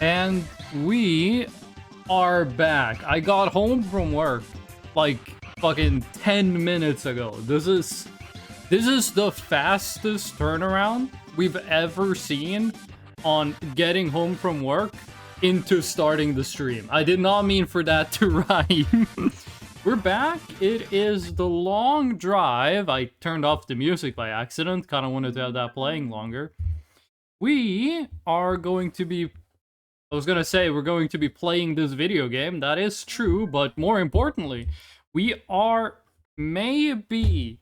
And we are back. I got home from work like fucking 10 minutes ago. This is the fastest turnaround we've ever seen on getting home from work into starting the stream. I did not mean for that to rhyme. We're back. It is the long drive. I turned off the music by accident. Kind of wanted to have that playing longer. We are going to be... I was gonna say we're going to be playing this video game. That is true, but more importantly, we are maybe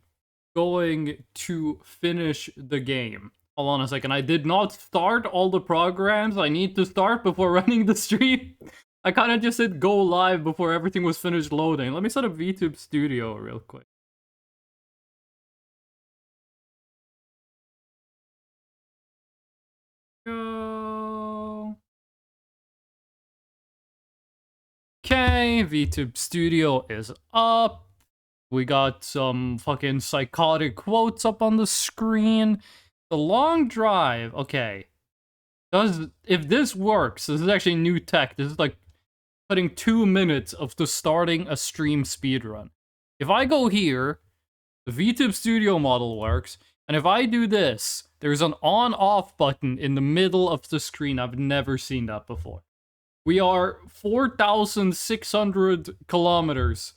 going to finish the game. Hold on a second. I did not start all the programs I need to start before running the stream. I kind of just hit go live before everything was finished loading. Let me set up VTube Studio real quick. Go. Okay, VTube Studio is up. We got some fucking psychotic quotes up on the screen. The long drive, okay. If this works, this is actually new tech. This is like putting 2 minutes of the starting a stream speedrun. If I go here, the VTube Studio model works, and if I do this, there's an on-off button in the middle of the screen. I've never seen that before. We are 4,600 kilometers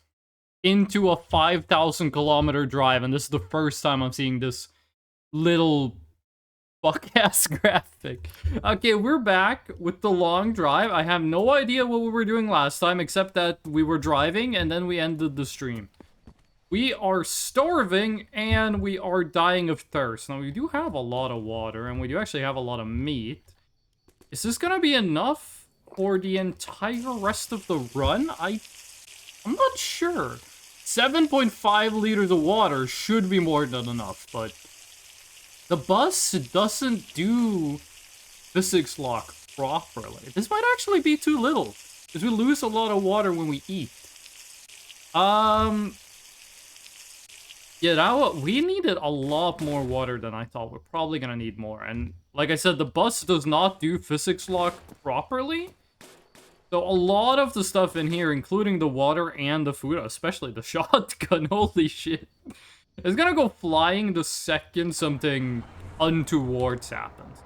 into a 5,000 kilometer drive, and this is the first time I'm seeing this little fuck-ass graphic. Okay, we're back with the long drive. I have no idea what we were doing last time, except that we were driving, and then we ended the stream. We are starving, and we are dying of thirst. Now, we do have a lot of water, and we do actually have a lot of meat. Is this gonna be enough for the entire rest of the run? I'm not sure. 7.5 liters of water should be more than enough, but the bus doesn't do physics lock properly. This might actually be too little, because we lose a lot of water when we eat. Yeah, we needed a lot more water than I thought. We're probably gonna need more. And like I said, the bus does not do physics lock properly. So a lot of the stuff in here, including the water and the food, especially the shotgun, holy shit, is gonna go flying the second something untowards happens.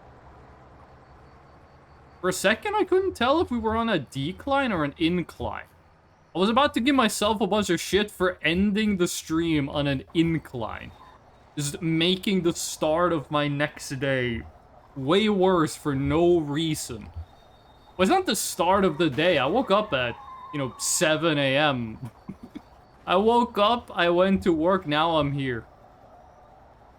For a second, I couldn't tell if we were on a decline or an incline. I was about to give myself a bunch of shit for ending the stream on an incline. Just making the start of my next day way worse for no reason. Well, it's not the start of the day. I woke up at, 7 a.m. I woke up, I went to work, now I'm here.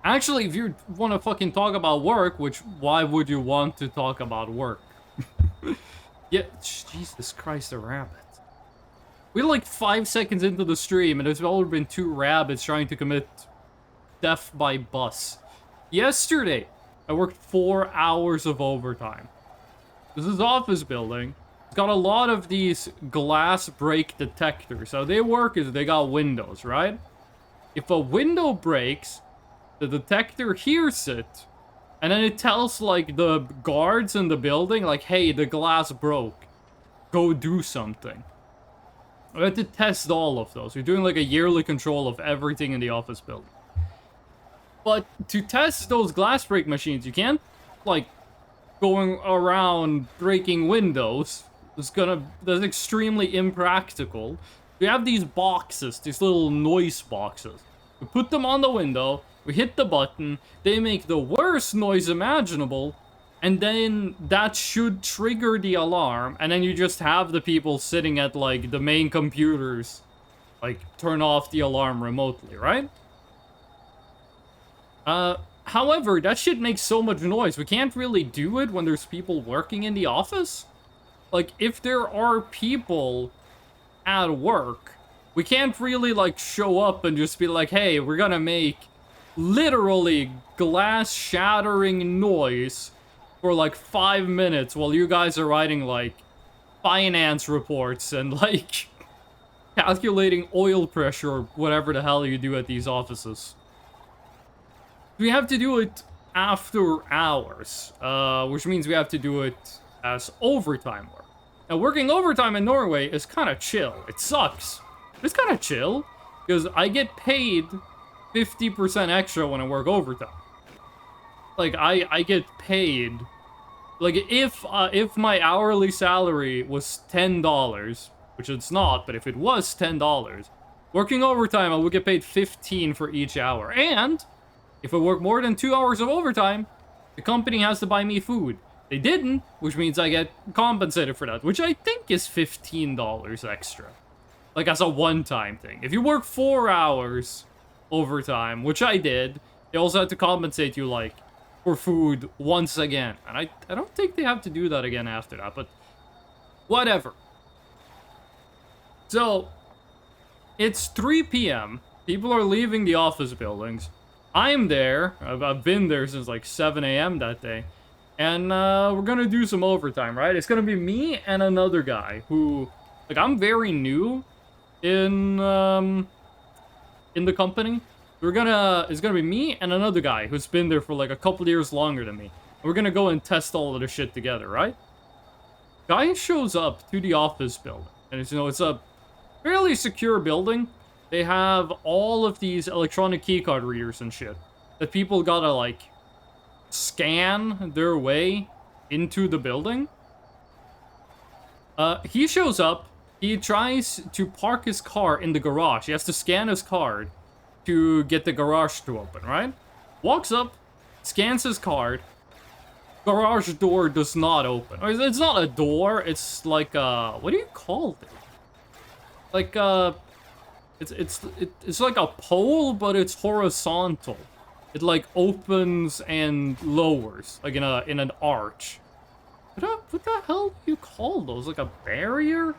Actually, if you want to fucking talk about work, which, why would you want to talk about work? Yeah, Jesus Christ, a rabbit. We're like 5 seconds into the stream, and there's already been 2 rabbits trying to commit death by bus. Yesterday, I worked 4 hours of overtime. This is office building. It's got a lot of these glass break detectors. How they work is they got windows, right? If a window breaks, the detector hears it, and then it tells, like, the guards in the building, like, hey, the glass broke. Go do something. I had to test all of those. We're doing, like, a yearly control of everything in the office building. But to test those glass break machines, you can't, like, going around breaking windows. That's extremely impractical. We have these boxes, these little noise boxes. We put them on the window, we hit the button, they make the worst noise imaginable, and then that should trigger the alarm, and then you just have the people sitting at, like, the main computers, like, turn off the alarm remotely, right? However, that shit makes so much noise. We can't really do it when there's people working in the office. Like, if there are people at work, we can't really, like, show up and just be like, hey, we're gonna make literally glass-shattering noise for, like, 5 minutes while you guys are writing, like, finance reports and, like, calculating oil pressure or whatever the hell you do at these offices. We have to do it after hours, which means we have to do it as overtime work. Now, working overtime in Norway is kind of chill. It sucks. It's kind of chill because I get paid 50% extra when I work overtime. Like, I get paid. Like, if my hourly salary was $10, which it's not, but if it was $10, working overtime, I would get paid 15 for each hour. And if I work more than 2 hours of overtime, the company has to buy me food. They didn't, which means I get compensated for that, which I think is $15 extra. Like, as a one-time thing. If you work 4 hours overtime, which I did, they also had to compensate you, like, for food once again. And I don't think they have to do that again after that, but whatever. So, it's 3 p.m. People are leaving the office buildings. I'm there. I've been there since like 7 a.m. that day. And we're gonna do some overtime, right? It's gonna be me and another guy who, like, I'm very new in the company. It's gonna be me and another guy who's been there for like a couple years longer than me. And we're gonna go and test all of the shit together, right? Guy shows up to the office building, and it's, you know, it's a fairly secure building. They have all of these electronic keycard readers and shit that people gotta, like, scan their way into the building. He shows up. He tries to park his car in the garage. He has to scan his card to get the garage to open, right? Walks up, scans his card. Garage door does not open. Or it's not a door. It's like what do you call it? Like it's like a pole, but it's horizontal. It like opens and lowers, like in an arch. What the hell do you call those? Like a barrier?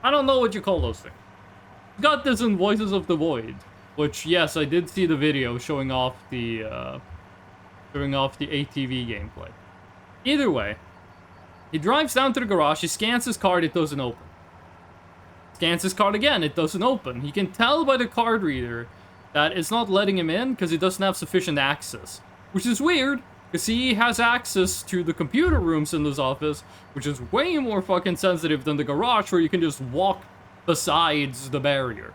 I don't know what you call those things. Got this in Voices of the Void, which, yes, I did see the video showing off the ATV gameplay. Either way, he drives down to the garage. He scans his card. It doesn't open. Scans his card again. It doesn't open. He can tell by the card reader that it's not letting him in because he doesn't have sufficient access, which is weird. Because he has access to the computer rooms in this office, which is way more fucking sensitive than the garage where you can just walk besides the barrier.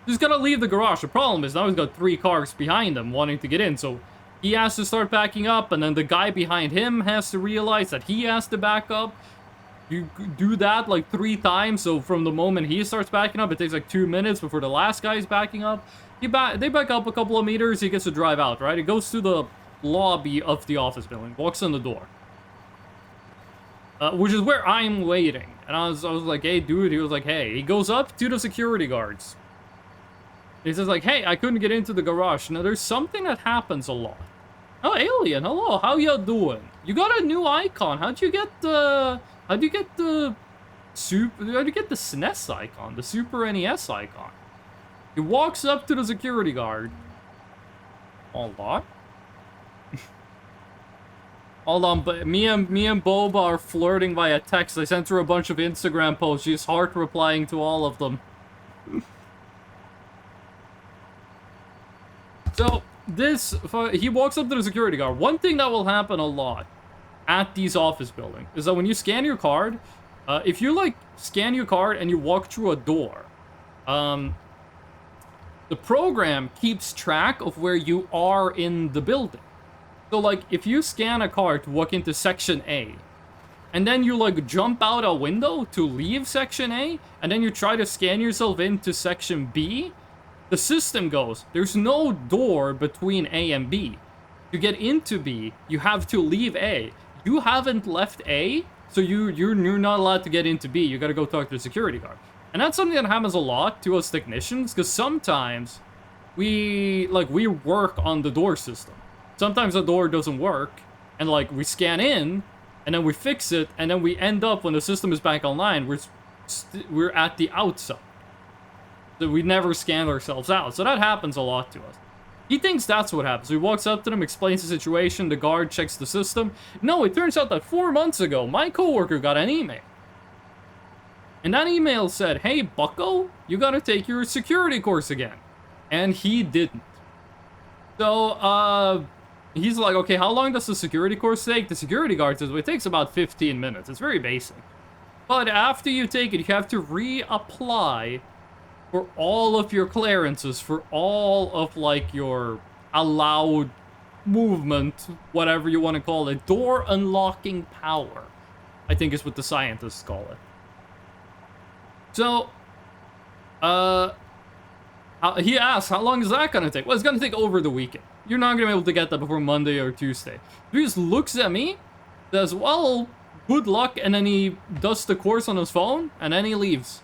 He's gotta leave the garage. The problem is now he's got 3 cars behind him wanting to get in, so he has to start backing up, and then the guy behind him has to realize that he has to back up. You do that like 3 times, so from the moment he starts backing up, it takes like 2 minutes before the last guy is backing up. They back up a couple of meters, he gets to drive out, right? He goes to the lobby of the office building, walks in the door, which is where I'm waiting. And I was like, hey, dude. He was like, hey. He goes up to the security guards. He says like, hey, I couldn't get into the garage. Now, there's something that happens a lot. Oh, Alien, hello. How you doing? You got a new icon. How'd you get the SNES icon, the Super NES icon? He walks up to the security guard. Hold on. Hold on, but me and Boba are flirting via text. I sent her a bunch of Instagram posts. She's heart replying to all of them. So, he walks up to the security guard. One thing that will happen a lot at these office buildings is that when you scan your card, if you, like, scan your card and you walk through a door, the program keeps track of where you are in the building. So, like, if you scan a card to walk into Section A, and then you, like, jump out a window to leave Section A, and then you try to scan yourself into Section B, the system goes, there's no door between A and B. To get into B, you have to leave A. You haven't left A, so you're not allowed to get into B. You gotta go talk to the security guard. And that's something that happens a lot to us technicians, because sometimes we work on the door system. Sometimes the door doesn't work, and, like, we scan in, and then we fix it, and then we end up, when the system is back online, we're at the outside. So we never scanned ourselves out. So that happens a lot to us. He thinks that's what happens. He walks up to them, explains the situation, the guard checks the system. No, it turns out that 4 months ago, my coworker got an email. And that email said, hey, bucko, you gotta take your security course again. And he didn't. So, he's like, okay, how long does the security course take? The security guard says, well, it takes about 15 minutes. It's very basic. But after you take it, you have to reapply for all of your clearances, for all of, like, your allowed movement, whatever you want to call it. Door unlocking power, I think is what the scientists call it. So, he asks, how long is that going to take? Well, it's going to take over the weekend. You're not going to be able to get that before Monday or Tuesday. He just looks at me, says, well, good luck, and then he does the course on his phone, and then he leaves.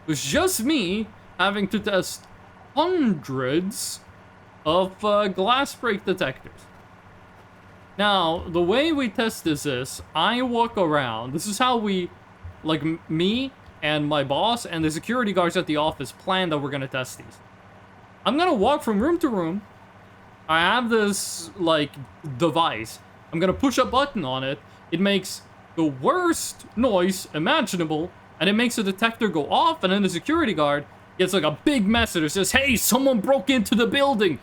It was just me having to test hundreds of glass break detectors. Now, the way we test this is, I walk around. This is how we, like, me and my boss and the security guards at the office plan that we're gonna test these. I'm gonna walk from room to room. I have this, like, device. I'm gonna push a button on it. It makes the worst noise imaginable, and it makes the detector go off, and then the security guard gets, like, a big message that says, hey, someone broke into the building.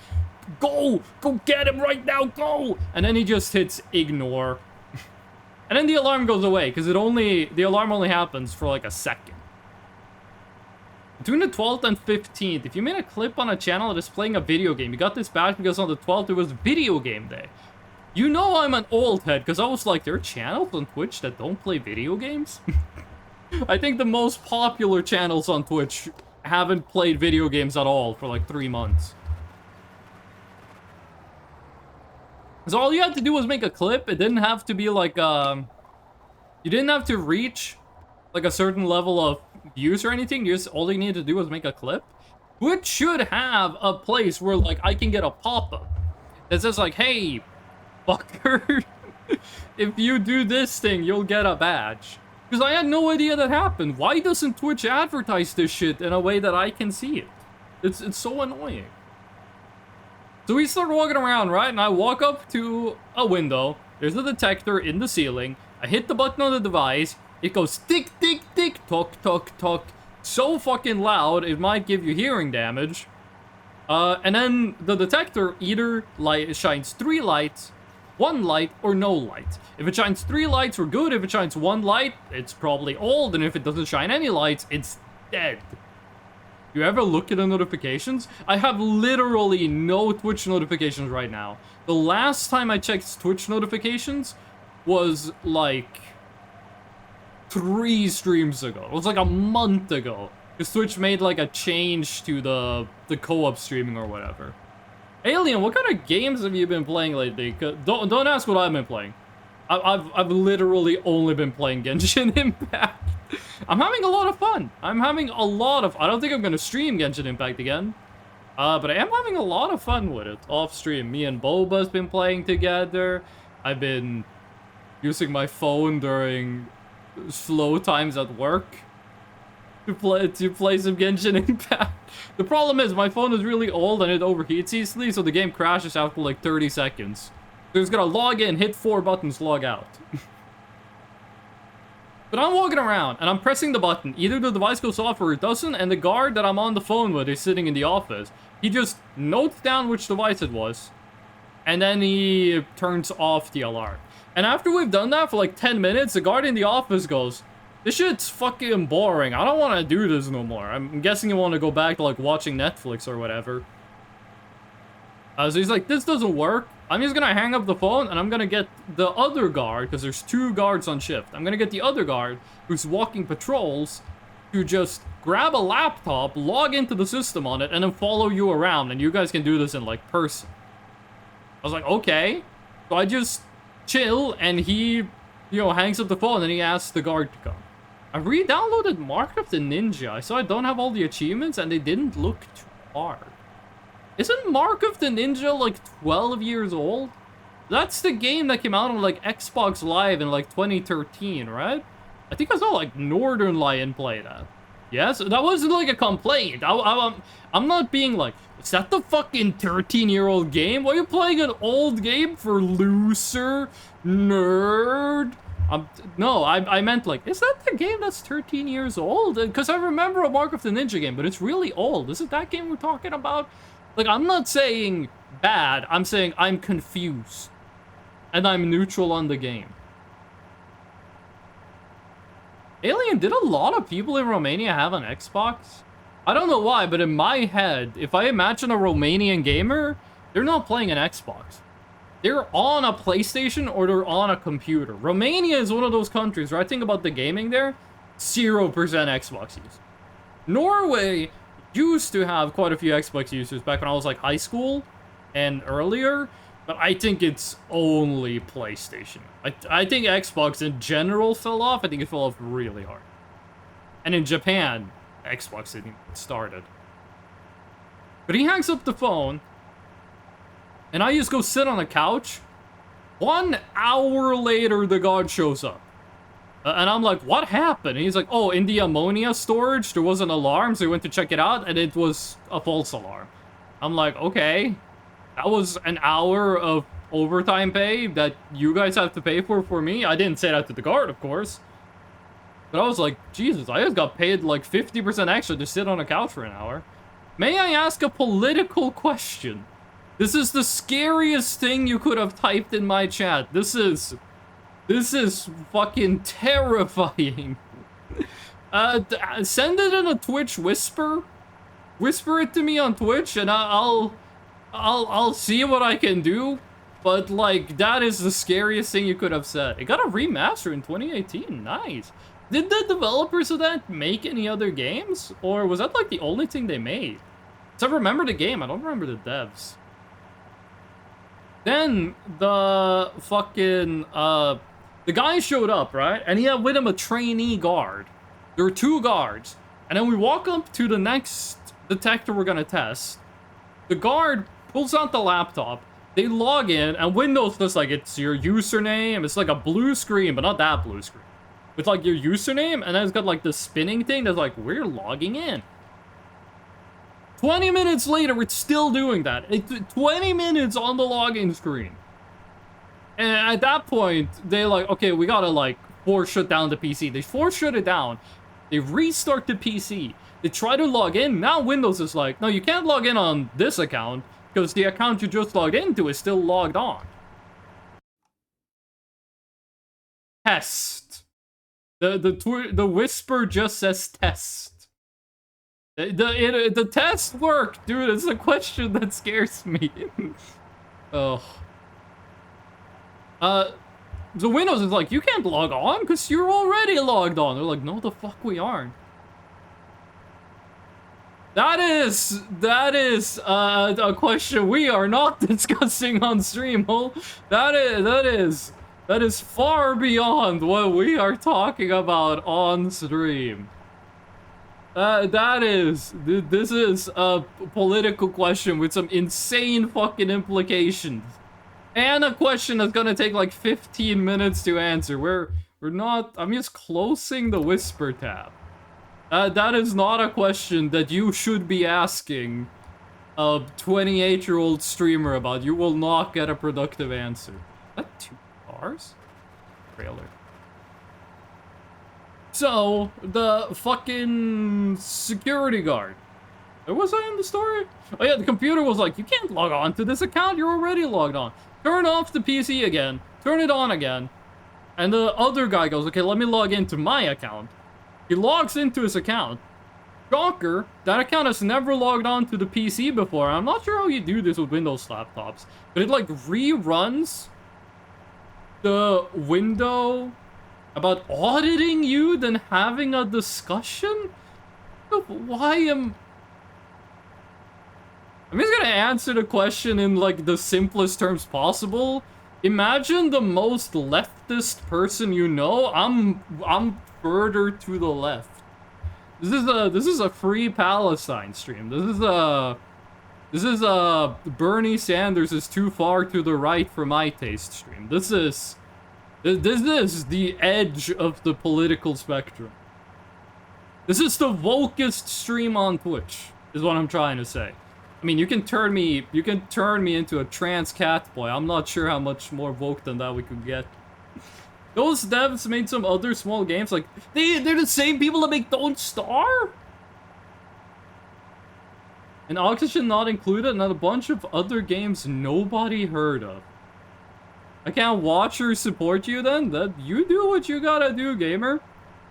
Go get him right now, go! And then he just hits ignore. And then the alarm goes away, because the alarm only happens for like a second. Between the 12th and 15th, if you made a clip on a channel that is playing a video game, you got this badge because on the 12th it was video game day. You know I'm an old head, because I was like, there are channels on Twitch that don't play video games? I think the most popular channels on Twitch haven't played video games at all for like 3 months. So all you had to do was make a clip. It didn't have to be like, you didn't have to reach like a certain level of views or anything. All you needed to do was make a clip, which should have a place where like I can get a pop-up that says like, hey, fucker, if you do this thing, you'll get a badge. Because I had no idea that happened. Why doesn't Twitch advertise this shit in a way that I can see it? It's so annoying. So we start walking around, right? And I walk up to a window. There's a detector in the ceiling. I hit the button on the device. It goes tick, tick, tick, tock, tock, tock. So fucking loud, it might give you hearing damage. And then the detector either shines 3 lights, 1 light, or no light. If it shines 3 lights, we're good. If it shines 1 light, it's probably old. And if it doesn't shine any lights, it's dead. You ever look at the notifications? I have literally no Twitch notifications right now. The last time I checked Twitch notifications was like 3 streams ago. It was like a month ago. Because Twitch made like a change to the co-op streaming or whatever. Alien, what kind of games have you been playing lately? Don't ask what I've been playing. I've literally only been playing Genshin Impact. I'm having a lot of fun. I don't think I'm gonna stream Genshin Impact again. But I am having a lot of fun with it off stream. Me and Boba's been playing together. I've been using my phone during slow times at work to play some Genshin Impact. The problem is my phone is really old and it overheats easily, so the game crashes after like 30 seconds. So it's gonna log in, hit 4 buttons, log out. But I'm walking around, and I'm pressing the button. Either the device goes off or it doesn't, and the guard that I'm on the phone with is sitting in the office. He just notes down which device it was, and then he turns off the alarm. And after we've done that for like 10 minutes, the guard in the office goes, this shit's fucking boring. I don't want to do this no more. I'm guessing you want to go back to like watching Netflix or whatever. So he's like, this doesn't work. I'm just gonna hang up the phone and I'm gonna get the other guard, because there's 2 guards on shift. I'm gonna get the other guard who's walking patrols to just grab a laptop, log into the system on it, and then follow you around, and you guys can do this in like person. I was like, okay. So I just chill, and he, hangs up the phone, and he asks the guard to come. I re-downloaded Mark of the Ninja. I saw I don't have all the achievements, and they didn't look too hard. Isn't Mark of the Ninja like 12 years old? That's the game that came out on like Xbox Live in like 2013, right? I think I saw like Northern Lion play that. Yes, that wasn't like a complaint. I'm not being like, is that the fucking 13-year-old game? Why are you playing an old game for loser? Nerd? No, I meant like, is that the game that's 13 years old? Because I remember a Mark of the Ninja game, but it's really old. Is it that game we're talking about? Like, I'm not saying bad. I'm saying I'm confused. And I'm neutral on the game. Alien, did a lot of people in Romania have an Xbox? I don't know why, but in my head, if I imagine a Romanian gamer, they're not playing an Xbox. They're on a PlayStation or they're on a computer. Romania is one of those countries where I think about the gaming there, 0% Xbox use. Norway used to have quite a few Xbox users back when I was like high school and earlier, but I think it's only PlayStation. I think Xbox in general fell off. I think it fell off really hard. And in Japan, Xbox didn't even get started. But he hangs up the phone, and I just go sit on the couch. 1 hour later, the guard shows up. And I'm like, what happened? And he's like, oh, in the ammonia storage, there was an alarm, so we went to check it out, and it was a false alarm. I'm like, okay. That was an hour of overtime pay that you guys have to pay for me. I didn't say that to the guard, of course. But I was like, Jesus, I just got paid like 50% extra to sit on a couch for an hour. May I ask a political question? This is the scariest thing you could have typed in my chat. This is fucking terrifying. Send it in a Twitch whisper. Whisper it to me on Twitch, and I'll see what I can do. But like, that is the scariest thing you could have said. It got a remaster in 2018. Nice. Did the developers of that make any other games, or was that like the only thing they made? So I remember the game. I don't remember the devs. Then the fucking the guy showed up, right? And he had with him a trainee guard. There were 2 guards. And then we walk up to the next detector we're gonna test. The guard pulls out the laptop. They log in, and Windows does like, it's your username. It's like a blue screen, but not that blue screen. It's like your username, and then it's got like the spinning thing that's like, we're logging in. 20 minutes later, it's still doing that. It's 20 minutes on the login screen. And at that point, they like, okay, we gotta like force shut down the PC. They force shut it down. They restart the PC. They try to log in. Now Windows is like, no, you can't log in on this account because the account you just logged into is still logged on. Test. The whisper just says test. The test worked, dude. It's a question that scares me. Oh. The Windows is like, you can't log on because you're already logged on. They're like, no, the fuck we aren't. That is a question we are not discussing on stream. Oh, that is far beyond what we are talking about on stream. This is a political question with some insane fucking implications. And a question that's gonna take like 15 minutes to answer. We're not, I'm just closing the whisper tab. That is not a question that you should be asking a 28-year-old streamer about. You will not get a productive answer. Is that 2 cars? Trailer. So, the fucking security guard. Was I in the story? Oh yeah, the computer was like, you can't log on to this account, you're already logged on. Turn off the PC again, turn it on again. And the other guy goes, okay, let me log into my account. He logs into his account. Shocker, that account has never logged on to the PC before. I'm not sure how you do this with Windows laptops, but it like reruns the window about auditing you, then having a discussion? I'm just gonna answer the question in like the simplest terms possible. Imagine the most leftist person you know. I'm further to the left. This is a free Palestine stream. This is a Bernie Sanders is too far to the right for my taste stream. This is the edge of the political spectrum. This is the wokest stream on Twitch, is what I'm trying to say. I mean, you can turn me into a trans cat boy. I'm not sure how much more woke than that we could get. Those devs made some other small games, like, they're the same people that make Don't Starve? And Oxygen Not Included, and a bunch of other games nobody heard of. I can't watch or support you then? That you do what you gotta do, gamer.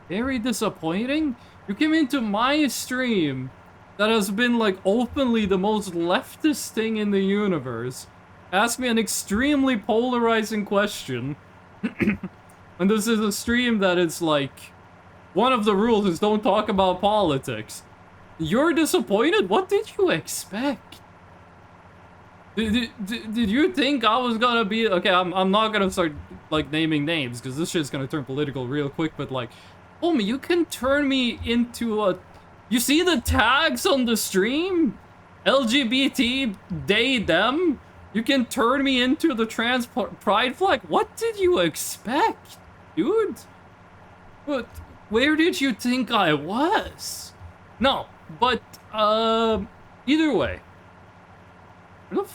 Very disappointing. You came into my stream that has been like openly the most leftist thing in the universe. Ask me an extremely polarizing question. And this is a stream that is like, one of the rules is don't talk about politics. You're disappointed? What did you expect? Did you think I was gonna be... Okay, I'm not gonna start, like, naming names, because this shit's gonna turn political real quick, but, like, homie, you can turn me into a... You see the tags on the stream? LGBT, they, them? You can turn me into the trans pride flag? What did you expect, dude? But where did you think I was? No, but, either way.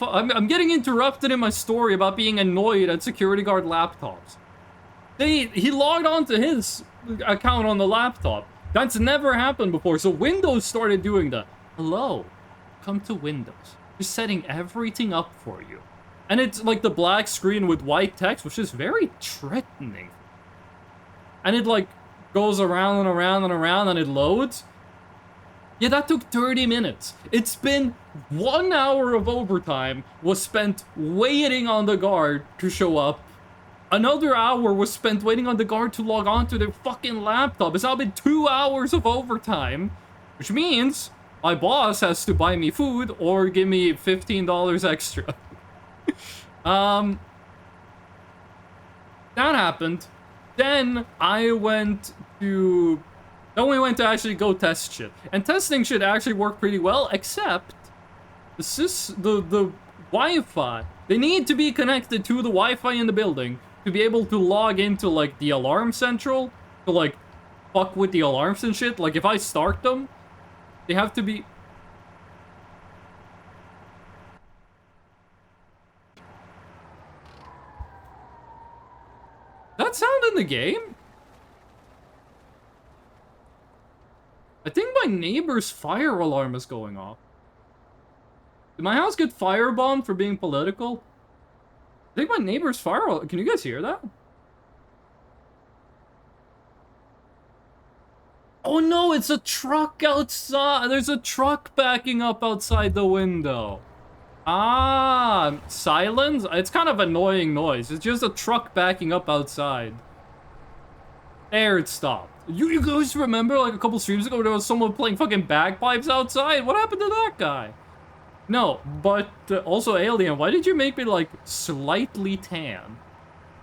I'm getting interrupted in my story about being annoyed at security guard laptops. He logged onto his account on the laptop. That's never happened before, so Windows started doing that. Hello, come to Windows. Just setting everything up for you. And it's like the black screen with white text, which is very threatening. And it like goes around and around and around and it loads. Yeah, that took 30 minutes. It's been 1 hour of overtime was spent waiting on the guard to show up. Another hour was spent waiting on the guard to log on to their fucking laptop. It's now been 2 hours of overtime, which means my boss has to buy me food or give me $15 extra. That happened. Then I went to... Then we went to actually go test shit. And testing shit actually worked pretty well, except the Wi-Fi. They need to be connected to the Wi-Fi in the building to be able to log into, like, the alarm central to, like, fuck with the alarms and shit. Like, if I start them, they have to be... That sound in the game? I think my neighbor's fire alarm is going off. Did my house get firebombed for being political? I think my neighbor's fire alarm... Can you guys hear that? Oh no, it's a truck outside! There's a truck backing up outside the window. Ah, silence? It's kind of annoying noise. It's just a truck backing up outside. There, it stopped. You guys remember, like, a couple streams ago, there was someone playing fucking bagpipes outside? What happened to that guy? No, but also, Alien, why did you make me, like, slightly tan?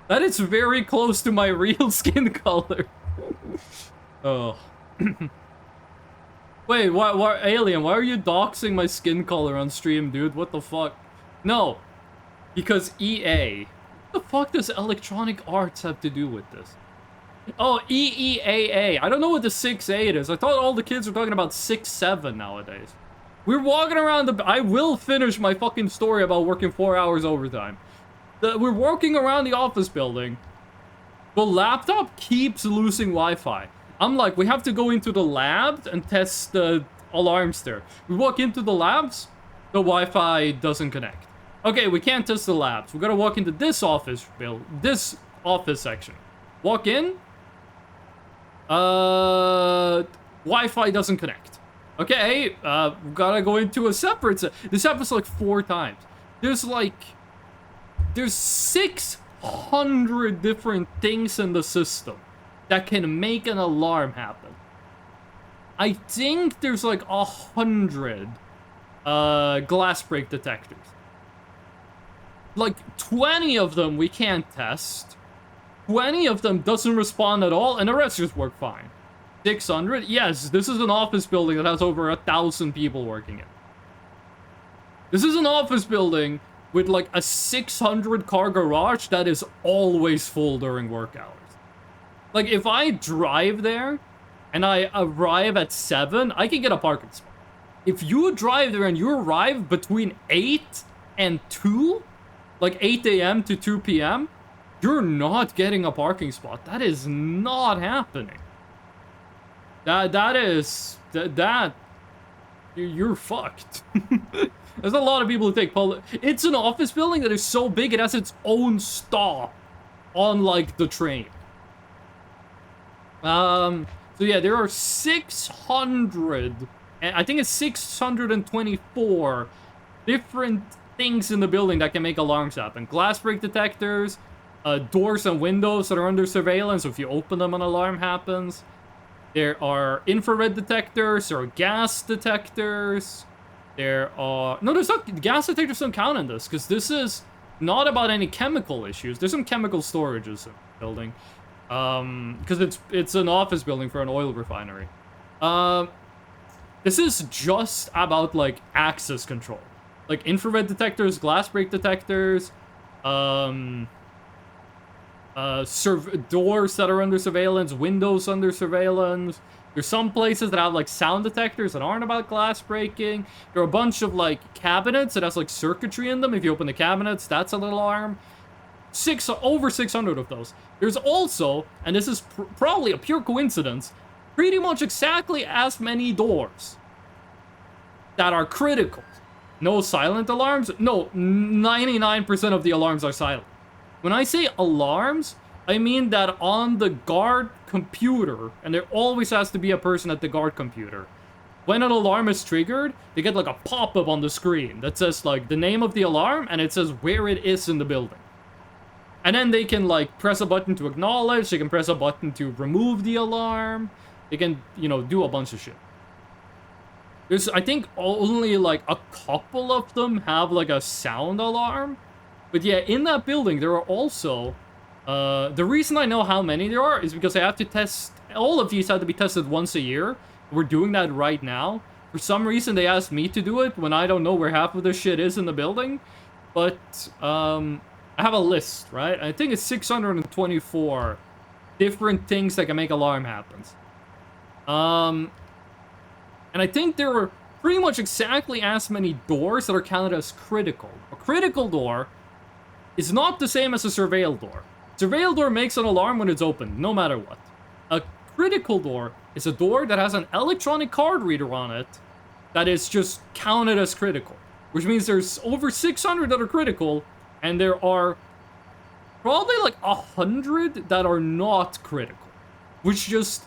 That is very close to my real skin color. Oh. Wait, why, Alien, why are you doxing my skin color on stream, dude? What the fuck? No. Because EA. What the fuck does Electronic Arts have to do with this? Oh, EEAA. I don't know what the 6-8 is. I thought all the kids were talking about 6-7 nowadays. We're walking around the... I will finish my fucking story about working 4 hours overtime. We're walking around the office building. The laptop keeps losing Wi-Fi. I'm like, we have to go into the lab and test the alarms there. We walk into the labs, the Wi-Fi doesn't connect. Okay, we can't test the labs. We gotta walk into this office section. Walk in. Wi-Fi doesn't connect. Okay, we gotta go into a separate This happens like 4 times. There's 600 different things in the system that can make an alarm happen. I think there's like 100 glass break detectors. Like 20 of them we can't test. 20 of them doesn't respond at all, and the rest just work fine. 600? Yes, this is an office building that has over 1,000 people working in. This is an office building with like a 600-car garage that is always full during work hours. Like, if I drive there, and I arrive at 7, I can get a parking spot. If you drive there and you arrive between 8 and 2, like 8 a.m. to 2 p.m., you're not getting a parking spot. That is not happening. That you're fucked. There's a lot of people who take public. It's an office building that is so big it has its own stop on like the train. So yeah, there are 600, I think it's 624 different things in the building that can make alarms happen. Glass break detectors, doors and windows that are under surveillance, so if you open them, an alarm happens. There are infrared detectors, there are gas detectors, there are... No, there's not... Gas detectors don't count in this, because this is not about any chemical issues. There's some chemical storages in the building. Because it's an office building for an oil refinery. This is just about, like, access control. Like, infrared detectors, glass break detectors, doors that are under surveillance, windows under surveillance. There's some places that have, like, sound detectors that aren't about glass breaking. There are a bunch of, like, cabinets that has, like, circuitry in them. If you open the cabinets, that's an alarm. Over 600 of those. There's also, and this is probably a pure coincidence, pretty much exactly as many doors that are critical. No silent alarms? No, 99% of the alarms are silent. When I say alarms, I mean that on the guard computer, and there always has to be a person at the guard computer, when an alarm is triggered, they get like a pop-up on the screen that says like the name of the alarm, and it says where it is in the building. And then they can like press a button to acknowledge, they can press a button to remove the alarm, they can, you know, do a bunch of shit. There's, I think, only like a couple of them have like a sound alarm. But yeah, in that building, there are also... the reason I know how many there are is because I have to test... All of these have to be tested once a year. We're doing that right now. For some reason, they asked me to do it when I don't know where half of the shit is in the building. But, I have a list, right? I think it's 624 different things that can make alarm happen. And I think there are pretty much exactly as many doors that are counted as critical. A critical door is not the same as a surveil door. Surveil door makes an alarm when it's open, no matter what. A critical door is a door that has an electronic card reader on it that is just counted as critical. Which means there's over 600 that are critical, and there are probably like 100 that are not critical. Which just...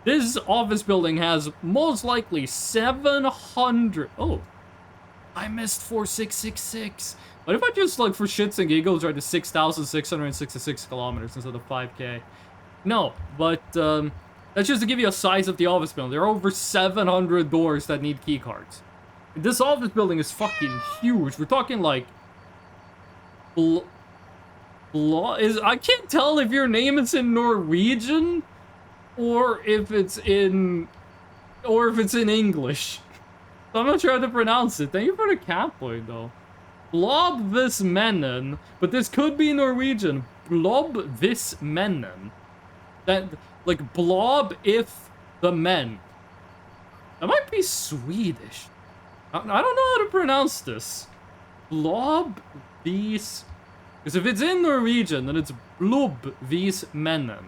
This office building has most likely 700... Oh. I missed 4666. What if I just, like, for shits and giggles, tried to 6,666 kilometers instead of 5K? No, but, that's just to give you a size of the office building. There are over 700 doors that need key cards. This office building is fucking huge. We're talking, like... I can't tell if your name is in Norwegian, or if it's in English. So I'm not sure how to pronounce it. Thank you for the cat boy, though. Blobvismennen, but this could be Norwegian. Blobvismennen. That, like, blob if the men. That might be Swedish. I don't know how to pronounce this. Blobvis. Because if it's in Norwegian, then it's Blobvismennen.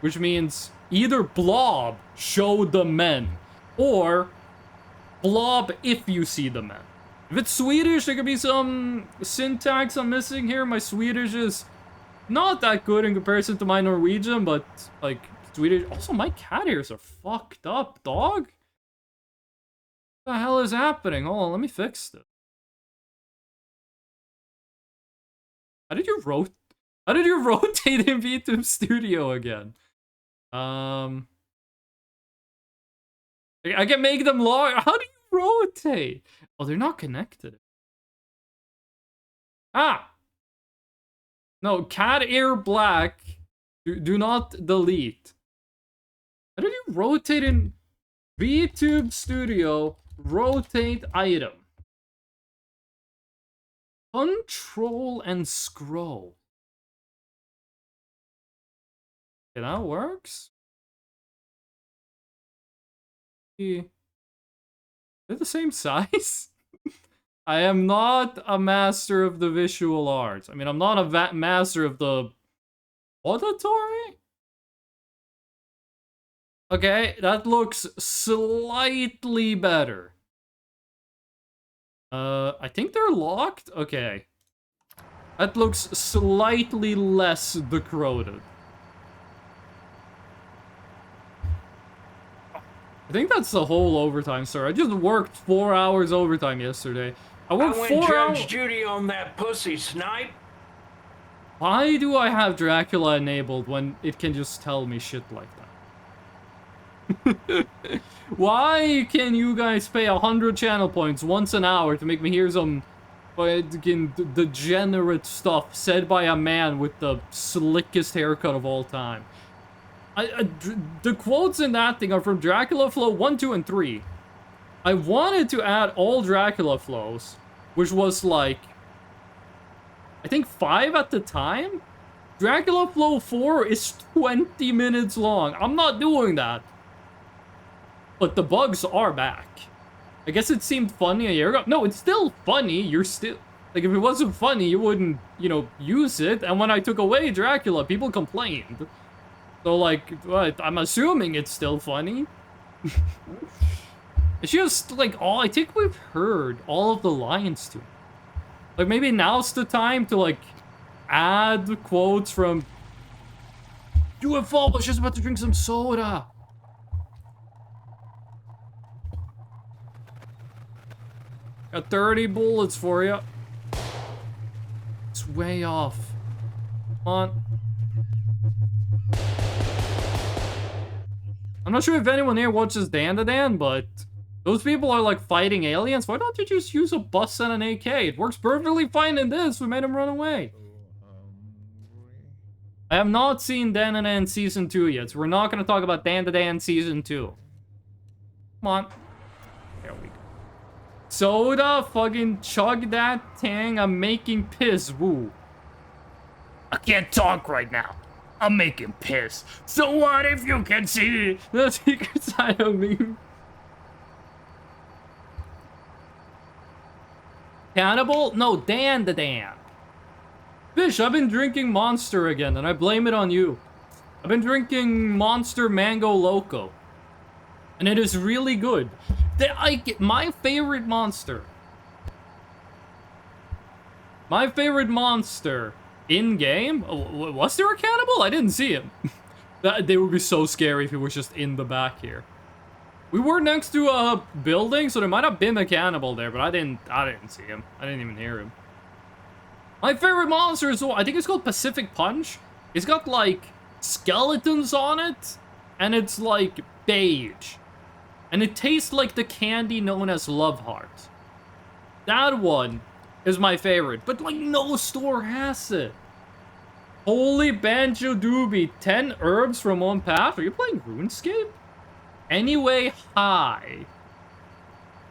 Which means either blob, show the men, or blob if you see the men. If it's Swedish, there could be some syntax I'm missing here. My Swedish is not that good in comparison to my Norwegian, but, like, Swedish... Also, my cat ears are fucked up, dog. What the hell is happening? Hold on, let me fix this. How did you rotate in VTube Studio again? I can make them long. How do you rotate? Oh, they're not connected. Ah! No, cat ear black. Do not delete. How did you rotate in VTube Studio? Rotate item. Control and scroll. Okay, that works. They're the same size? I am not a master of the visual arts. I mean, I'm not a master of the auditory? Okay, that looks slightly better. I think they're locked? Okay. That looks slightly less decrowed. I think that's the whole overtime, sir. I just worked 4 hours overtime yesterday. I worked I 4 went hours. Judge Judy on that pussy snipe. Why do I have Dracula enabled when it can just tell me shit like that? Why can you guys pay 100 channel points once an hour to make me hear some fucking degenerate stuff said by a man with the slickest haircut of all time? The quotes in that thing are from Dracula Flow 1, 2, and 3. I wanted to add all Dracula flows, which was like, I think 5 at the time? Dracula Flow 4 is 20 minutes long. I'm not doing that. But the bugs are back. I guess it seemed funny a year ago. No, it's still funny. You're still... Like, if it wasn't funny, you wouldn't, you know, use it. And when I took away Dracula, people complained. So, like, what? I'm assuming it's still funny. It's just, like, all... I think we've heard all of the lines to it. Like, maybe now's the time to, like, add quotes from... UFO was just about to drink some soda. Got 30 bullets for you. It's way off. Come on. I'm not sure if anyone here watches Dan to Dan, but those people are like fighting aliens. Why don't you just use a bus and an AK? It works perfectly fine in this. We made him run away. I have not seen Dan to Dan Season 2 yet, so we're not going to talk about Dan to Dan Season 2. Come on. There we go. Soda, fucking chug that tang. I'm making piss. Woo. I can't talk right now. I'm making piss. So what if you can see the secret side of me? Cannibal? No, Dan the Dan. Fish, I've been drinking Monster again, and I blame it on you. I've been drinking Monster Mango Loco. And it is really good. My favorite monster. My favorite monster in-game? Was there a cannibal? I didn't see him. They would be so scary if he was just in the back here. We were next to a building, so there might have been a cannibal there, but I didn't see him. I didn't even hear him. My favorite monster is, I think it's called Pacific Punch. It's got, like, skeletons on it, and it's, like, beige. And it tastes like the candy known as Love Heart. That one is my favorite, but, like, no store has it. Holy Banjo Doobie, 10 herbs from one path? Are you playing RuneScape? Anyway, hi.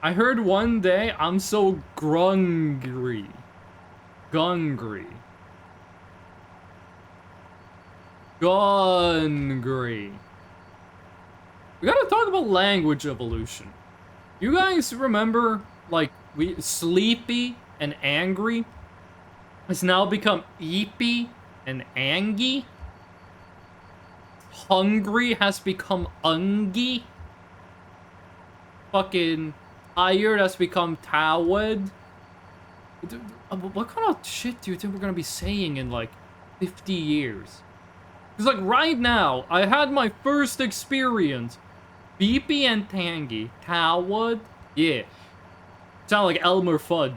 I heard one day I'm so grungry. Gungry. Gungry. We gotta talk about language evolution. You guys remember, like, sleepy and angry has now become eepy and angy? Hungry has become ungy? Fucking tired has become towed? What kind of shit do you think we're gonna be saying in, like, 50 years? Because, like, right now, I had my first experience. Beepy and tangy. Towed? Yeah. Sound like Elmer Fudd.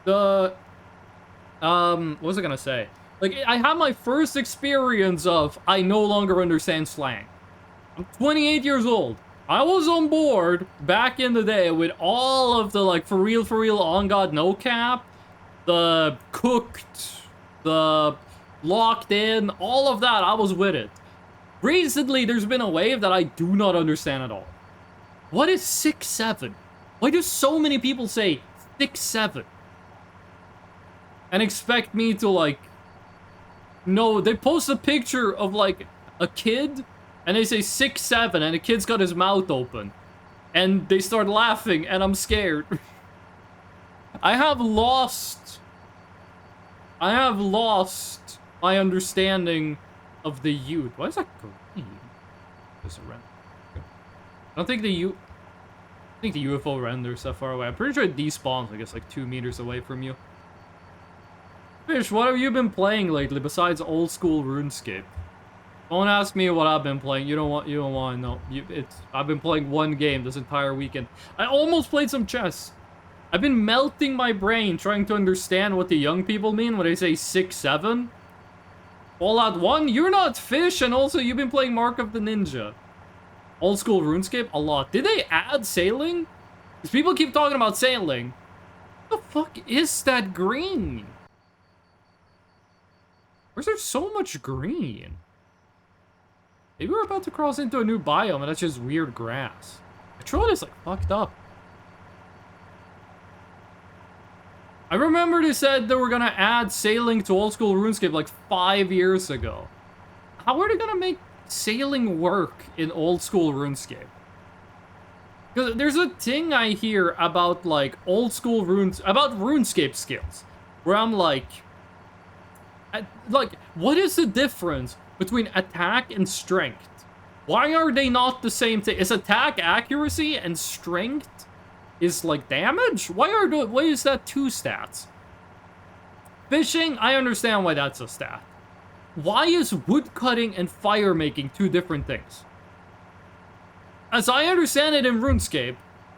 What was I gonna say? Like, I had my first experience of I no longer understand slang. I'm 28 years old. I was on board back in the day with all of the, like, for real, on God, no cap, the cooked, the locked in, all of that, I was with it. Recently, there's been a wave that I do not understand at all. What is 6'7"? Why do so many people say 6'7"? And expect me to, like... No, they post a picture of, like, a kid, and they say 6'7", and the kid's got his mouth open. And they start laughing, and I'm scared. I have lost my understanding of the youth. Why is that green? There's a rent. I don't think the youth... I think the UFO renders that far away. I'm pretty sure it despawns, I guess, like 2 meters away from you. Fish, what have you been playing lately besides old school RuneScape? Don't ask me what I've been playing. You don't want to know. I've been playing one game this entire weekend. I almost played some chess. I've been melting my brain trying to understand what the young people mean when they say 6-7. Fallout 1, you're not Fish, and also you've been playing Mark of the Ninja. Old school RuneScape, a lot. Did they add sailing? Because people keep talking about sailing. What the fuck is that green? Where's there so much green? Maybe we're about to cross into a new biome and that's just weird grass. The troll is like fucked up. I remember they said they were gonna add sailing to old school RuneScape like 5 years ago. How are they gonna make sailing work in old school RuneScape? Because there's a thing I hear about like old school about RuneScape skills, where I'm like, what is the difference between attack and strength? Why are they not the same thing? Is attack accuracy and strength is like damage? Why is that 2 stats? Fishing, I understand why that's a stat. Why is woodcutting and fire making 2 different things? As I understand it in RuneScape,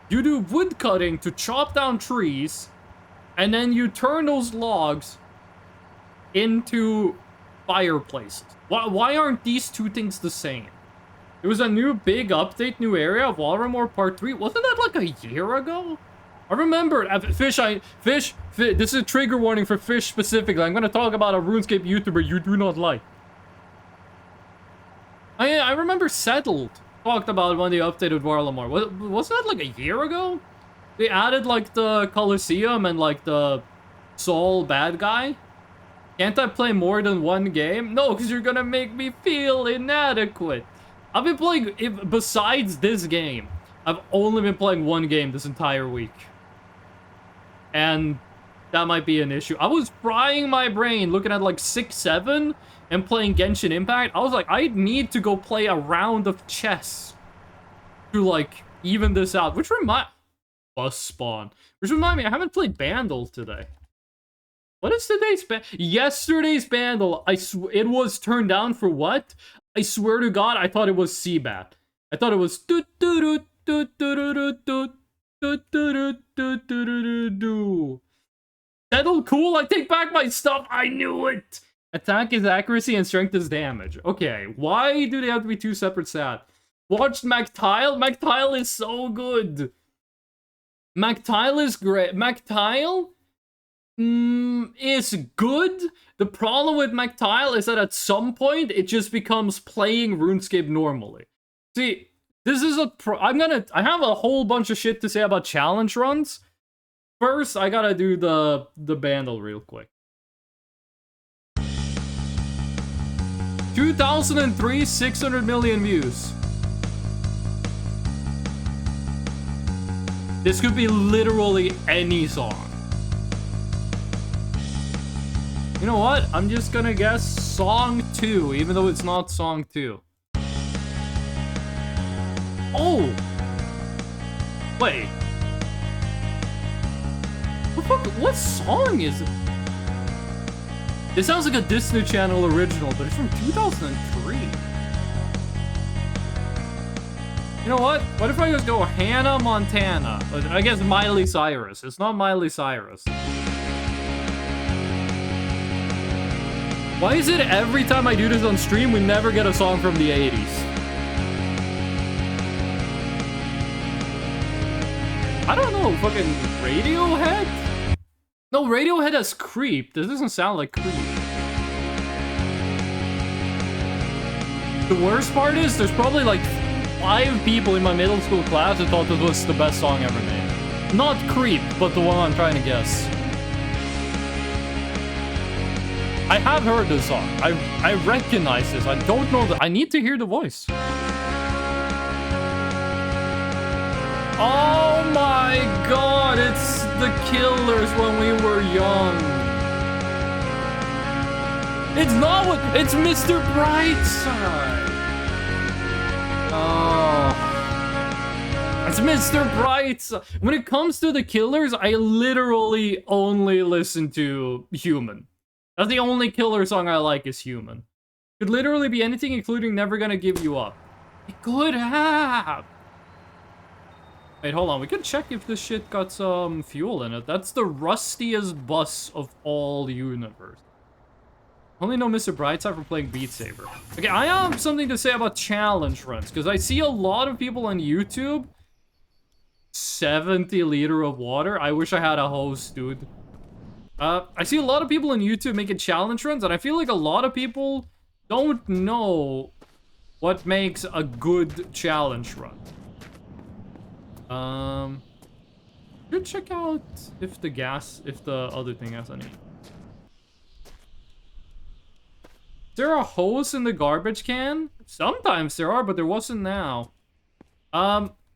you do woodcutting to chop down trees, and then you turn those logs into fireplaces. Why aren't these 2 things the same? There was a new big update, new area of Walramore Part 3. Wasn't that like a year ago? I remember, Fish, this is a trigger warning for Fish specifically. I'm going to talk about a RuneScape YouTuber you do not like. I remember Settled talked about when they updated Warlamore. Wasn't that like a year ago? They added like the Colosseum and like the Soul bad guy. Can't I play more than 1 game? No, because you're gonna make me feel inadequate. I've been playing, besides this game, I've only been playing 1 game this entire week. And that might be an issue. I was frying my brain looking at like 6-7 and playing Genshin Impact. I was like, I need to go play a round of chess to like even this out. Which bus spawn. Which remind me, I haven't played Bandle today. What is today's yesterday's Bandle? It was turned down for what? I swear to God, I thought it was Seabat. I thought it was Settle cool, I take back my stuff. I knew it. Attack is accuracy and strength is damage. Okay, why do they have to be 2 separate stats? Watched MacTile? MacTile is so good. MacTile is great. MacTile is good. The problem with MacTile is that at some point it just becomes playing RuneScape normally. See, this is I have a whole bunch of shit to say about challenge runs. First, I gotta do the Bandle real quick. 2003, 600 million views. This could be literally any song. You know what? I'm just gonna guess song 2, even though it's not song 2. Oh! Wait. What song is it? It sounds like a Disney Channel original, but it's from 2003. You know what? What if I just go Hannah Montana? I guess Miley Cyrus. It's not Miley Cyrus. Why is it every time I do this on stream, we never get a song from the 80s? I don't know, fucking Radiohead? No, Radiohead has Creep. This doesn't sound like Creep. The worst part is, there's probably like 5 people in my middle school class who thought this was the best song ever made. Not Creep, but the one I'm trying to guess. I have heard this song. I recognize this. I don't know I need to hear the voice. Oh my god, it's the Killers when we were young. It's not what, it's Mr. Brightside. Oh. I It's Mr. Bright. When it comes to the killers, I literally only listen to Human. That's the only killer song I like is Human. Could literally be anything, including Never Gonna Give You Up. It could have. Wait, hold on. We could check if this shit got some fuel in it. That's the rustiest bus of all the universe. Only know Mr. Brightside from playing Beat Saber. Okay, I have something to say about challenge runs, because I see a lot of people on YouTube. 70 liter of water. I wish I had a hose, dude. I see a lot of people on YouTube making challenge runs, and I feel like a lot of people don't know what makes a good challenge run. Should check out if the other thing has any. Is there a hose in the garbage can? Sometimes there are, but there wasn't now.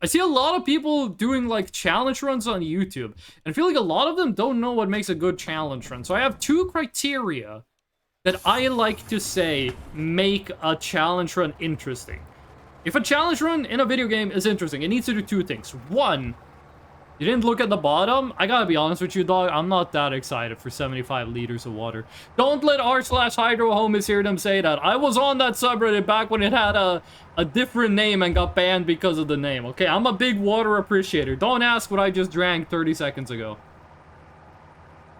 I see a lot of people doing like challenge runs on YouTube, and I feel like a lot of them don't know what makes a good challenge run. So I have two criteria that I like to say make a challenge run interesting. If a challenge run in a video game is interesting, it needs to do two things. One, you didn't look at the bottom. I gotta be honest with you, dog. I'm not that excited for 75 liters of water. Don't let r/Hydro homies hear them say that. I was on that subreddit back when it had a different name and got banned because of the name. Okay, I'm a big water appreciator. Don't ask what I just drank 30 seconds ago.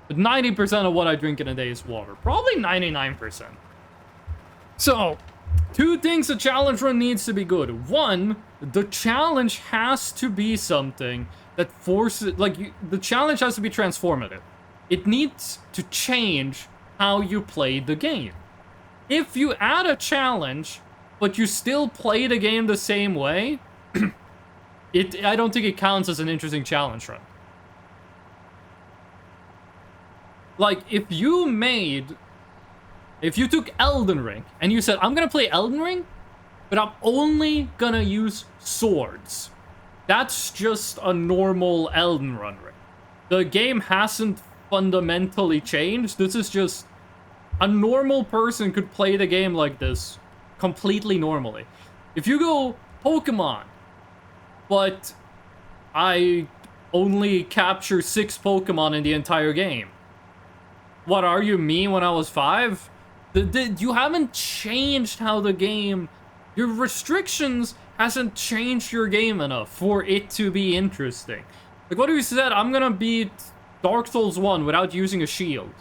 But 90% of what I drink in a day is water. Probably 99%. So, two things a challenge run needs to be good. One, the challenge has to be something that forces, like, the challenge has to be transformative. It needs to change how you play the game. If you add a challenge, but you still play the game the same way, I don't think it counts as an interesting challenge run. Like, if you took Elden Ring, and you said, I'm gonna play Elden Ring, but I'm only gonna use swords. That's just a normal Elden Run ring. The game hasn't fundamentally changed. This is just... a normal person could play the game like this completely normally. If you go Pokemon, but I only capture 6 Pokemon in the entire game. What, are you me when I was 5? You haven't changed how the game... Your restrictions hasn't changed your game enough for it to be interesting. Like, what if you said, I'm gonna beat Dark Souls 1 without using a shield?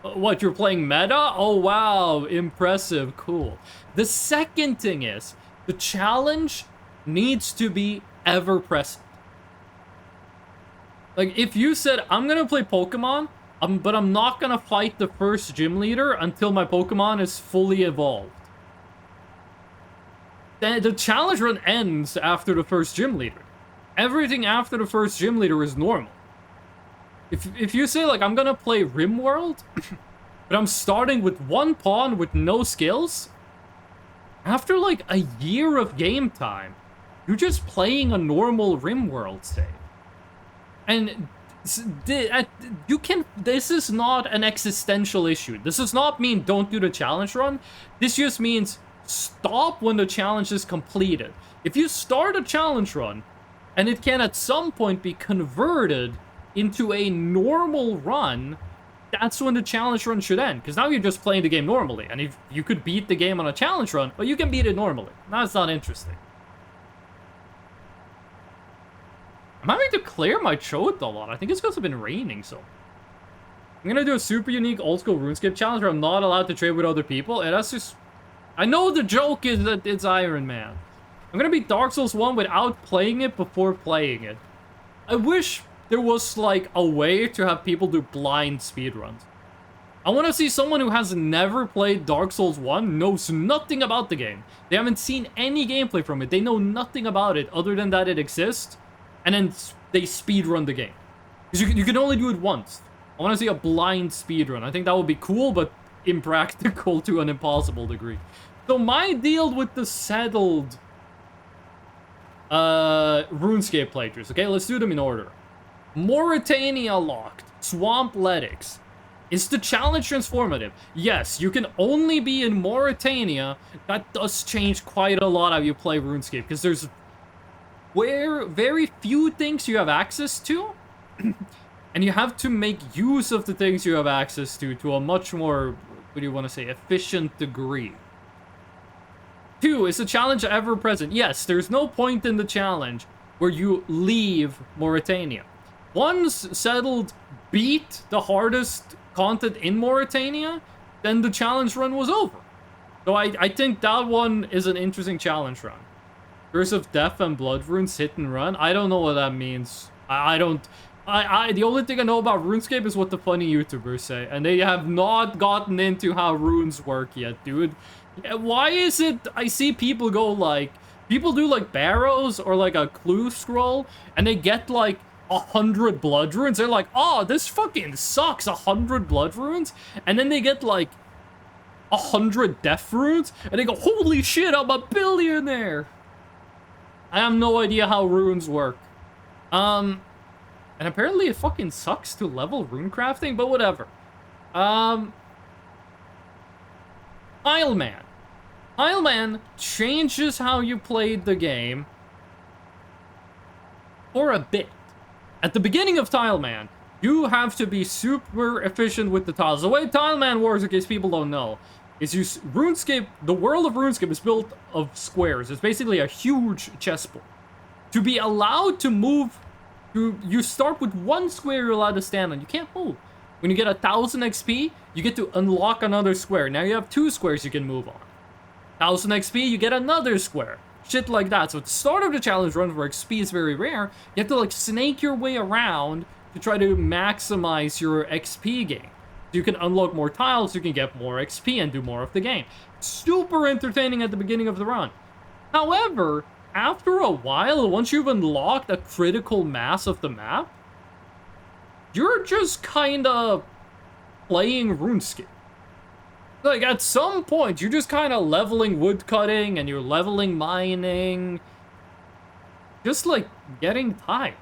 What, you're playing meta? Oh, wow, impressive, cool. The second thing is, the challenge needs to be ever-present. Like, if you said, I'm gonna play Pokemon, but I'm not gonna fight the first gym leader until my Pokemon is fully evolved. Then the challenge run ends after the first gym leader. Everything after the first gym leader is normal. If you say, like, I'm gonna play RimWorld, but I'm starting with 1 pawn with no skills, after, like, a year of game time, you're just playing a normal RimWorld save. And this is not an existential issue. This does not mean don't do the challenge run. This just means stop when the challenge is completed. If you start a challenge run, and it can at some point be converted into a normal run, that's when the challenge run should end. Because now you're just playing the game normally. And if you could beat the game on a challenge run, but you can beat it normally. Now it's not interesting. I'm having to clear my throat a lot. I think it's because it's been raining, so. I'm gonna do a super unique old school RuneScape challenge where I'm not allowed to trade with other people. And that's just... I know the joke is that it's Iron Man. I'm gonna beat Dark Souls 1 without playing it before playing it. I wish there was, like, a way to have people do blind speedruns. I want to see someone who has never played Dark Souls 1, knows nothing about the game. They haven't seen any gameplay from it. They know nothing about it other than that it exists. And then they speedrun the game. Because you can only do it once. I want to see a blind speedrun. I think that would be cool, but impractical to an impossible degree. So my deal with the settled RuneScape playthroughs. Okay, let's do them in order. Mauritania locked. Swampletics. Is the challenge transformative? Yes, you can only be in Mauritania. That does change quite a lot how you play RuneScape, because there's where very few things you have access to, and you have to make use of the things you have access to a much more, what do you want to say, efficient degree. 2, is the challenge ever present? Yes, there's no point in the challenge where you leave Mauritania. Once Settled beat the hardest content in Mauritania, then the challenge run was over. So I think that one is an interesting challenge run. Curse of Death and Blood Runes hit and run. I don't know what that means. The only thing I know about RuneScape is what the funny YouTubers say, and they have not gotten into how runes work yet, dude. Why is it I see people go like, people do like barrows or like a clue scroll, and they get like 100 blood runes. They're like, oh, this fucking sucks, 100 blood runes. And then they get like 100 death runes, and they go, holy shit, I'm a billionaire. I have no idea how runes work. And apparently it fucking sucks to level rune crafting, but whatever. Tileman. Tileman changes how you played the game for a bit. At the beginning of Tileman, you have to be super efficient with the tiles. The way Tileman works, in case people don't know, is RuneScape, the world of RuneScape is built of squares. It's basically a huge chessboard. To be allowed to move, you start with one square you're allowed to stand on. You can't move. When you get 1,000 XP, you get to unlock another square. Now you have 2 squares you can move on. 1,000 XP, you get another square. Shit like that. So at the start of the challenge run, where XP is very rare, you have to like snake your way around to try to maximize your XP gain. So you can unlock more tiles, you can get more XP and do more of the game. Super entertaining at the beginning of the run. However, after a while, once you've unlocked a critical mass of the map, you're just kind of playing RuneScape. Like, at some point, you're just kind of leveling woodcutting and you're leveling mining. Just, like, getting tiles.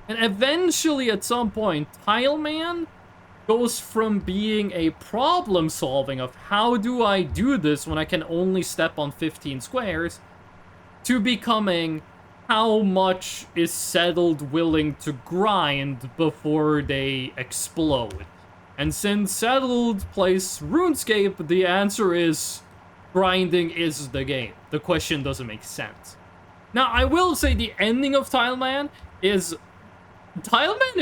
And eventually, at some point, Tileman goes from being a problem solving of how do I do this when I can only step on 15 squares, to becoming how much is Settled willing to grind before they explode. And since Settled plays RuneScape, the answer is grinding is the game. The question doesn't make sense. Now, I will say the ending of Tileman is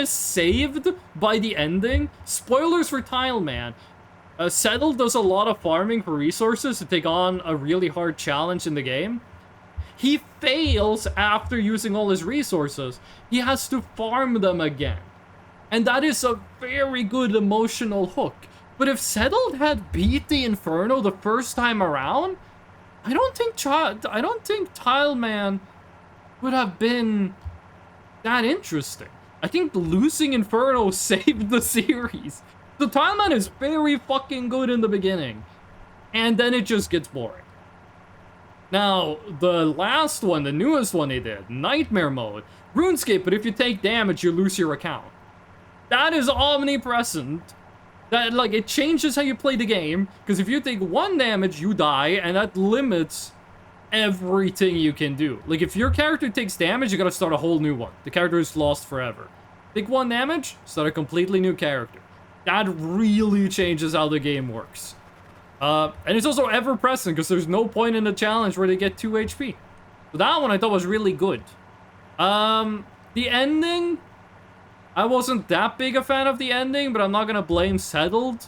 saved by the ending. Spoilers for Tileman. Settled does a lot of farming for resources to take on a really hard challenge in the game. He fails after using all his resources. He has to farm them again. And that is a very good emotional hook. But if Settled had beat the Inferno the first time around, I don't think Tileman would have been that interesting. I think losing Inferno saved the series. The Tileman is very fucking good in the beginning, and then it just gets boring. Now, the last one, the newest one they did, Nightmare Mode. RuneScape, but if you take damage, you lose your account. That is omnipresent. That, like, it changes how you play the game, because if you take 1 damage, you die, and that limits everything you can do. Like, if your character takes damage, you gotta start a whole new one. The character is lost forever. Take 1 damage, start a completely new character. That really changes how the game works. And it's also ever-present, because there's no point in the challenge where they get 2 HP. So that one I thought was really good. The ending, I wasn't that big a fan of the ending, but I'm not gonna blame Settled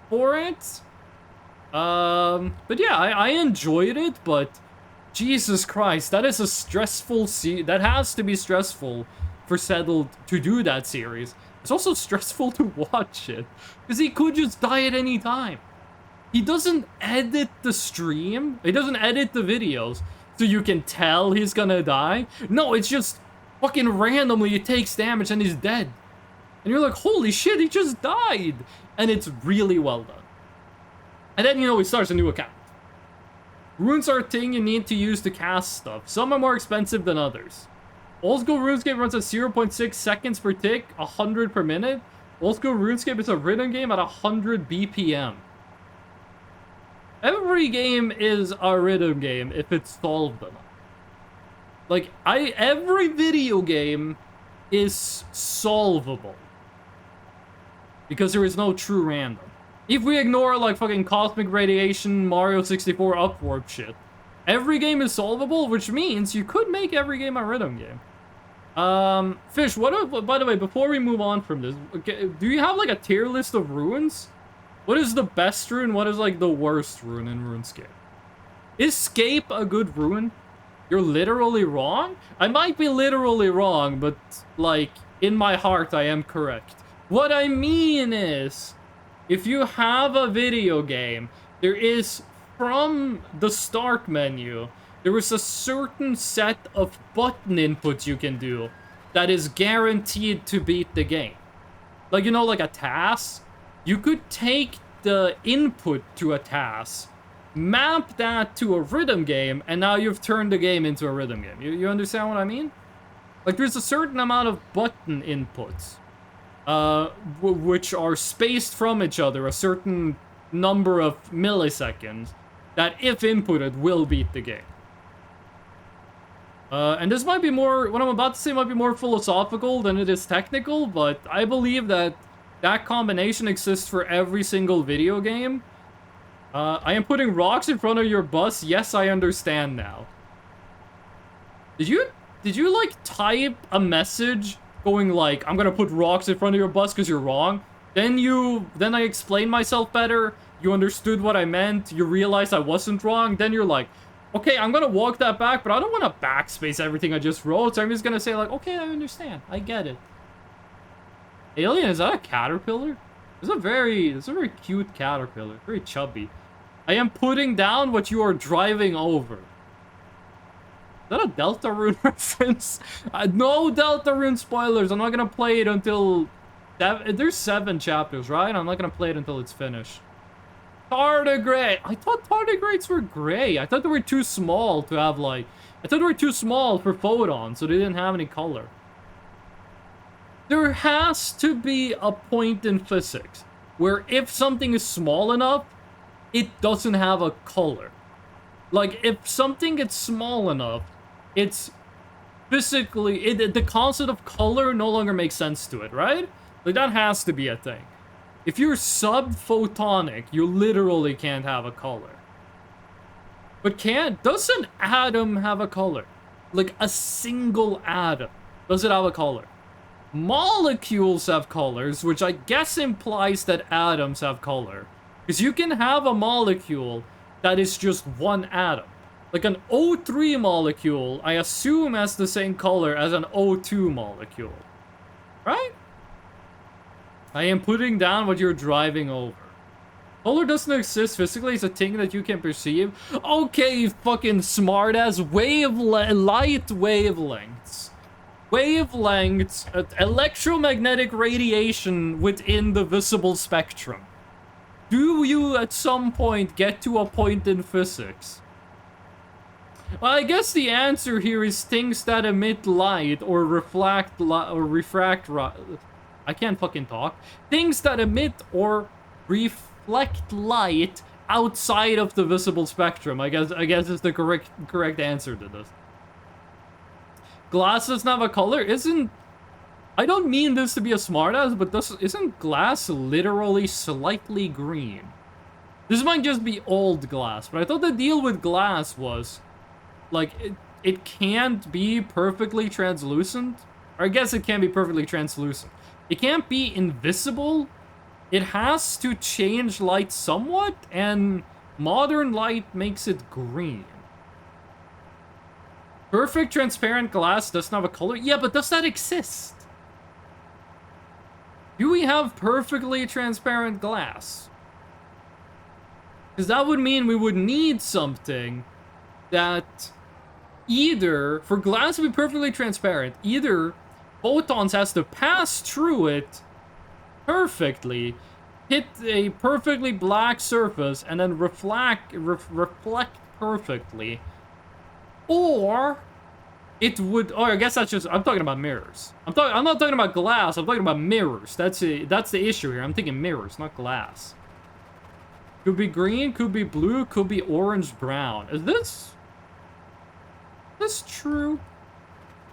for it. But yeah, I enjoyed it, but Jesus Christ, that is a stressful that has to be stressful for Settled to do that series. It's also stressful to watch it, because he could just die at any time. He doesn't edit the stream, he doesn't edit the videos, so you can tell he's gonna die. No, it's just fucking randomly he takes damage and he's dead. And you're like, holy shit, he just died! And it's really well done. And then, you know, he starts a new account. Runes are a thing you need to use to cast stuff. Some are more expensive than others. Old School RuneScape runs at 0.6 seconds per tick, 100 per minute. Old School RuneScape is a rhythm game at 100 BPM. Every game is a rhythm game if it's solved enough. Like, every video game is solvable. Because there is no true random. If we ignore, like, fucking Cosmic Radiation, Mario 64 Upwarp shit, every game is solvable, which means you could make every game a rhythm game. Fish, by the way, before we move on from this, okay, do you have, like, a tier list of runes? What is the best rune? What is, like, the worst rune in RuneScape? Is Scape a good rune? You're literally wrong? I might be literally wrong, but, like, in my heart, I am correct. What I mean is, if you have a video game, there is, from the start menu, there is a certain set of button inputs you can do that is guaranteed to beat the game. Like, you know, like a task? You could take the input to a task, map that to a rhythm game, and now you've turned the game into a rhythm game. You understand what I mean? Like, there's a certain amount of button inputs, which are spaced from each other a certain number of milliseconds, that if inputted will beat the game. And this might be more, what I'm about to say might be more philosophical than it is technical, but I believe that that combination exists for every single video game. I am putting rocks in front of your bus. Yes, I understand now. Did you like type a message going like, I'm gonna put rocks in front of your bus because you're wrong? Then I explained myself better. You understood what I meant. You realized I wasn't wrong. Then you're like, okay, I'm gonna walk that back, but I don't want to backspace everything I just wrote. So I'm just gonna say like, okay, I understand. I get it. Alien, is that a caterpillar? It's a very cute caterpillar. Very chubby. I am putting down what you are driving over. Is that a Deltarune reference? No Deltarune spoilers. I'm not gonna play it until... There's 7 chapters, right? I'm not gonna play it until it's finished. Tardigrade! I thought tardigrades were gray. I thought they were too small to have, like... I thought they were too small for photons, so they didn't have any color. There has to be a point in physics where if something is small enough, it doesn't have a color. Like, if something gets small enough, it's physically... the concept of color no longer makes sense to it, right? Like, that has to be a thing. If you're subphotonic, you literally can't have a color. But does an atom have a color? Like, a single atom. Does it have a color? Molecules have colors, which I guess implies that atoms have color. Because you can have a molecule that is just one atom. Like an O3 molecule, I assume has the same color as an O2 molecule. Right? I am putting down what you're driving over. Color doesn't exist physically, it's a thing that you can perceive. Okay, you fucking smartass. Light wavelengths. Wavelengths, electromagnetic radiation within the visible spectrum. Do you at some point get to a point in physics? Well, I guess the answer here is things that emit light or refract I can't fucking talk. Things that emit or reflect light outside of the visible spectrum. I guess is the correct answer to this. Glass doesn't have a color. I don't mean this to be a smartass, but isn't glass literally slightly green? This might just be old glass, but I thought the deal with glass was, like, it can't be perfectly translucent. Or I guess it can be perfectly translucent. It can't be invisible. It has to change light somewhat, and modern light makes it green. Perfect transparent glass doesn't have a color? Yeah, but does that exist? Do we have perfectly transparent glass? Because that would mean we would need something that either, for glass to be perfectly transparent, either photons has to pass through it perfectly, hit a perfectly black surface, and then reflect perfectly, or it would... Oh, I guess that's just... I'm talking about mirrors. I'm not talking about glass. I'm talking about mirrors. That's the issue here. I'm thinking mirrors, not glass. Could be green, could be blue, could be orange, brown. Is this true?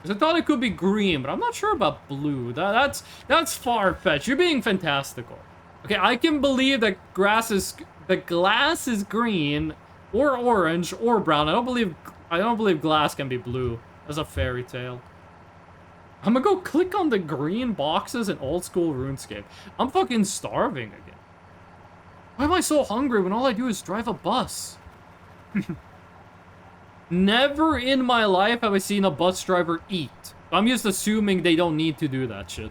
Because I thought it could be green, but I'm not sure about blue. That's far-fetched. You're being fantastical. Okay, I can believe that the glass is green or orange or brown. I don't believe glass can be blue. That's a fairy tale. I'm gonna go click on the green boxes in old school RuneScape. I'm fucking starving again. Why am I so hungry when all I do is drive a bus? Never in my life have I seen a bus driver eat. I'm just assuming they don't need to do that shit.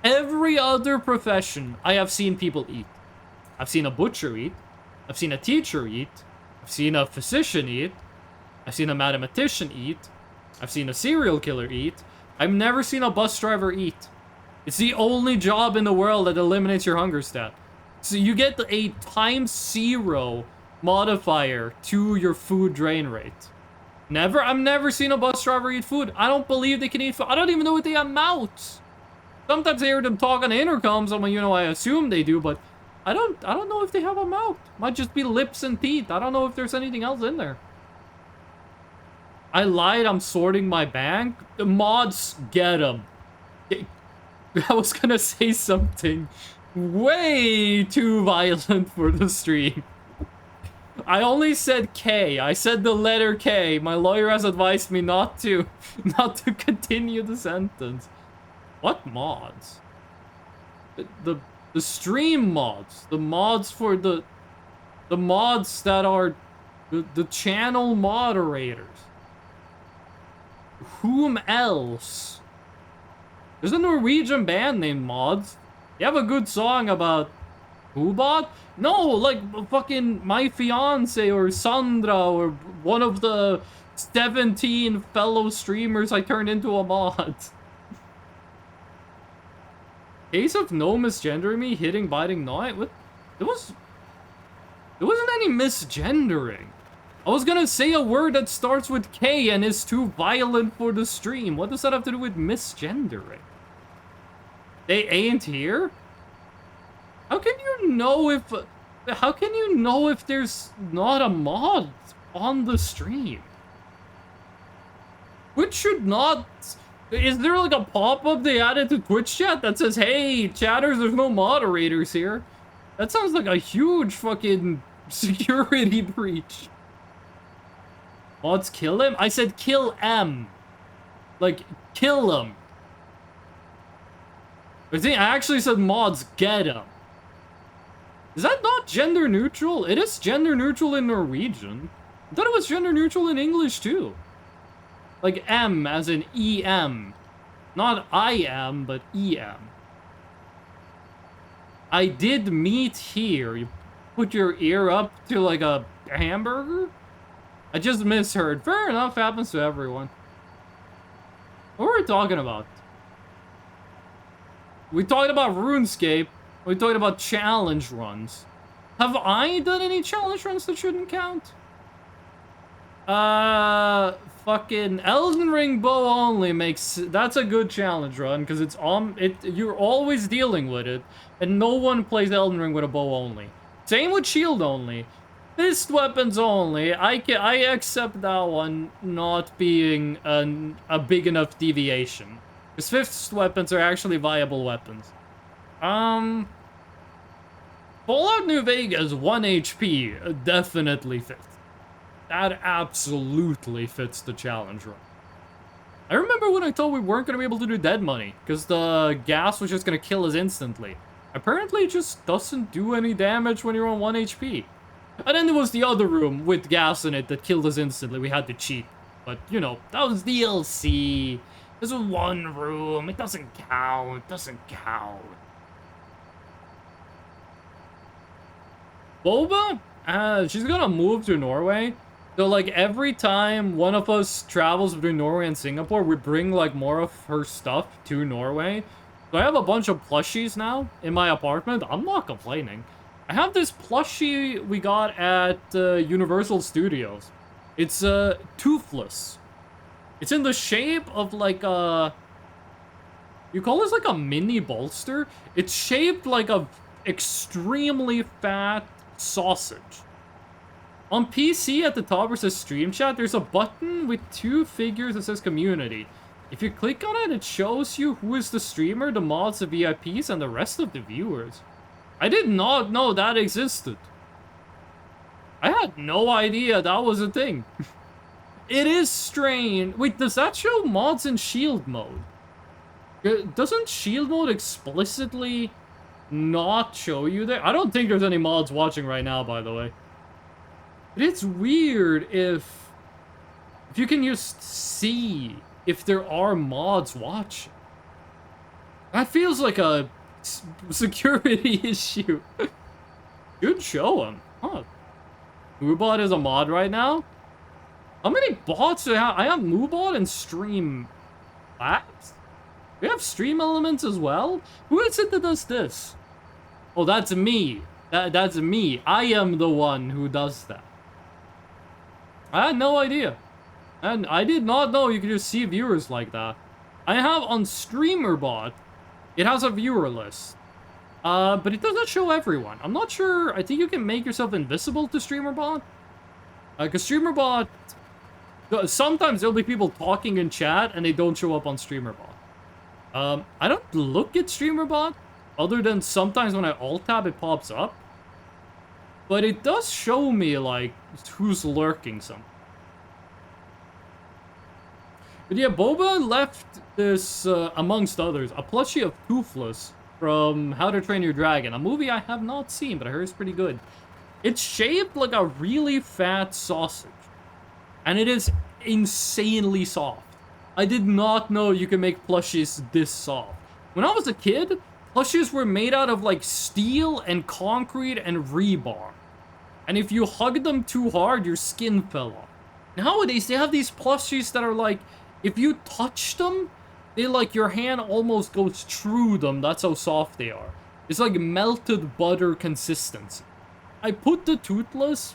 Every other profession, I have seen people eat. I've seen a butcher eat. I've seen a teacher eat. I've seen a physician eat. I've seen a mathematician eat. I've seen a serial killer eat. I've never seen a bus driver eat. It's the only job in the world that eliminates your hunger stat. So you get a ×0 modifier to your food drain rate. I've never seen a bus driver eat food. I don't believe they can eat food. I don't even know if they have mouths. Sometimes I hear them talk on the intercoms, and I assume they do, but I don't know if they have a mouth. Might just be lips and teeth. I don't know if there's anything else in there. I lied, I'm sorting my bank. The mods, get them. I was gonna say something way too violent for the stream. I only said K. I said the letter K. My lawyer has advised me not to continue the sentence. What mods? The stream mods. The mods for the mods that are the channel moderators. Whom else? There's a Norwegian band named Mods. You have a good song about Hubot? No, like fucking My Fiance or Sandra or one of the 17 fellow streamers I turned into a mod. Case of no misgendering me, hitting, biting, gnawing. What? There wasn't any misgendering. I was gonna say a word that starts with K and is too violent for the stream. What does that have to do with misgendering? They ain't here? How can you know if there's not a mod on the stream? Which should not... Is there like a pop-up they added to Twitch chat that says, hey, chatters, there's no moderators here? That sounds like a huge fucking security breach. Mods kill him? I said kill M. Like, kill him. I actually said mods get him. Is that not gender neutral? It is gender neutral in Norwegian. I thought it was gender neutral in English too. Like M as in EM. Not I am, but EM. I did meet here. You put your ear up to like a hamburger? I just misheard. Fair enough, happens to everyone. What were we talking about? We talked about RuneScape. We talked about challenge runs. Have I done any challenge runs that shouldn't count? Fucking Elden Ring bow only makes... That's a good challenge run, because it's on... You're always dealing with it, and no one plays Elden Ring with a bow only. Same with shield only. Fist weapons only. I accept that one not being a big enough deviation. Because fist weapons are actually viable weapons. Fallout New Vegas 1 HP definitely fits. That absolutely fits the challenge run. I remember when I thought we weren't going to be able to do dead money, because the gas was just going to kill us instantly. Apparently it just doesn't do any damage when you're on 1 HP. And then there was the other room with gas in it that killed us instantly. We had to cheat. But, you know, that was DLC. This was one room. It doesn't count. It doesn't count. Boba? She's gonna move to Norway. So, like, every time one of us travels between Norway and Singapore, we bring, like, more of her stuff to Norway. So I have a bunch of plushies now in my apartment. I'm not complaining. I have this plushie we got at Universal Studios. It's toothless. It's in the shape of like a... You call this like a mini bolster? It's shaped like a extremely fat sausage. On PC at the top where it says stream chat, there's a button with 2 figures that says community. If you click on it, it shows you who is the streamer, the mods, the VIPs, and the rest of the viewers. I did not know that existed. I had no idea that was a thing. It is strange. Wait, does that show mods in shield mode? Doesn't shield mode explicitly not show you there? I don't think there's any mods watching right now, by the way. But it's weird if you can just see if there are mods watching. That feels like a security issue. Should show them. Huh. Moobot is a mod right now? How many bots do I have? I have Moobot and Stream Labs? We have Stream Elements as well? Who is it that does this? Oh, that's me. That's me. I am the one who does that. I had no idea. And I did not know you could just see viewers like that. I have on StreamerBot, it has a viewer list. But it doesn't show everyone. I'm not sure. I think you can make yourself invisible to StreamerBot. Because StreamerBot, sometimes there'll be people talking in chat and they don't show up on StreamerBot. I don't look at StreamerBot, other than sometimes when I alt-tab it pops up. But it does show me, like, who's lurking somewhere. But yeah, Boba left this, amongst others, a plushie of Toothless from How to Train Your Dragon, a movie I have not seen, but I heard it's pretty good. It's shaped like a really fat sausage, and it is insanely soft. I did not know you could make plushies this soft. When I was a kid, plushies were made out of like steel and concrete and rebar. And if you hugged them too hard, your skin fell off. Nowadays, they have these plushies that are like, if you touch them, they like, your hand almost goes through them. That's how soft they are. It's like melted butter consistency. I put the Toothless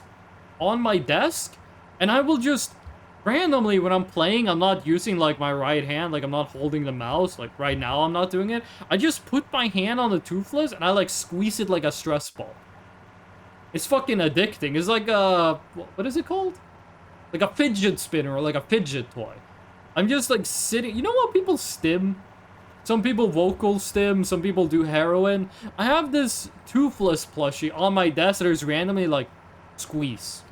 on my desk, and I will just randomly, when I'm playing, I'm not using like my right hand, like I'm not holding the mouse, like right now I'm not doing it. I just put my hand on the Toothless and I like squeeze it like a stress ball. It's fucking addicting. It's like a, what is it called? Like a fidget spinner or like a fidget toy. I'm just like sitting, you know what people stim? Some people vocal stim, some people do heroin. I have this Toothless plushie on my desk that is randomly like, squeeze.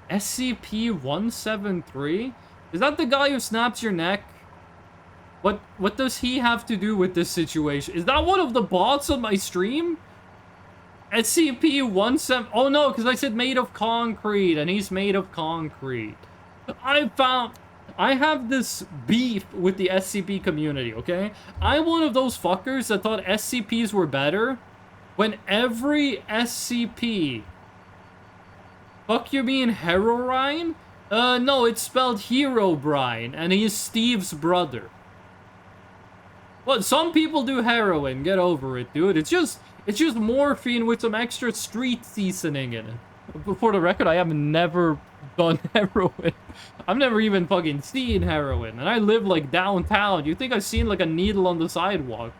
SCP-173? Is that the guy who snaps your neck? What does he have to do with this situation? Is that one of the bots on my stream? SCP-17... Oh no, because I said made of concrete, and he's made of concrete. I have this beef with the SCP community, okay? I'm one of those fuckers that thought SCPs were better when every SCP... Fuck, you mean Herobrine? No, it's spelled Herobrine, and he's Steve's brother. Well, some people do heroin, get over it, dude. It's just morphine with some extra street seasoning in it. For the record, I have never done heroin. I've never even fucking seen heroin, and I live like downtown. You think I've seen like a needle on the sidewalk?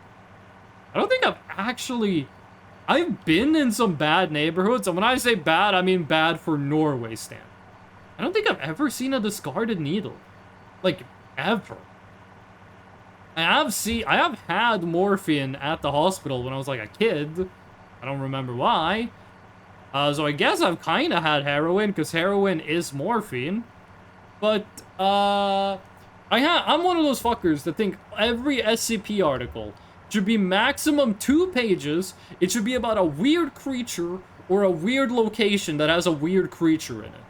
I don't think I've been in some bad neighborhoods, and when I say bad, I mean bad for Norway stand. I don't think I've ever seen a discarded needle. Like, ever. I have had morphine at the hospital when I was like a kid. I don't remember why. So I guess I've kind of had heroin, because heroin is morphine. But, I'm one of those fuckers that think every SCP article should be maximum 2 pages. It should be about a weird creature or a weird location that has a weird creature in it.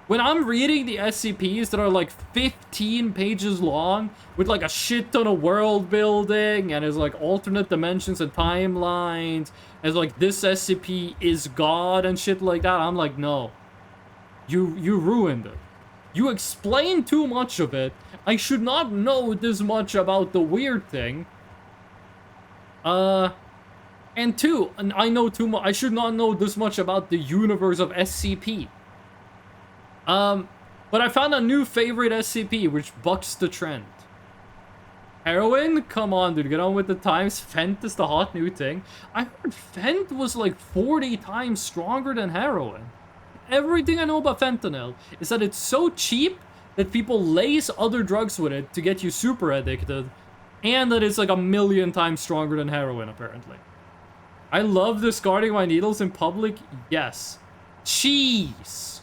When I'm reading the SCPs that are like 15 pages long with like a shit ton of world building and there's like alternate dimensions and timelines, and like this SCP is God and shit like that, I'm like, no. You ruined it. You explained too much of it. I should not know this much about the weird thing. And 2, I know too much. I should not know this much about the universe of SCP. But I found a new favorite SCP, which bucks the trend. Heroin? Come on, dude, get on with the times. Fent is the hot new thing. I heard Fent was like 40 times stronger than heroin. Everything I know about fentanyl is that it's so cheap that people lace other drugs with it to get you super addicted, and that it's like 1,000,000 times stronger than heroin, apparently. I love discarding my needles in public, yes. Cheese!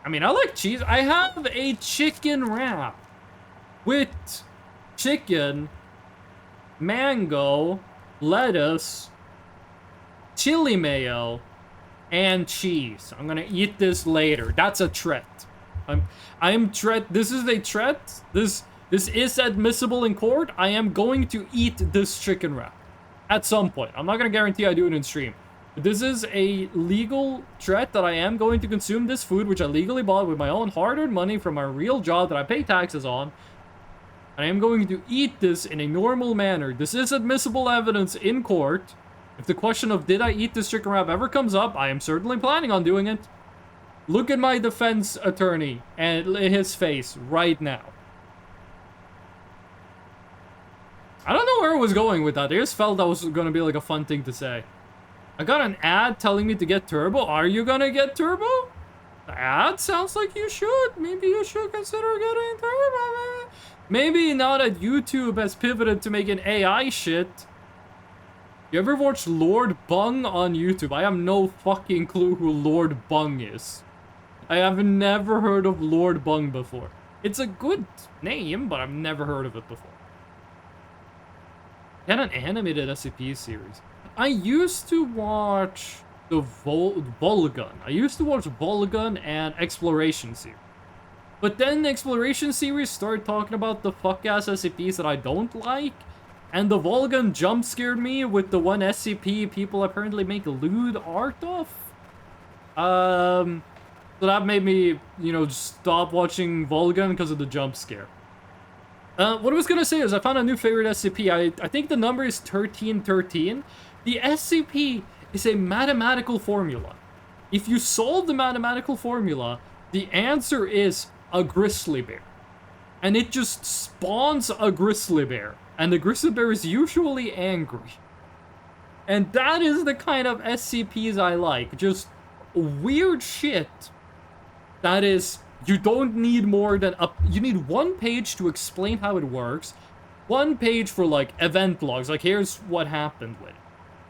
I mean, I like cheese. I have a chicken wrap with chicken, mango, lettuce, chili mayo, and cheese. I'm gonna eat this later. That's a threat. This is a threat. This is admissible in court. I am going to eat this chicken wrap at some point. I'm not gonna guarantee I do it in stream. But this is a legal threat that I am going to consume this food, which I legally bought with my own hard-earned money from my real job that I pay taxes on. I am going to eat this in a normal manner. This is admissible evidence in court. If the question of did I eat this chicken wrap ever comes up, I am certainly planning on doing it. Look at my defense attorney and his face right now. I don't know where I was going with that. I just felt that was going to be like a fun thing to say. I got an ad telling me to get turbo. Are you gonna get turbo? The ad sounds like you should. Maybe you should consider getting turbo. Maybe now that YouTube has pivoted to making AI shit. You ever watched Lord Bung on YouTube? I have no fucking clue who Lord Bung is. I have never heard of Lord Bung before. It's a good name, but I've never heard of it before. Get an animated SCP series. I used to watch the Volgun. I used to watch Volgun and Exploration series. But then the Exploration series started talking about the fuck-ass SCPs that I don't like. And the Volgun jump scared me with the one SCP people apparently make lewd art of. So that made me, you know, stop watching Volgun because of the jump scare. What I was gonna say is I found a new favorite SCP. I think the number is 1313. The SCP is a mathematical formula. If you solve the mathematical formula, the answer is a grizzly bear. And it just spawns a grizzly bear. And the grizzly bear is usually angry. And that is the kind of SCPs I like. Just weird shit that is, you don't need more than you need one page to explain how it works. One page for like event logs, like here's what happened with it.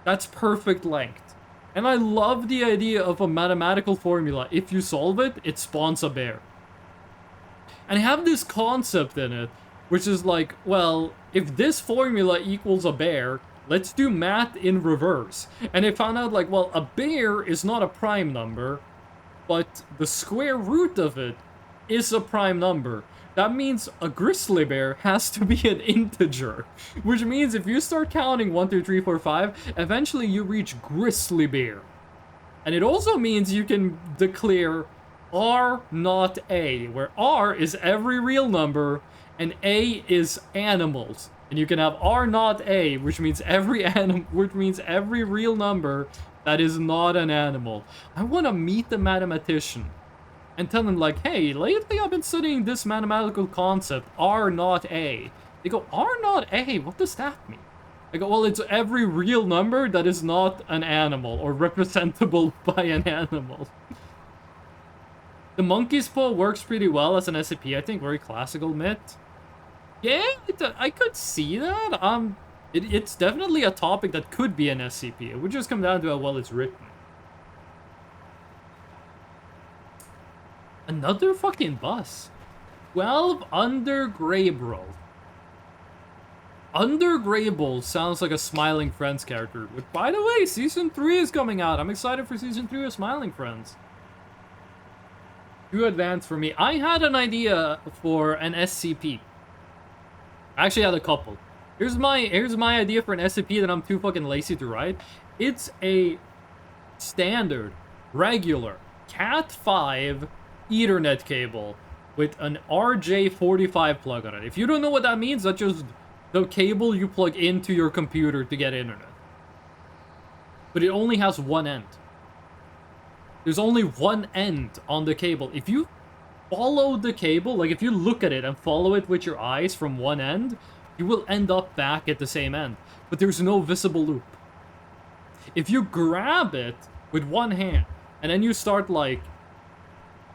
That's perfect length. And I love the idea of a mathematical formula. If you solve it, it spawns a bear. And I have this concept in it, which is like, well, if this formula equals a bear, let's do math in reverse. And I found out like, well, a bear is not a prime number, but the square root of it is a prime number. That means a grizzly bear has to be an integer, which means if you start counting 1, 2, 3, 4, 5, eventually you reach grizzly bear. And it also means you can declare R not A, where R is every real number and A is animals. And you can have R not A, which means every real number that is not an animal. I want to meet the mathematician and tell them like, hey, lately I've been studying this mathematical concept, R not A. They go, R not A? What does that mean? I go, well, it's every real number that is not an animal or representable by an animal. The monkey's paw works pretty well as an SCP, I think, very classical myth. Yeah, I could see that. It's definitely a topic that could be an SCP. It would just come down to how well it's written. Another fucking bus. 12 Under Greybull. Under Greybull sounds like a Smiling Friends character. But by the way, Season 3 is coming out. I'm excited for Season 3 of Smiling Friends. Too advanced for me. I had an idea for an SCP. I actually had a couple. Here's my idea for an SCP that I'm too fucking lazy to write. It's a standard, regular, Cat5 Ethernet cable with an RJ45 plug on it. If you don't know what that means, that's just the cable you plug into your computer to get internet. But it only has one end. There's only one end on the cable. If you follow the cable, like if you look at it and follow it with your eyes from one end, you will end up back at the same end. But there's no visible loop. If you grab it with one hand and then you start like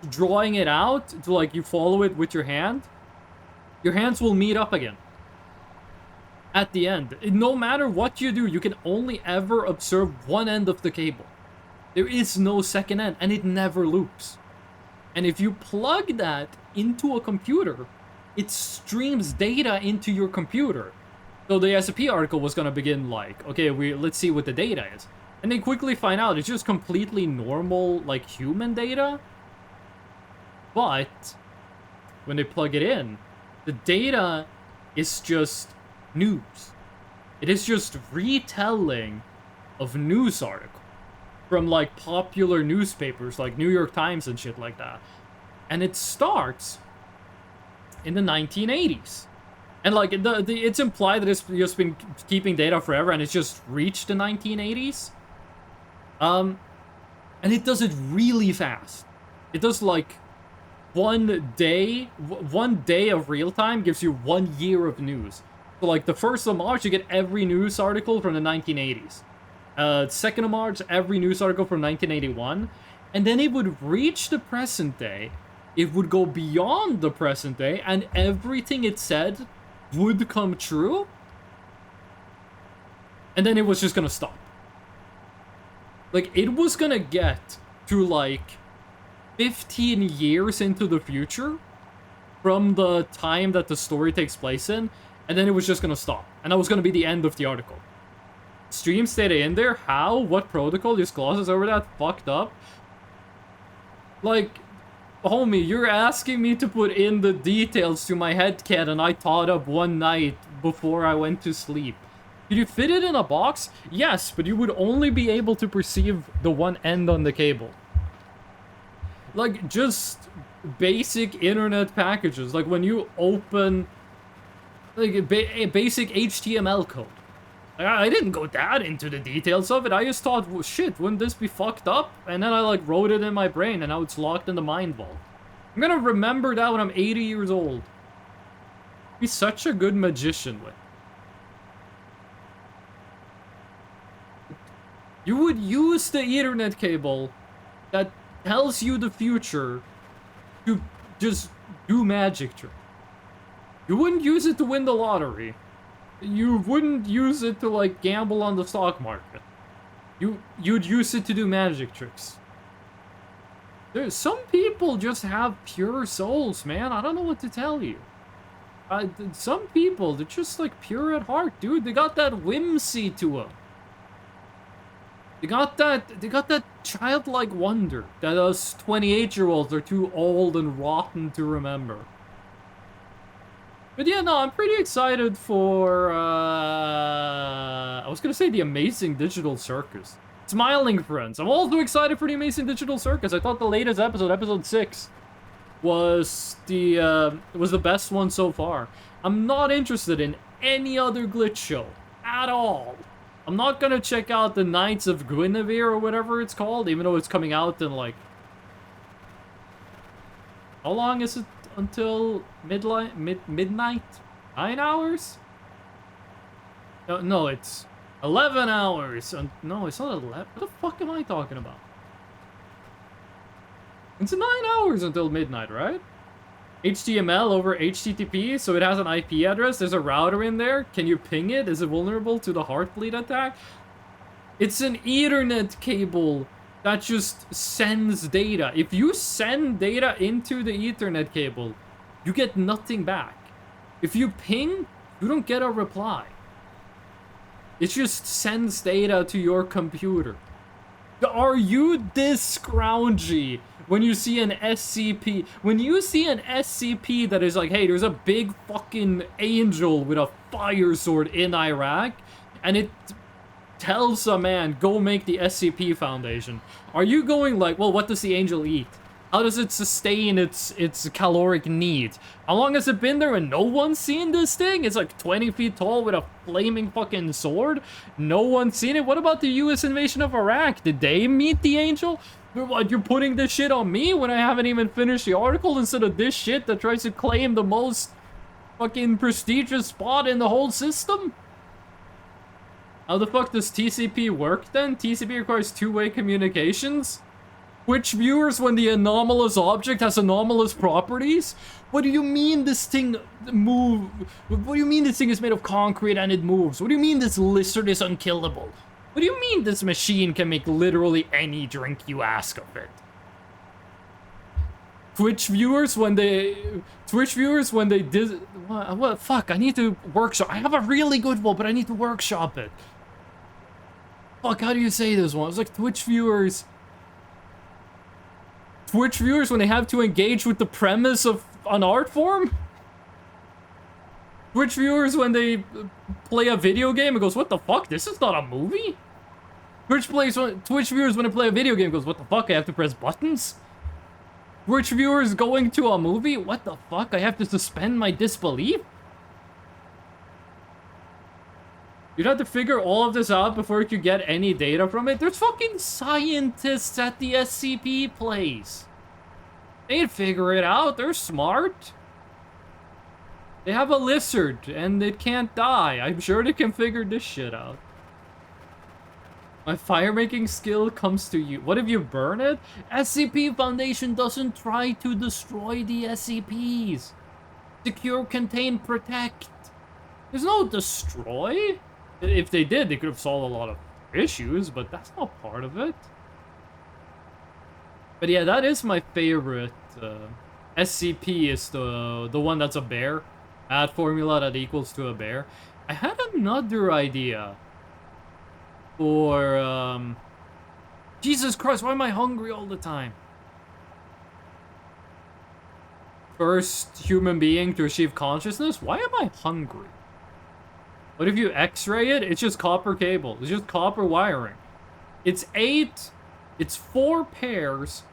drawing it out to like you follow it with your hand, your hands will meet up again. At the end, no matter what you do, you can only ever observe one end of the cable. There is no second end, and it never loops. And if you plug that into a computer, it streams data into your computer. So the SCP article was gonna begin like, okay, let's see what the data is. And they quickly find out it's just completely normal, like, human data. But when they plug it in, the data is just news. It is just retelling of news articles from like popular newspapers like New York Times and shit like that. And it starts in the 1980s. And like it's implied that it's just been keeping data forever and it's just reached the 1980s. And it does it really fast. It does like one day of real time gives you 1 year of news. So like the 1st of March, you get every news article from the 1980s. 2nd of March, every news article from 1981. And then it would reach the present day. It would go beyond the present day, and everything it said would come true. And then it was just gonna stop. Like, it was gonna get to like 15 years into the future from the time that the story takes place in. And then it was just gonna stop. And that was gonna be the end of the article. Streams data in there? How? What protocol? These clauses over that? Fucked up. Like, homie, you're asking me to put in the details to my headcanon I thought up one night before I went to sleep. Could you fit it in a box? Yes, but you would only be able to perceive the one end on the cable. Like, just basic internet packages. Like, when you open like a basic HTML code. I didn't go that into the details of it. I just thought, well, shit, wouldn't this be fucked up? And then I like wrote it in my brain, and now it's locked in the mind vault. I'm gonna remember that when I'm 80 years old. Be such a good magician with. You would use the Ethernet cable that tells you the future to just do magic tricks. You wouldn't use it to win the lottery. You wouldn't use it to, like, gamble on the stock market. You'd use it to do magic tricks. Some people just have pure souls, man. I don't know what to tell you. Some people, they're just, like, pure at heart, dude. They got that whimsy to them. They got that childlike wonder that us 28-year-olds are too old and rotten to remember. But yeah, no, I'm pretty excited for, I was gonna say the Amazing Digital Circus. Smiling Friends. I'm also excited for the Amazing Digital Circus. I thought the latest episode, episode 6, was the best one so far. I'm not interested in any other glitch show at all. I'm not gonna check out the Knights of Guinevere or whatever it's called, even though it's coming out in like... How long is it until midnight? 9 hours? No, it's 11 hours. No, it's not 11. What the fuck am I talking about? It's 9 hours until midnight, right? HTML over HTTP, so it has an IP address. There's a router in there. Can you ping it? Is it vulnerable to the Heartbleed attack? It's an Ethernet cable that just sends data. If you send data into the Ethernet cable, you get nothing back. If you ping, you don't get a reply. It just sends data to your computer. Are you this scroungy when you see an SCP? When you see an SCP that is like, hey, there's a big fucking angel with a fire sword in Iraq, and it tells a man, go make the SCP Foundation. Are you going like, well, what does the angel eat? How does it sustain its caloric needs? How long has it been there and no one's seen this thing? It's like 20 feet tall with a flaming fucking sword. No one's seen it. What about the US invasion of Iraq? Did they meet the angel? What, you're putting this shit on me when I haven't even finished the article instead of this shit that tries to claim the most fucking prestigious spot in the whole system? How the fuck does TCP work then? TCP requires two-way communications? Twitch viewers when the anomalous object has anomalous properties? What do you mean this thing move? What do you mean this thing is made of concrete and it moves? What do you mean this lizard is unkillable? What do you mean this machine can make literally any drink you ask of it? Twitch viewers when they did what fuck, I need to workshop. I have a really good one, but I need to workshop it. Fuck, how do you say this one? It's like Twitch viewers when they have to engage with the premise of an art form? Twitch viewers when they play a video game and goes, what the fuck? This is not a movie? Twitch viewers when they play a video game goes, what the fuck? I have to press buttons? Twitch viewers going to a movie? What the fuck? I have to suspend my disbelief? You'd have to figure all of this out before you could get any data from it. There's fucking scientists at the SCP place. They'd figure it out. They're smart. They have a lizard and it can't die. I'm sure they can figure this shit out. My fire making skill comes to you. What if you burn it? SCP Foundation doesn't try to destroy the SCPs. Secure, contain, protect. There's no destroy. If they did, they could have solved a lot of issues, but that's not part of it. But yeah, that is my favorite. SCP is the one that's a bear. Add formula that equals to a bear. I had another idea. Or, Jesus Christ, why am I hungry all the time? First human being to achieve consciousness? Why am I hungry? What if you x-ray it? It's just copper cable. It's just copper wiring. It's 4 pairs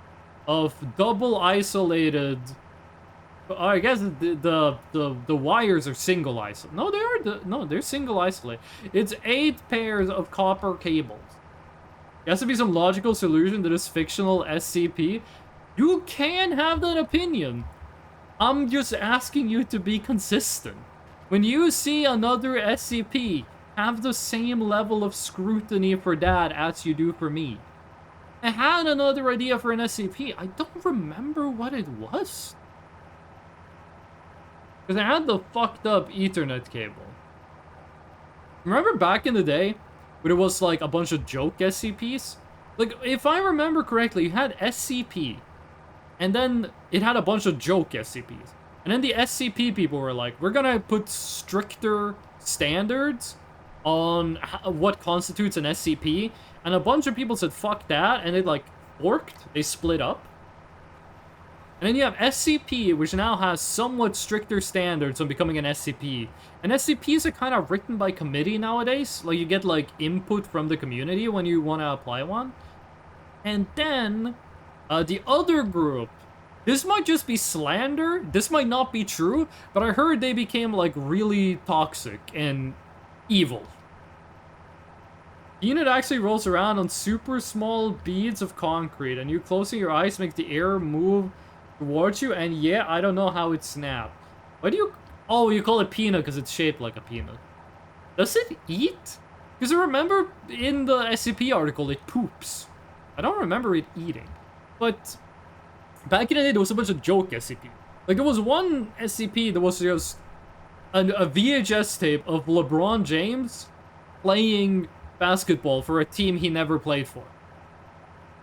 of double isolated... I guess the wires are single isolate. No, they're single isolate. It's 8 pairs of copper cables. There has to be some logical solution to this fictional SCP. You can have that opinion. I'm just asking you to be consistent. When you see another SCP, have the same level of scrutiny for that as you do for me. I had another idea for an SCP. I don't remember what it was. Because I had the fucked up Ethernet cable. Remember back in the day, when it was like a bunch of joke SCPs? Like, if I remember correctly, you had SCP, and then it had a bunch of joke SCPs. And then the SCP people were like, we're gonna put stricter standards on what constitutes an SCP. And a bunch of people said, fuck that, and it like forked, they split up. And then you have SCP, which now has somewhat stricter standards on becoming an SCP. And SCPs are kind of written by committee nowadays. Like, you get, like, input from the community when you want to apply one. And then, the other group, this might just be slander, this might not be true, but I heard they became, like, really toxic and evil. The unit actually rolls around on super small beads of concrete, and you closing your eyes makes the air move towards you, and yeah, I don't know how it snapped. Why do you... Oh, you call it peanut because it's shaped like a peanut. Does it eat? Because I remember in the SCP article, it poops. I don't remember it eating. But back in the day, there was a bunch of joke SCP. Like, there was one SCP that was just a VHS tape of LeBron James playing basketball for a team he never played for.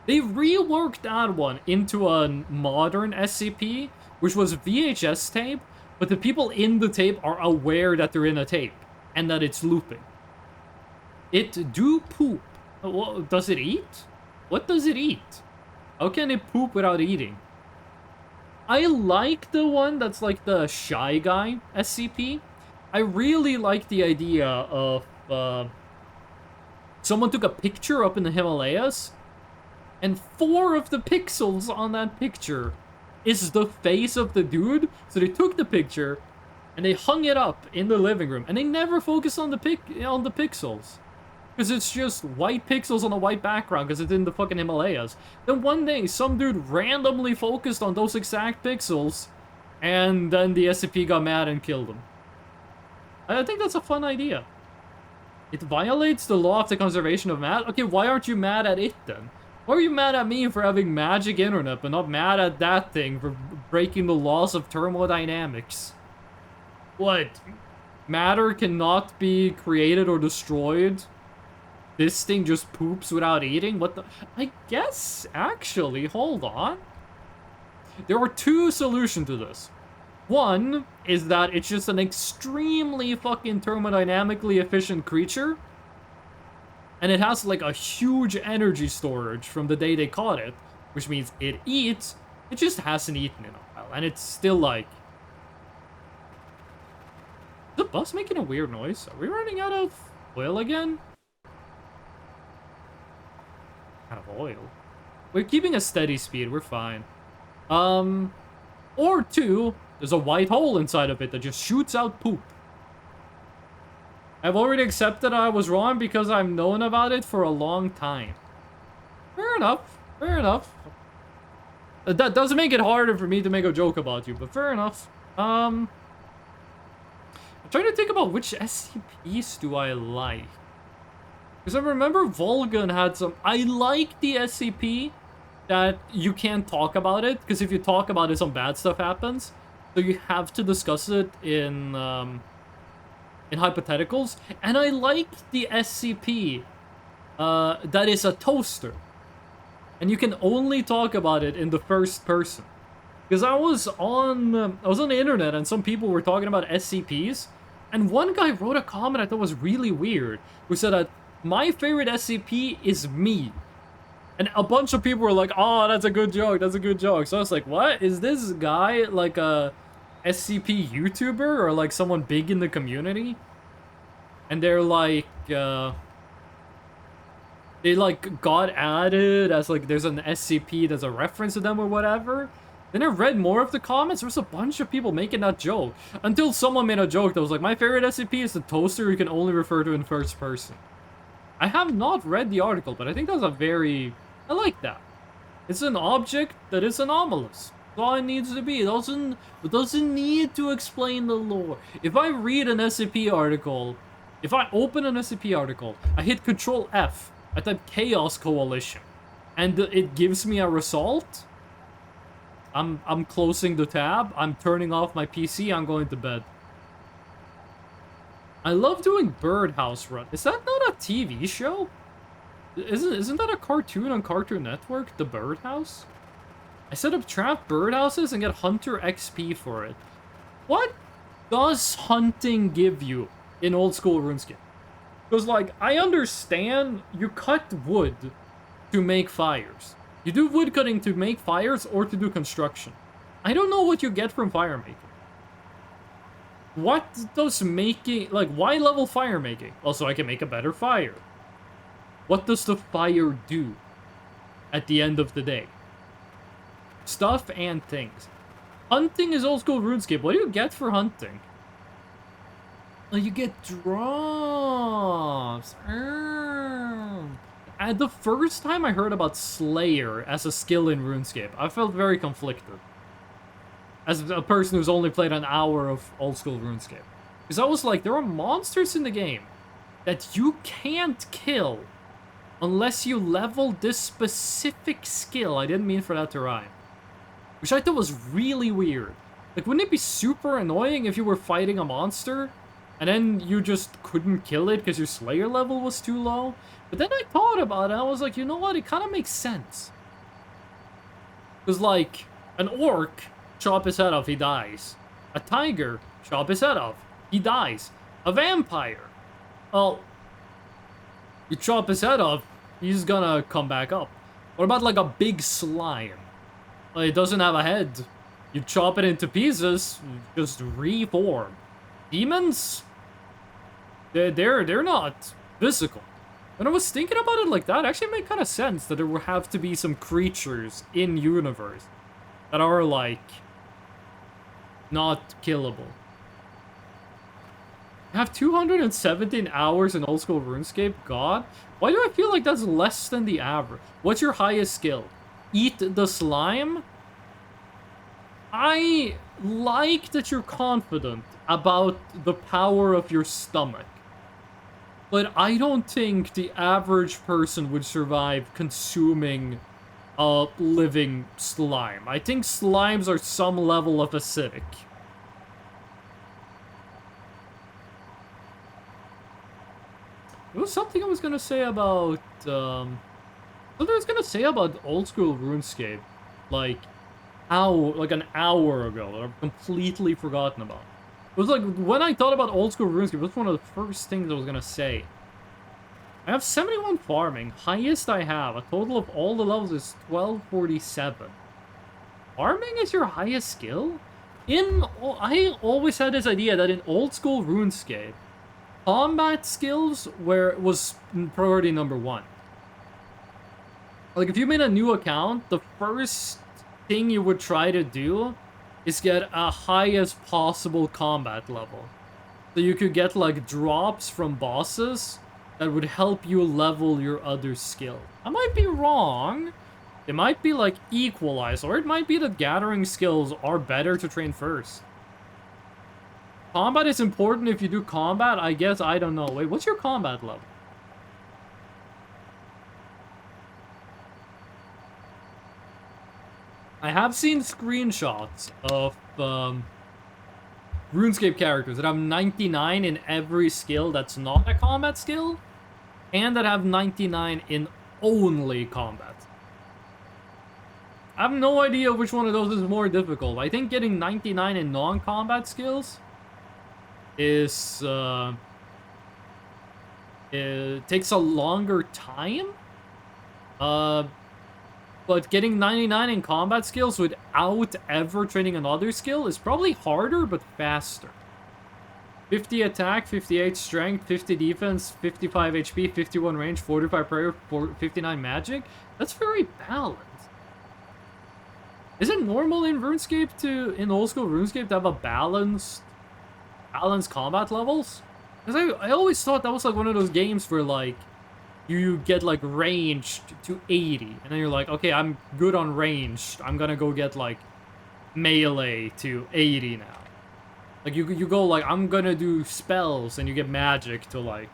They reworked that one into a modern SCP, which was VHS tape, but the people in the tape are aware that they're in a tape, and that it's looping. It do poop. Does it eat? What does it eat? How can it poop without eating? I like the one that's like the Shy Guy SCP. I really like the idea of, someone took a picture up in the Himalayas, and 4 of the pixels on that picture is the face of the dude. So they took the picture and they hung it up in the living room, and they never focused on the pixels. Because it's just white pixels on a white background because it's in the fucking Himalayas. Then one day, some dude randomly focused on those exact pixels, and then the SCP got mad and killed him. I think that's a fun idea. It violates the law of the conservation of matter. Okay, why aren't you mad at it then? Why are you mad at me for having magic internet, but not mad at that thing for breaking the laws of thermodynamics? What? Matter cannot be created or destroyed? This thing just poops without eating? What the? I guess, actually, hold on. There are two solutions to this. One is that it's just an extremely fucking thermodynamically efficient creature. And it has like a huge energy storage from the day they caught it. Which means it eats, it just hasn't eaten in a while. And it's still like... Is the bus making a weird noise? Are we running out of oil again? Kind of oil. We're keeping a steady speed, we're fine. Or two, there's a white hole inside of it that just shoots out poop. I've already accepted I was wrong because I've known about it for a long time. Fair enough, fair enough. That doesn't make it harder for me to make a joke about you, but fair enough. I'm trying to think about which SCPs do I like. Because I remember Volgan had some... I like the SCP that you can't talk about it, because if you talk about it, some bad stuff happens. So you have to discuss it in hypotheticals. And I like the SCP that is a toaster. And you can only talk about it in the first person. Because I was on the internet and some people were talking about SCPs. And one guy wrote a comment I thought was really weird, who said that my favorite SCP is me. And a bunch of people were like, oh, that's a good joke, that's a good joke. So I was like, what? Is this guy like a SCP YouTuber or like someone big in the community? And they're like, they like got added as like there's an SCP that's a reference to them or whatever. Then I read more of the comments. There was a bunch of people making that joke. Until someone made a joke that was like, my favorite SCP is the toaster you can only refer to in first person. I have not read the article, but I think that's a very... I like that. It's an object that is anomalous. That's all it needs to be. It doesn't need to explain the lore. If I read an SCP article, if I open an SCP article, I hit Control F, I type Chaos Coalition, and it gives me a result, I'm closing the tab, I'm turning off my PC, I'm going to bed. I love doing Birdhouse Run. Is that not a TV show? Isn't that a cartoon on Cartoon Network? The Birdhouse? I set up trap birdhouses and get Hunter XP for it. What does hunting give you in old school RuneScape? Because, like, I understand you cut wood to make fires. You do wood cutting to make fires or to do construction. I don't know what you get from fire making. What does making... Like, why level fire making? Also, I can make a better fire. What does the fire do at the end of the day? Stuff and things. Hunting is old school RuneScape. What do you get for hunting? Oh, you get drops. And the first time I heard about Slayer as a skill in RuneScape, I felt very conflicted. As a person who's only played an hour of old school RuneScape. Because I was like, there are monsters in the game that you can't kill unless you level this specific skill. I didn't mean for that to rhyme. Which I thought was really weird. Like, wouldn't it be super annoying if you were fighting a monster and then you just couldn't kill it because your Slayer level was too low? But then I thought about it, I was like, you know what? It kind of makes sense. Because, like, an orc, chop his head off, he dies. A tiger, chop his head off, he dies. A vampire, well, you chop his head off, he's gonna come back up. What about, like, a big slime? Well, it doesn't have a head. You chop it into pieces, just reform. Demons? They're not physical. When I was thinking about it like that, it actually made kind of sense that there would have to be some creatures in universe that are, like, not killable. I have 217 hours in old school RuneScape? God? Why do I feel like that's less than the average? What's your highest skill? Eat the slime? I like that you're confident about the power of your stomach. But I don't think the average person would survive consuming a living slime. I think slimes are some level of acidic. There was something I was gonna say about, something I was gonna say about old school RuneScape, like, like an hour ago, that I've completely forgotten about. It was like, when I thought about old school RuneScape, it was one of the first things I was gonna say. I have 71 farming, highest I have, a total of all the levels is 1247. Farming is your highest skill? I always had this idea that in old school RuneScape, combat skills was priority number 1. Like, if you made a new account, the first thing you would try to do is get a highest possible combat level. So you could get, like, drops from bosses that would help you level your other skill. I might be wrong. It might be, like, equalized, or it might be that gathering skills are better to train first. Combat is important if you do combat, I guess. I don't know. Wait, what's your combat level? I have seen screenshots of RuneScape characters that have 99 in every skill that's not a combat skill, and that have 99 in only combat. I have no idea which one of those is more difficult. I think getting 99 in non-combat skills is, it takes a longer time, but getting 99 in combat skills without ever training another skill is probably harder, but faster. 50 attack, 58 strength, 50 defense, 55 HP, 51 range, 45 prayer, 59 magic. That's very balanced. Is it normal in RuneScape in old school RuneScape to have a balanced combat levels? Because I always thought that was like one of those games where like you get like ranged to 80, and then you're like, okay, I'm good on ranged. I'm gonna go get like melee to 80 now. Like you go like, I'm gonna do spells, and you get magic to like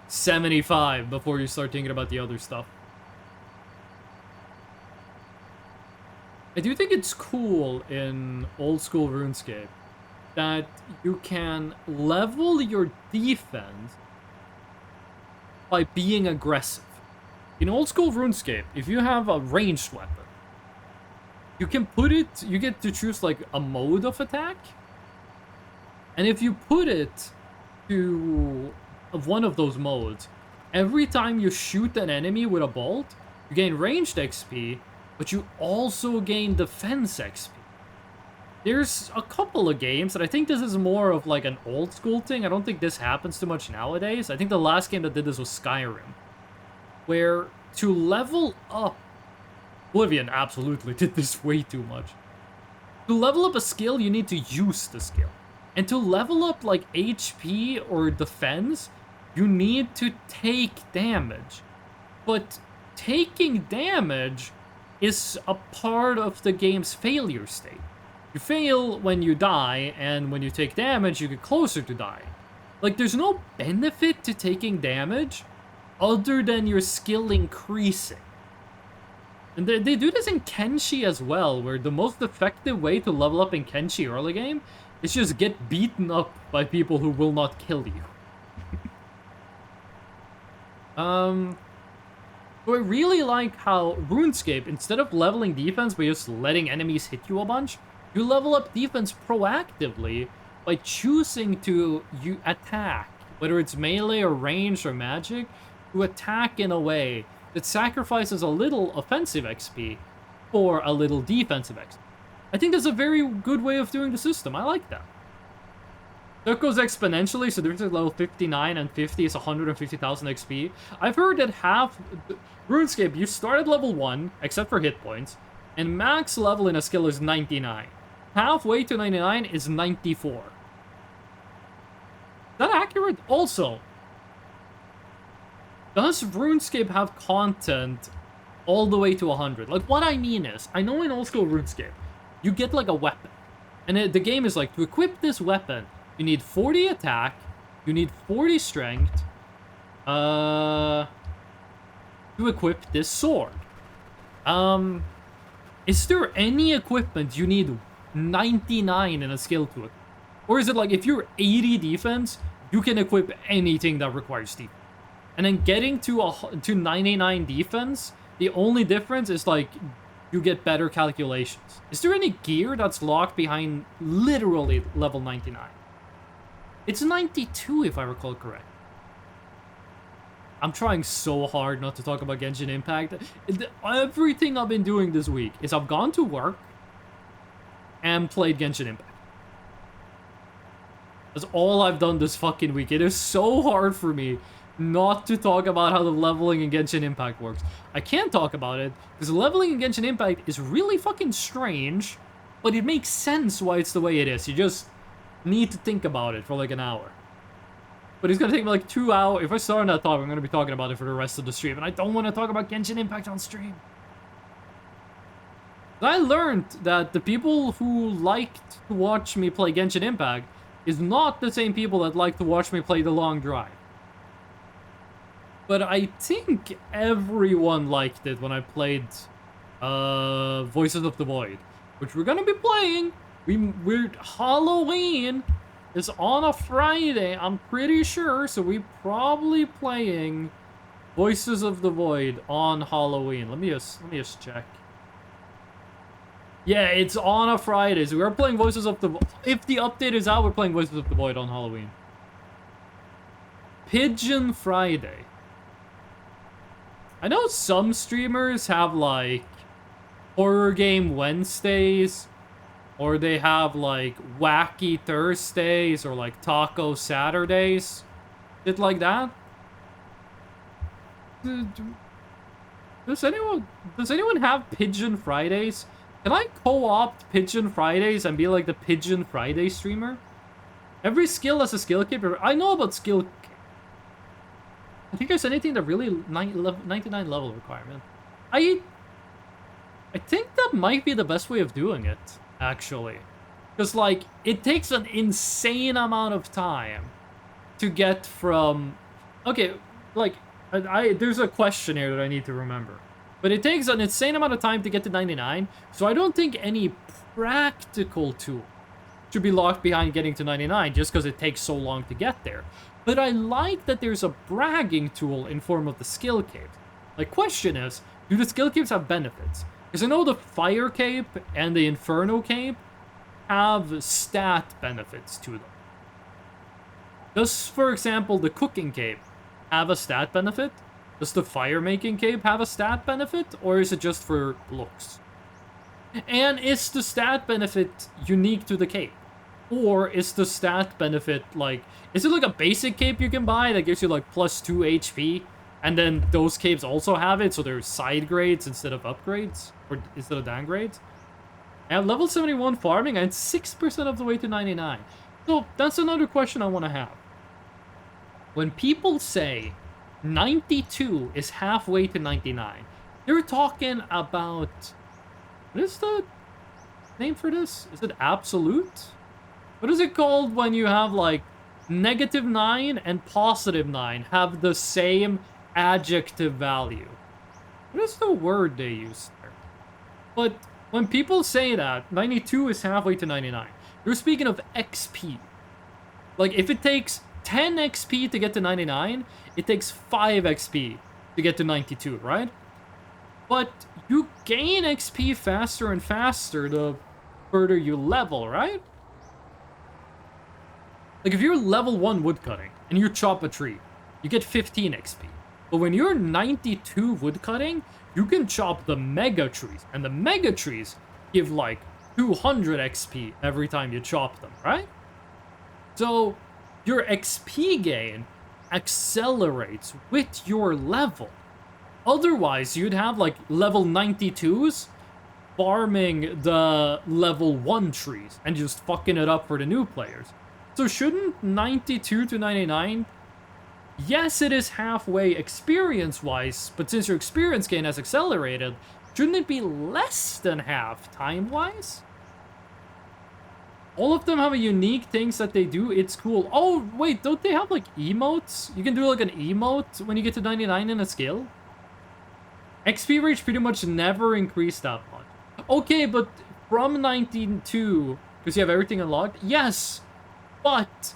75 before you start thinking about the other stuff. I do think it's cool in old school RuneScape that you can level your defense by being aggressive. In old school RuneScape, if you have a ranged weapon, you get to choose like a mode of attack. And if you put it to one of those modes, every time you shoot an enemy with a bolt, you gain ranged XP, but you also gain defense XP. There's a couple of games that I think this is more of like an old school thing. I don't think this happens too much nowadays. I think the last game that did this was Skyrim, where to level up, Oblivion absolutely did this way too much. To level up a skill, you need to use the skill. And to level up like HP or defense, you need to take damage. But taking damage is a part of the game's failure state. You fail when you die, and when you take damage, you get closer to dying. Like, there's no benefit to taking damage other than your skill increasing. And they do this in Kenshi as well, where the most effective way to level up in Kenshi early game is just get beaten up by people who will not kill you. So I really like how RuneScape, instead of leveling defense by just letting enemies hit you a bunch, you level up defense proactively by choosing to attack, whether it's melee or ranged or magic, to attack in a way that sacrifices a little offensive XP for a little defensive XP. I think that's a very good way of doing the system. I like that. That goes exponentially, so there's level 59 and 50 is 150,000 XP. I've heard that half RuneScape, you start at level 1, except for hit points, and max level in a skill is 99. Halfway to 99 is 94. Is that accurate? Also, does RuneScape have content all the way to 100? Like, what I mean is, I know in old school RuneScape, you get like a weapon, and the game is like, to equip this weapon, you need 40 attack, you need 40 strength, To equip this sword. Is there any equipment you need 99 in a skill to equip? Or is it like if you're 80 defense, you can equip anything that requires defense? And then getting to 99 defense, the only difference is like you get better calculations. Is there any gear that's locked behind literally level 99? It's 92 if I recall correct. I'm trying so hard not to talk about Genshin Impact. Everything I've been doing this week is I've gone to work and played Genshin Impact. That's all I've done this fucking week. It is so hard for me not to talk about how the leveling in Genshin Impact works. I can't talk about it because leveling in Genshin Impact is really fucking strange, but it makes sense why it's the way it is. You just need to think about it for like an hour. But it's gonna take me like 2 hours. If I start on that topic, I'm gonna be talking about it for the rest of the stream, and I don't want to talk about Genshin Impact on stream. I learned that the people who liked to watch me play Genshin Impact is not the same people that like to watch me play The Long Drive. But I think everyone liked it when I played Voices of the Void, which we're gonna be playing. We're Halloween is on a Friday, I'm pretty sure, so we're probably playing Voices of the Void on Halloween. Let me just check. Yeah, it's on a Friday, so we're playing Voices of the Void. If the update is out, we're playing Voices of the Void on Halloween. Pigeon Friday. I know some streamers have, like, Horror Game Wednesdays, or they have, like, Wacky Thursdays, or, like, Taco Saturdays. Shit like that. Does anyone have Pigeon Fridays? Can I co-opt Pigeon Fridays and be, like, the Pigeon Friday streamer? Every skill has a skill cap. I know about skill. I think there's anything that really 99 level requirement. I think that might be the best way of doing it, actually. Because, like, it takes an insane amount of time to get from... Okay, like, there's a question here that I need to remember. But it takes an insane amount of time to get to 99, so I don't think any practical tool should be locked behind getting to 99 just because it takes so long to get there. But I like that there's a bragging tool in form of the skill cape. Like, question is, do the skill capes have benefits? Because I know the Fire Cape and the Inferno Cape have stat benefits to them. Does, for example, the Cooking Cape have a stat benefit? Does the Fire Making Cape have a stat benefit? Or is it just for looks? And is the stat benefit unique to the cape? Or is the stat benefit, like... Is it like a basic cape you can buy that gives you, like, plus 2 HP? And then those capes also have it, so they're side grades instead of upgrades? Or instead of downgrades? At level 71 farming, and 6% of the way to 99. So, that's another question I want to have. When people say 92 is halfway to 99, they're talking about... What is the name for this? Is it absolute? What is it called when you have, like, -9 and +9 have the same adjective value? What is the word they use there? But when people say that 92 is halfway to 99, they're speaking of XP. Like, if it takes 10 XP to get to 99, it takes 5 XP to get to 92, right? But you gain XP faster and faster the further you level, right? Like, if you're level 1 woodcutting and you chop a tree, you get 15 XP. But when you're 92 woodcutting, you can chop the mega trees. And the mega trees give, like, 200 XP every time you chop them, right? So, your XP gain accelerates with your level. Otherwise, you'd have, like, level 92s farming the level 1 trees and just fucking it up for the new players. So shouldn't 92 to 99... Yes, it is halfway experience-wise, but since your experience gain has accelerated, shouldn't it be less than half time-wise? All of them have a unique things that they do. It's cool. Oh, wait, don't they have, like, emotes? You can do, like, an emote when you get to 99 in a skill? XP range pretty much never increased that much. Okay, but from 92, because you have everything unlocked? Yes, but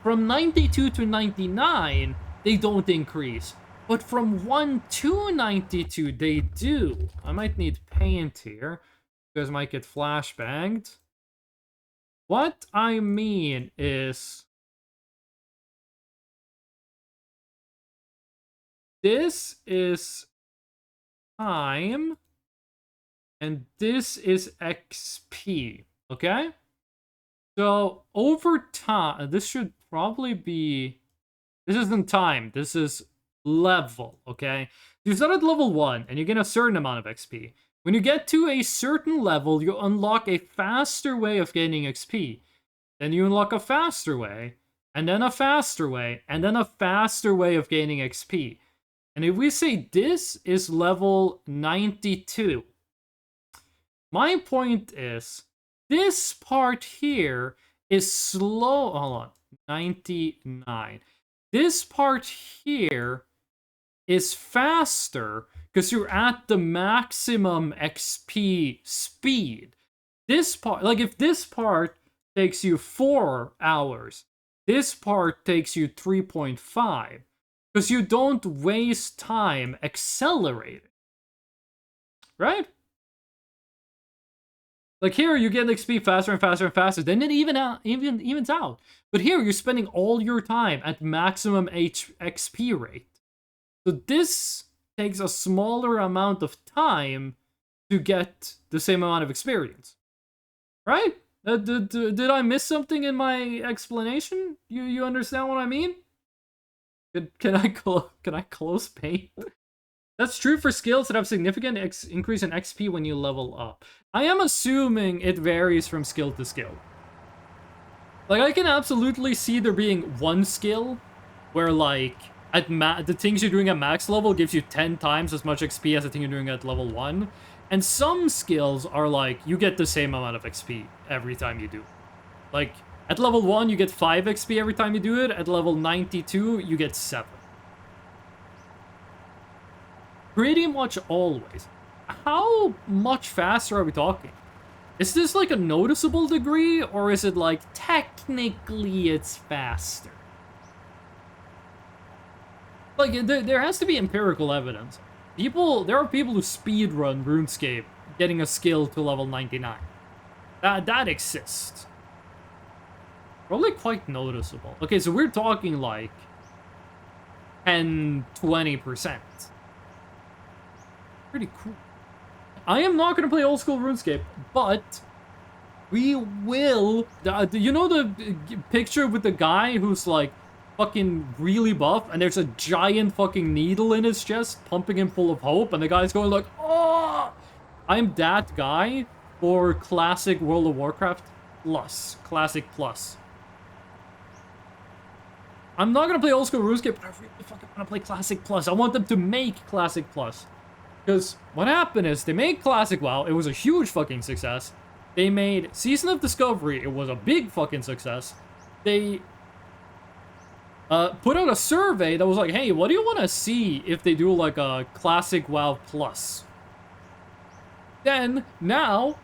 from 92 to 99, they don't increase. But from 1 to 92, they do. I might need paint here. You guys might get flashbanged. What I mean is... this is time, and this is XP, okay? So, over time, this should probably be... this isn't time, this is level, okay? You start at level 1, and you get a certain amount of XP. When you get to a certain level, you unlock a faster way of gaining XP. Then you unlock a faster way, and then a faster way, and then a faster way of gaining XP. And if we say this is level 92, my point is, this part here is slow. Hold on, 99. This part here is faster because you're at the maximum XP speed. This part, like if this part takes you 4 hours, this part takes you 3.5 because you don't waste time accelerating, right? Like here, you get XP faster and faster and faster. Then it evens out. But here, you're spending all your time at maximum XP rate. So this takes a smaller amount of time to get the same amount of experience. Right? Did I miss something in my explanation? You understand what I mean? Can I close paint? That's true for skills that have significant increase in XP when you level up. I am assuming it varies from skill to skill. Like, I can absolutely see there being one skill where, like, at the things you're doing at max level gives you 10 times as much XP as the thing you're doing at level 1. And some skills are like, you get the same amount of XP every time you do. Like, at level 1, you get 5 XP every time you do it. At level 92, you get 7. Pretty much always. How much faster are we talking? Is this like a noticeable degree, or is it like, technically it's faster? Like, there has to be empirical evidence. There are people who speedrun RuneScape getting a skill to level 99. That exists. Probably quite noticeable. Okay, so we're talking like 10-20%. Pretty cool. I am not going to play old school RuneScape, but we will. You know the picture with the guy who's like fucking really buff, and there's a giant fucking needle in his chest, pumping him full of hope, and the guy's going like, oh! I'm that guy for Classic World of Warcraft Plus. Classic Plus. I'm not gonna play old school RuneScape, but I really fucking want to play Classic Plus. I want them to make Classic Plus. Because what happened is, they made Classic WoW, it was a huge fucking success. They made Season of Discovery, it was a big fucking success. They put out a survey that was like, hey, what do you want to see if they do like a Classic WoW Plus? Then, now,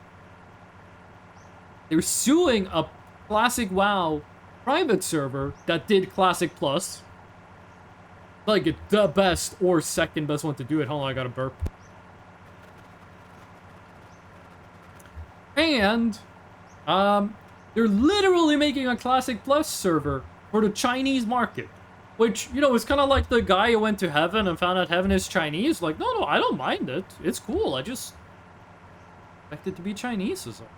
they're suing a Classic WoW private server that did Classic Plus. Like, it's the best or second best one to do it. Hold on, I gotta burp. And, they're literally making a Classic Plus server for the Chinese market. Which, you know, is kind of like the guy who went to heaven and found out heaven is Chinese. Like, no, I don't mind it. It's cool. I just expect it to be Chinese or something.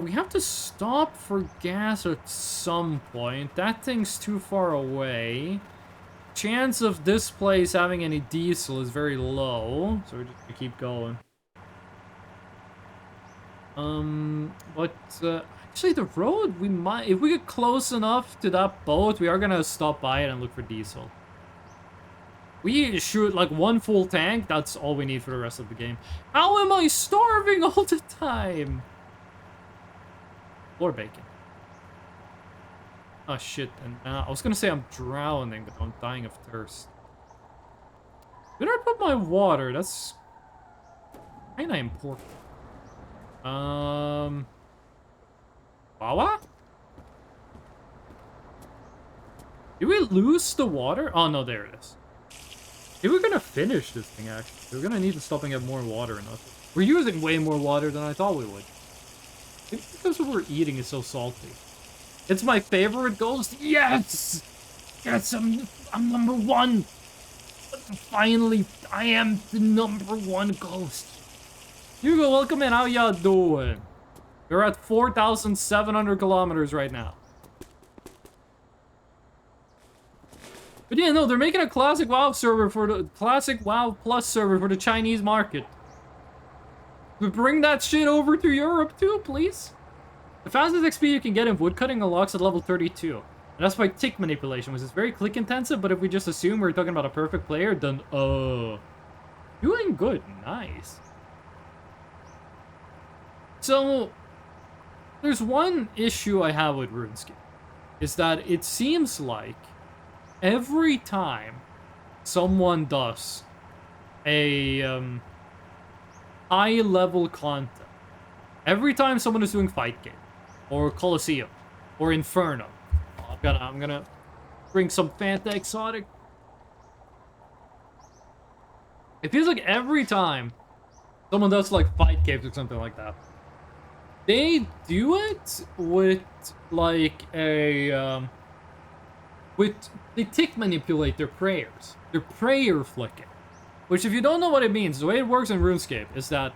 We have to stop for gas at some point. That thing's too far away. Chance of this place having any diesel is very low, so we're just gonna keep going. Actually the road, we might, if we get close enough to that boat, we are gonna stop by it and look for diesel. We shoot like one full tank, that's all we need for the rest of the game. How am I starving all the time? Floor bacon. Oh shit, and I was gonna say I'm drowning, but I'm dying of thirst. Where did I put my water? That's kinda important. Wawa? Did we lose the water? Oh no, there it is. If we're gonna finish this thing, actually, we're gonna need to stop and get more water in us. We're using way more water than I thought we would. Maybe because what we're eating is so salty. It's my favorite ghost. Yes! Yes, I'm number one. Finally, I am the number one ghost. Hugo, welcome in. How y'all doing? We're at 4,700 kilometers right now. But yeah, no, they're making a classic WoW server for the classic WoW Plus server for the Chinese market. We bring that shit over to Europe too, please. The fastest XP you can get in woodcutting unlocks at level 32. And that's by tick manipulation, which is very click intensive, but if we just assume we're talking about a perfect player, then doing good, nice. So there's one issue I have with RuneScape, is that it seems like every time someone does a high-level content, every time someone is doing Fight Game, or Colosseum, or Inferno, I'm gonna bring some Fanta Exotic. It feels like every time someone does like Fight Games or something like that, they do it with like a they tick manipulate their prayers. They're prayer flicking. Which, if you don't know what it means, the way it works in RuneScape is that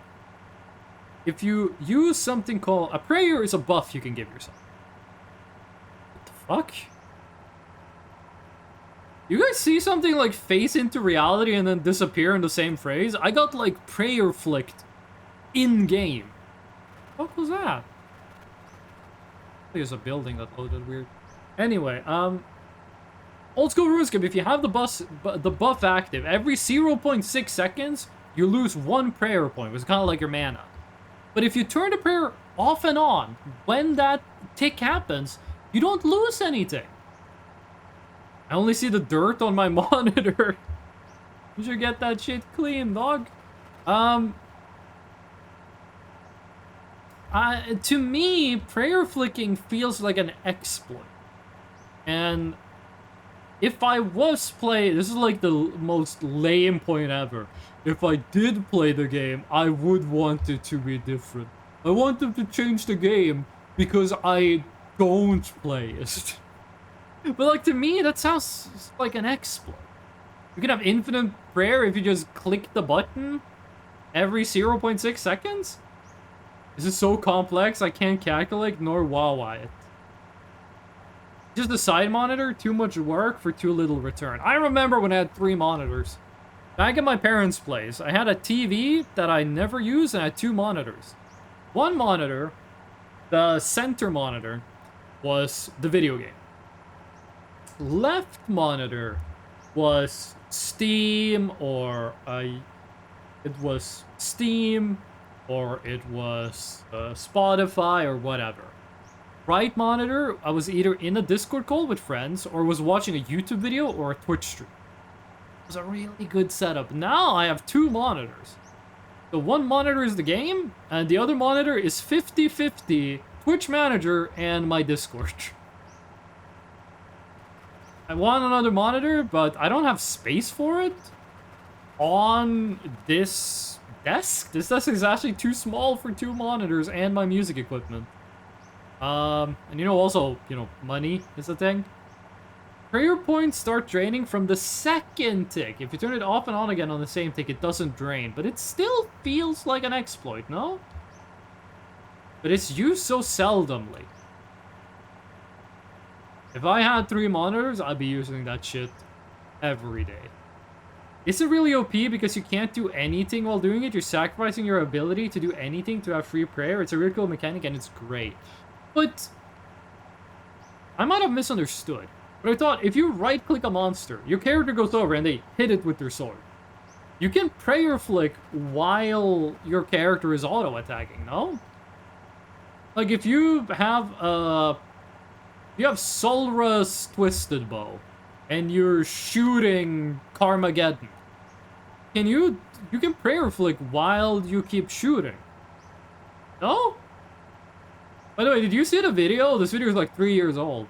if you use something called... A prayer is a buff you can give yourself. What the fuck? You guys see something like face into reality and then disappear in the same phrase? I got like prayer flicked in-game. What was that? I think it's a building that loaded weird. Anyway, Old school RuneScape, if you have the buff active, every 0.6 seconds, you lose 1 prayer point, which is kind of like your mana. But if you turn the prayer off and on, when that tick happens, you don't lose anything. I only see the dirt on my monitor. You should get that shit clean, dog. To me, prayer flicking feels like an exploit. And if I was playing, this is like the most lame point ever. If I did play the game, I would want it to be different. I want them to change the game because I don't play it. But like, to me, that sounds like an exploit. You can have infinite prayer if you just click the button every 0.6 seconds? Is it so complex I can't calculate nor wow it? Just a side monitor, too much work for too little return. I remember when I had 3 monitors. Back at my parents' place, I had a TV that I never used and I had 2 monitors. One monitor, the center monitor, was the video game. Left monitor was Steam, or it was Steam, or it was Spotify, or whatever. Right monitor, I was either in a Discord call with friends, or was watching a YouTube video or a Twitch stream. It was a really good setup. Now I have 2 monitors. The one monitor is the game, and the other monitor is 50-50 Twitch Manager and my Discord. I want another monitor, but I don't have space for it on this desk. This desk is actually too small for 2 monitors and my music equipment. And also, money is a thing. Prayer points start draining from the second tick. If you turn it off and on again on the same tick, it doesn't drain. But it still feels like an exploit, no? But it's used so seldomly. If I had 3 monitors, I'd be using that shit every day. Is it really OP because you can't do anything while doing it? You're sacrificing your ability to do anything to have free prayer. It's a really cool mechanic and it's great. But I might have misunderstood. But I thought if you right-click a monster, your character goes over and they hit it with their sword. You can prayer flick while your character is auto-attacking, no? Like, if you have Solra's Twisted Bow, and you're shooting Carmageddon, you can prayer flick while you keep shooting. No? By the way, did you see the video? This video is like 3 years old.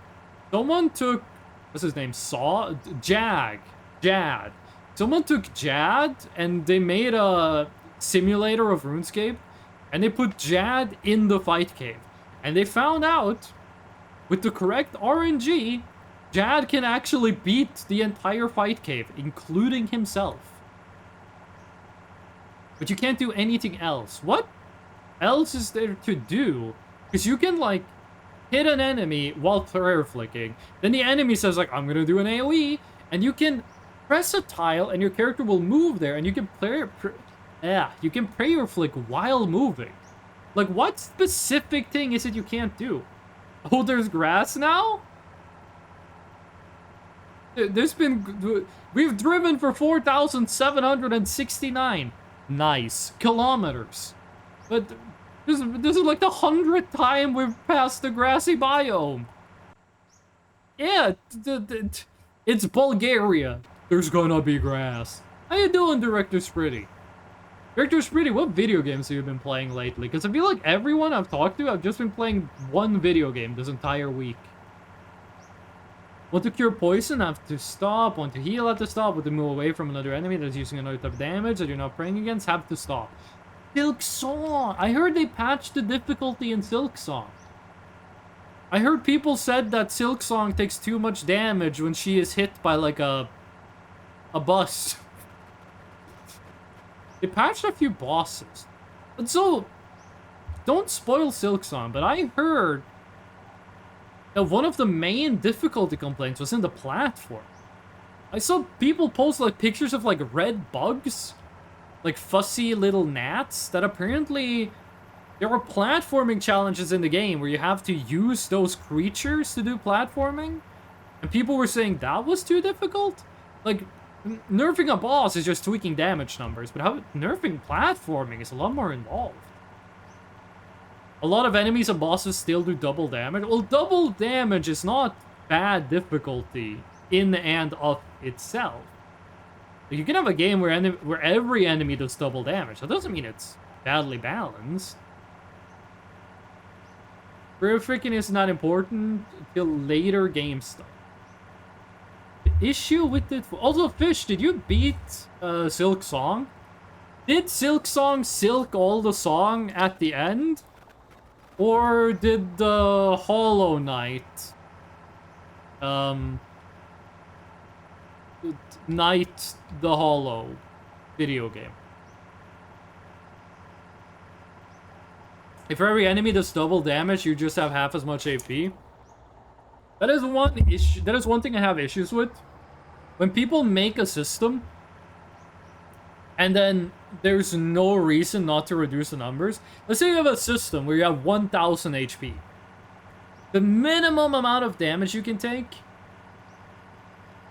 Someone took, what's his name? Jad. Someone took Jad and they made a simulator of RuneScape and they put Jad in the fight cave. And they found out, with the correct RNG, Jad can actually beat the entire fight cave, including himself. But you can't do anything else. What else is there to do? Because you can, like, hit an enemy while prayer flicking. Then the enemy says, like, I'm gonna do an AoE. And you can press a tile and your character will move there. And you can prayer flick while moving. Like, what specific thing is it you can't do? Oh, there's grass now? We've driven for 4,769 nice kilometers. But this is like the 100th time we've passed the grassy biome. Yeah, it's Bulgaria. There's gonna be grass. How you doing, Director Spritty? Director Spritty, what video games have you been playing lately? Because I feel like everyone I've talked to, I've just been playing one video game this entire week. Want to cure poison? Have to stop. Want to heal? Have to stop. Want to move away from another enemy that's using another type of damage that you're not praying against? Have to stop. Silksong! I heard they patched the difficulty in Silksong. I heard people said that Silksong takes too much damage when she is hit by, like, a bus. They patched a few bosses. And so, don't spoil Silksong, but I heard that one of the main difficulty complaints was in the platform. I saw people post, like, pictures of, like, red bugs. Like, fussy little gnats that apparently... There were platforming challenges in the game where you have to use those creatures to do platforming. And people were saying that was too difficult. Like, nerfing a boss is just tweaking damage numbers, but nerfing platforming is a lot more involved. A lot of enemies and bosses still do double damage. Well, double damage is not bad difficulty in and of itself. Like, you can have a game where every enemy does double damage. That doesn't mean it's badly balanced. Prayer freaking is not important until later game stuff. The issue with it... Also, Fish, did you beat Silksong? Did Silksong silk all the song at the end? Or did the Hollow Knight... Knight the Hollow video game? If for every enemy does double damage, you just have half as much AP. That is one issue. That is one thing I have issues with. When people make a system, and then there's no reason not to reduce the numbers. Let's say you have a system where you have 1,000 HP. The minimum amount of damage you can take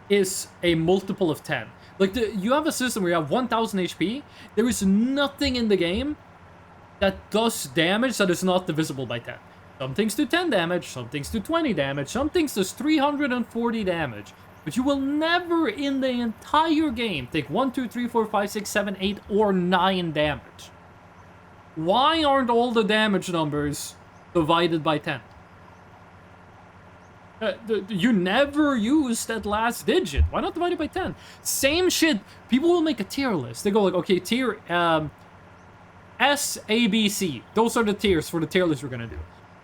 is a multiple of 10. Like, you have a system where you have 1,000 HP. There is nothing in the game that does damage that is not divisible by 10. Some things do 10 damage, some things do 20 damage, some things does 340 damage. But you will never in the entire game take 1, 2, 3, 4, 5, 6, 7, 8, or 9 damage. Why aren't all the damage numbers divided by 10? You never use that last digit. Why not divide it by 10? Same shit. People will make a tier list. They go like, okay, tier... S, A, B, C. Those are the tiers for the tier list we're gonna do.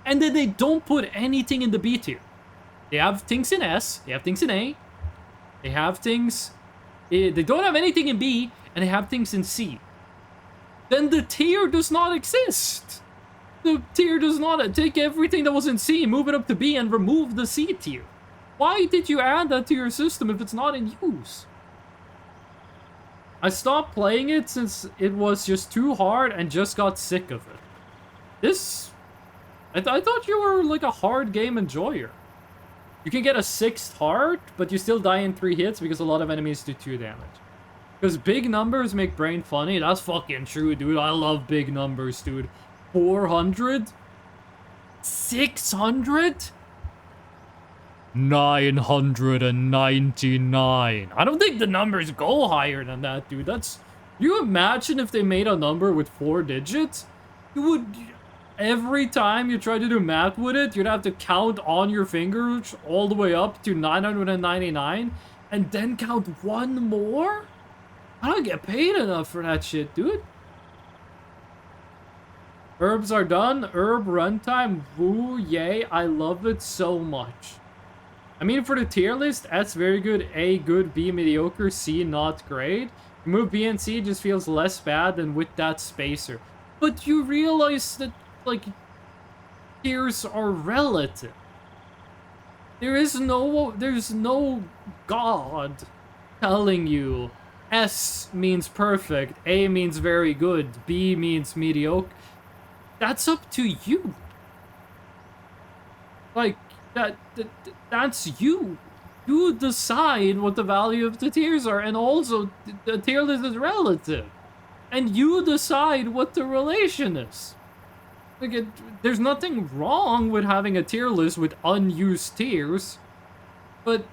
And then they don't put anything in the B tier. They have things in S, they have things in A, they have things... They don't have anything in B, and they have things in C. Then the tier does not exist. The tier does not take everything that was in C, move it up to B, and remove the C tier. Why did you add that to your system if it's not in use? I stopped playing it since it was just too hard and just got sick of it. I thought you were like a hard game enjoyer. You can get a 6th heart, but you still die in 3 hits because a lot of enemies do 2 damage. Because big numbers make brain funny. That's fucking true, dude. I love big numbers, dude. 400? 600? 999. I don't think the numbers go higher than that, dude. That's... You imagine if they made a number with 4 digits? You would... Every time you try to do math with it, you'd have to count on your fingers all the way up to 999 and then count one more? I don't get paid enough for that shit, dude. Herbs are done. Herb runtime. Woo, yay. I love it so much. I mean, for the tier list, S very good, A good, B mediocre, C not great. Remove B and C just feels less bad than with that spacer. But you realize that, like, tiers are relative. There's no God telling you S means perfect, A means very good, B means mediocre. That's up to you. Like, that's you. You decide what the value of the tiers are, and also the tier list is relative. And you decide what the relation is. Like, there's nothing wrong with having a tier list with unused tiers, but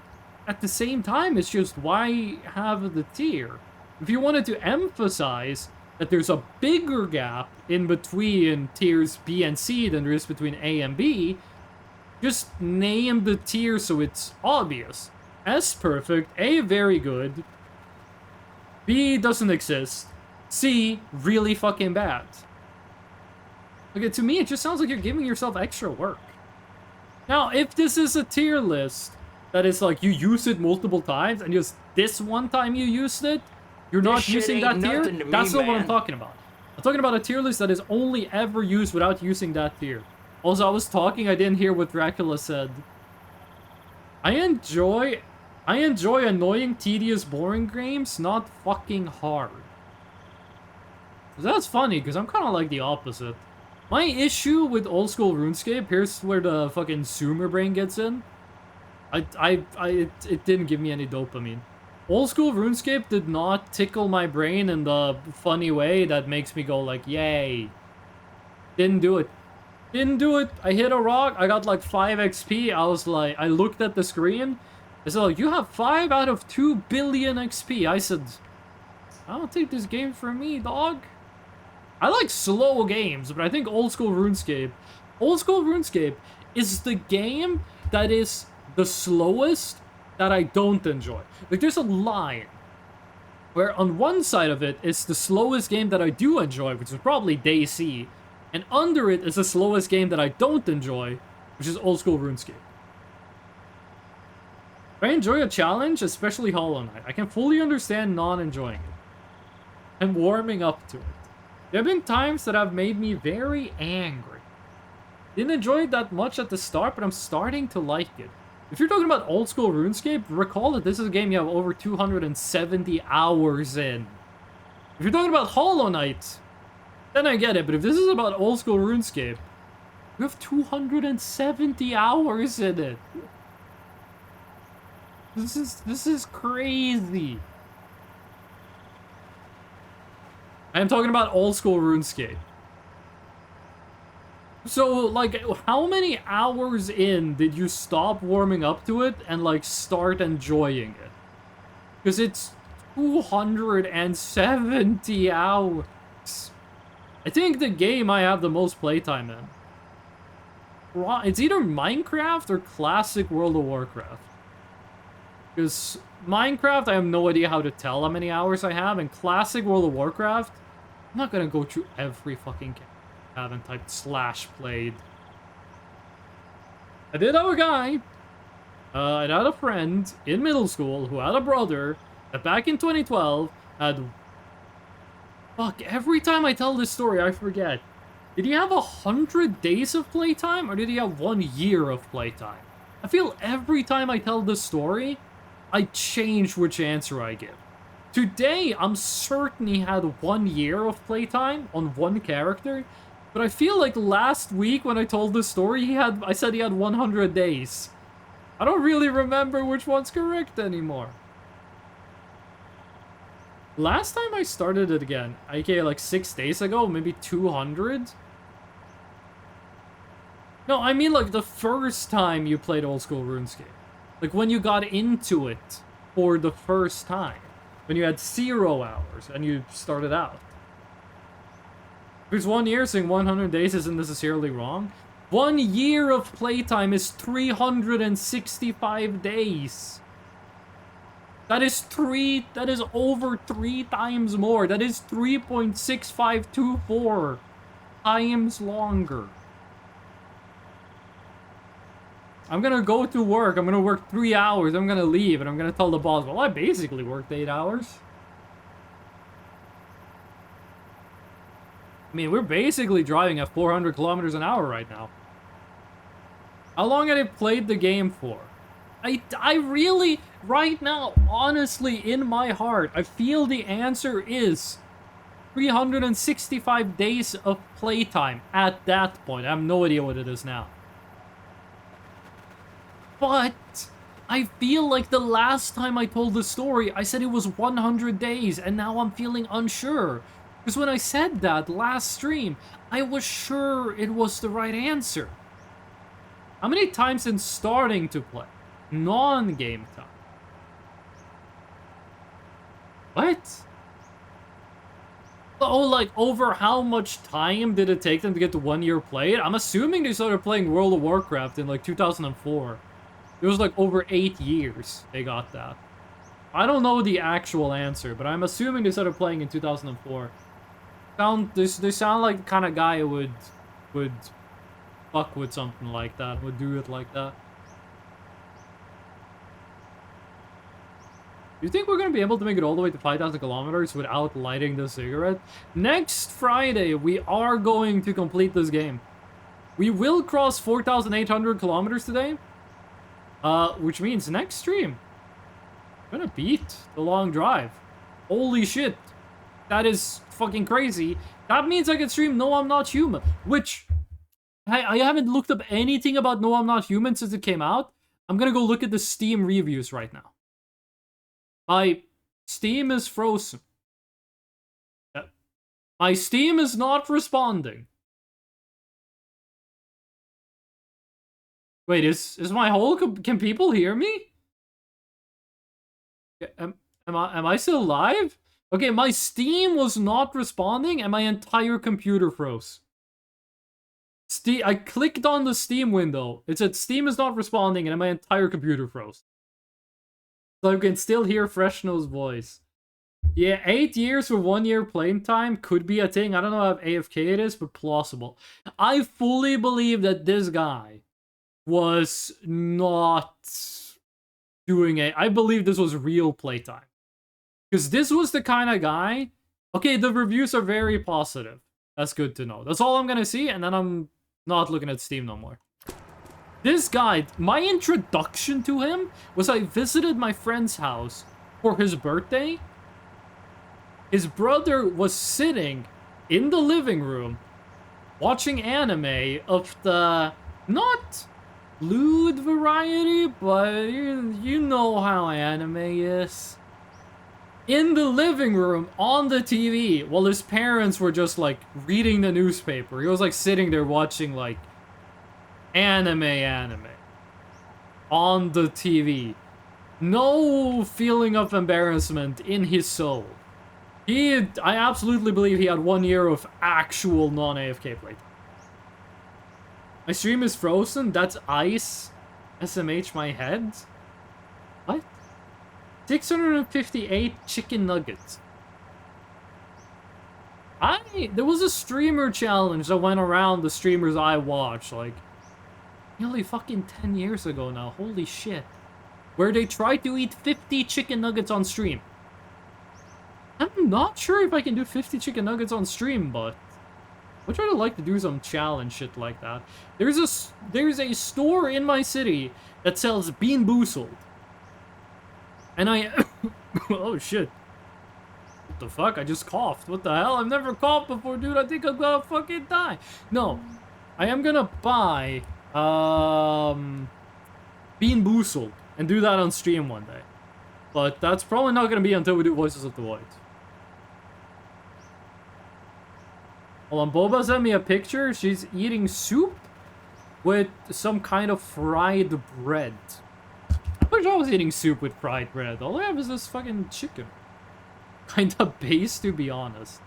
at the same time, it's just why have the tier? If you wanted to emphasize that there's a bigger gap in between tiers B and C than there is between A and B, just name the tier so it's obvious. S perfect, A very good, B doesn't exist, C really fucking bad. Okay, to me, it just sounds like you're giving yourself extra work. Now, if this is a tier list that is like you use it multiple times and just this one time you used it, you're not using that tier, that's not what I'm talking about. I'm talking about a tier list that is only ever used without using that tier. Also, I was talking, I didn't hear what Dracula said. I enjoy annoying, tedious, boring games, not fucking hard. That's funny, because I'm kind of like the opposite. My issue with old school RuneScape, here's where the fucking zoomer brain gets in. It didn't give me any dopamine. Old school RuneScape did not tickle my brain in the funny way that makes me go like, yay. Didn't do it. Didn't do it. I hit a rock. I got like 5 XP. I was like, I looked at the screen. I said, like, you have 5 out of 2 billion XP. I said, I don't think this game's for me, dog. I like slow games, but I think old school RuneScape is the game that is the slowest that I don't enjoy. Like, there's a line where on one side of it is the slowest game that I do enjoy, which is probably DayZ, and under it is the slowest game that I don't enjoy, which is old school RuneScape. If I enjoy a challenge, especially Hollow Knight, I can fully understand non-enjoying it and warming up to it. There have been times that have made me very angry. Didn't enjoy it that much at the start, but I'm starting to like it. If you're talking about old school RuneScape, recall that this is a game you have over 270 hours in. If you're talking about Hollow Knight, then I get it, but if this is about old school RuneScape, you have 270 hours in it. This is crazy. I am talking about old school RuneScape. So, like, how many hours in did you stop warming up to it and, like, start enjoying it? Because it's 270 hours. I think the game I have the most playtime in. It's either Minecraft or classic World of Warcraft. Because Minecraft, I have no idea how to tell how many hours I have. And classic World of Warcraft, I'm not gonna go through every fucking game. I haven't typed /played. I did have a guy. I had a friend in middle school who had a brother that back in 2012 had... Fuck, every time I tell this story, I forget. Did he have 100 days of playtime, or did he have 1 year of playtime? I feel every time I tell this story, I change which answer I give. Today, I'm certain he had 1 year of playtime on one character, but I feel like last week when I told this story, I said he had 100 days. I don't really remember which one's correct anymore. Last time I started it again, aka like 6 days ago, maybe 200. No, I mean like the first time you played old school RuneScape. Like when you got into it for the first time. When you had 0 hours and you started out. Because 1 year saying 100 days isn't necessarily wrong. 1 year of playtime is 365 days. That is over 3 times more. That is 3.6524 times longer. I'm gonna go to work. I'm gonna work 3 hours. I'm gonna leave and I'm gonna tell the boss, well, I basically worked 8 hours. I mean, we're basically driving at 400 kilometers an hour right now. How long had I played the game for? I really, right now, honestly, in my heart, I feel the answer is 365 days of playtime at that point. I have no idea what it is now. But I feel like the last time I told the story, I said it was 100 days, and now I'm feeling unsure. Because when I said that last stream, I was sure it was the right answer. How many times since starting to play? Non-game time. What? Oh, like, over how much time did it take them to get to 1 year played? I'm assuming they started playing World of Warcraft in, like, 2004. It was, like, over 8 years they got that. I don't know the actual answer, but I'm assuming they started playing in 2004. They sound like the kind of guy who would fuck with something like that, would do it like that. You think we're gonna be able to make it all the way to 5,000 kilometers without lighting the cigarette? Next Friday, we are going to complete this game. We will cross 4,800 kilometers today. Which means next stream, we're gonna beat the long drive. Holy shit. That is fucking crazy. That means I can stream No I'm Not Human, which I haven't looked up anything about No I'm Not Human since it came out. I'm gonna go look at the Steam reviews right now. My Steam is frozen. My Steam is not responding. Wait, is my whole... Can people hear me? Am I still live? Okay, my Steam was not responding and my entire computer froze. I clicked on the Steam window. It said Steam is not responding and my entire computer froze. So I can still hear Freshnow's voice. Yeah, 8 years for 1 year playing time could be a thing. I don't know how AFK it is, but plausible. I fully believe that this guy was not doing it. I believe this was real playtime. Because this was the kind of guy... Okay, the reviews are very positive. That's good to know. That's all I'm gonna see, and then I'm not looking at Steam no more. This guy, my introduction to him was I visited my friend's house for his birthday. His brother was sitting in the living room watching anime of the not lewd variety, but you know how anime is. In the living room on the TV while his parents were just like reading the newspaper. He was like sitting there watching like anime on the TV. No feeling of embarrassment in his soul. I absolutely believe he had 1 year of actual non-AFK playtime. My stream is frozen. That's ice. SMH my head. What? 658 chicken nuggets. There was a streamer challenge that went around the streamers I watched, like, nearly fucking 10 years ago now. Holy shit. Where they tried to eat 50 chicken nuggets on stream. I'm not sure if I can do 50 chicken nuggets on stream, but I try to like to do some challenge shit like that. There's a store in my city that sells Bean Boozled. And oh shit. What the fuck? I just coughed. What the hell? I've never coughed before, dude. I think I'm gonna fucking die. No. I am gonna buy Bean Boozled and do that on stream one day. But that's probably not gonna be until we do Voices of the Void. Hold on, Boba sent me a picture. She's eating soup with some kind of fried bread. I wish I was eating soup with fried bread. All I have is this fucking chicken. Kinda base, to be honest.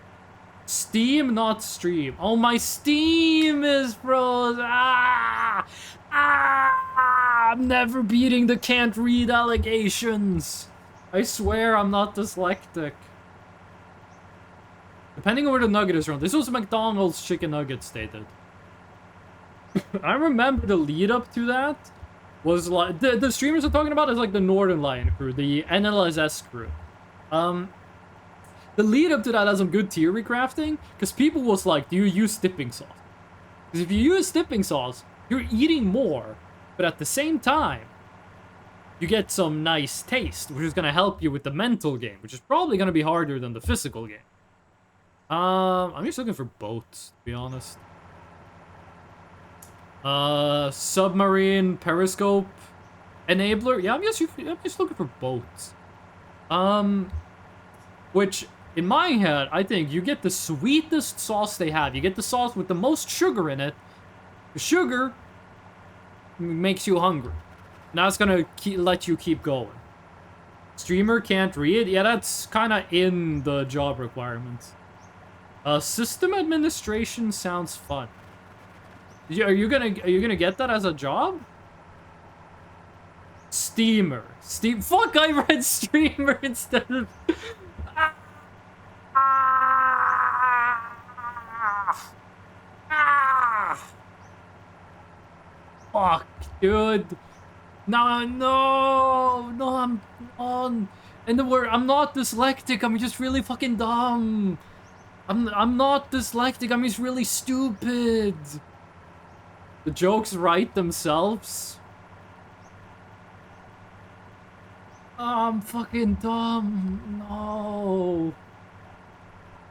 Steam, not stream. Oh, my Steam is froze. Ah! Ah! I'm never beating the can't read allegations. I swear I'm not dyslexic. Depending on where the nugget is from. This was McDonald's chicken nuggets they did. I remember the lead up to that was like the streamers are talking about is like the Northern Lion crew, the NLSS crew. The lead up to that has some good theory crafting, because people was like, do you use dipping sauce? Because if you use dipping sauce, you're eating more, but at the same time, you get some nice taste, which is going to help you with the mental game, which is probably going to be harder than the physical game. I'm just looking for boats, to be honest. Submarine, periscope, enabler. Yeah, I'm just looking for boats. Which, in my head, I think you get the sweetest sauce they have. You get the sauce with the most sugar in it. The sugar makes you hungry. Now it's gonna let you keep going. Streamer can't read. Yeah, that's kind of in the job requirements. System administration sounds fun. Are you gonna get that as a job? Steamer. Fuck! I read streamer instead of. Fuck, dude. No, I'm on. And the word, I'm not dyslexic. I'm just really fucking dumb. I'm not dyslexic. I'm just really stupid. The jokes write themselves. Oh, I'm fucking dumb. No.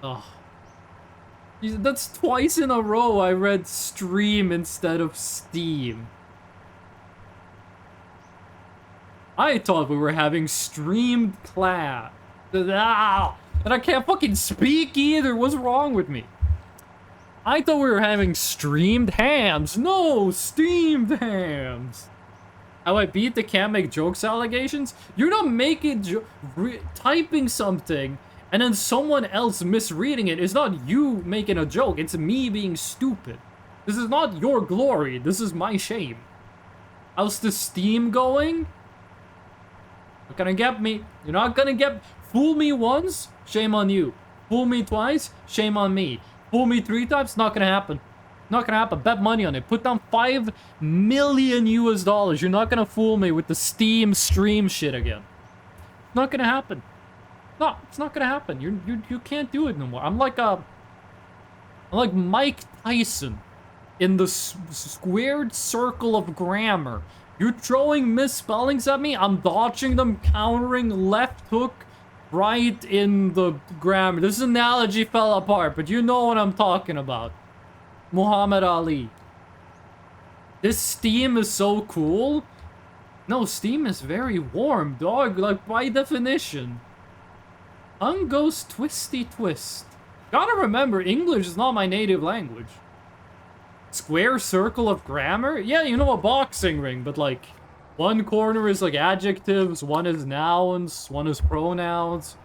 Oh. That's twice in a row I read stream instead of Steam. I thought we were having streamed class. Ah, and I can't fucking speak either. What's wrong with me? I thought we were having streamed hams. No, steamed hams. How I beat the can't make jokes allegations? You're not making typing something and then someone else misreading it. It's not you making a joke. It's me being stupid. This is not your glory. This is my shame. How's the Steam going? Not gonna get me. You're not gonna get. Fool me once, shame on you. Fool me twice, shame on me. Fool me 3 times, not gonna happen. Not gonna happen. Bet money on it. Put down $5 million US. You're not gonna fool me with the Steam stream shit again. Not gonna happen. No, it's not gonna happen. You can't do it no more. I'm like Mike Tyson in the squared circle of grammar. You're throwing misspellings at me. I'm dodging them, countering, left hook, right in the grammar. This analogy fell apart, but you know what I'm talking about. Muhammad Ali. This Steam is so cool. No, Steam is very warm, dog. Like, by definition. Ungoes twisty twist. Gotta remember, English is not my native language. Square circle of grammar? Yeah, you know, a boxing ring, but like, one corner is like adjectives, one is nouns, one is pronouns,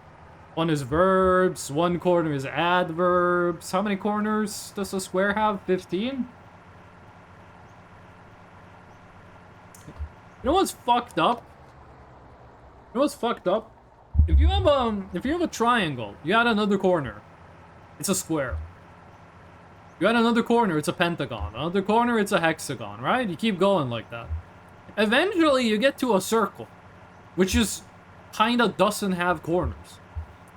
one is verbs, one corner is adverbs. How many corners does a square have? 15? You know what's fucked up? You know what's fucked up? If you have a triangle, you add another corner, it's a square. You add another corner, it's a pentagon. Another corner, it's a hexagon, right? You keep going like that. Eventually, you get to a circle, which is kinda doesn't have corners.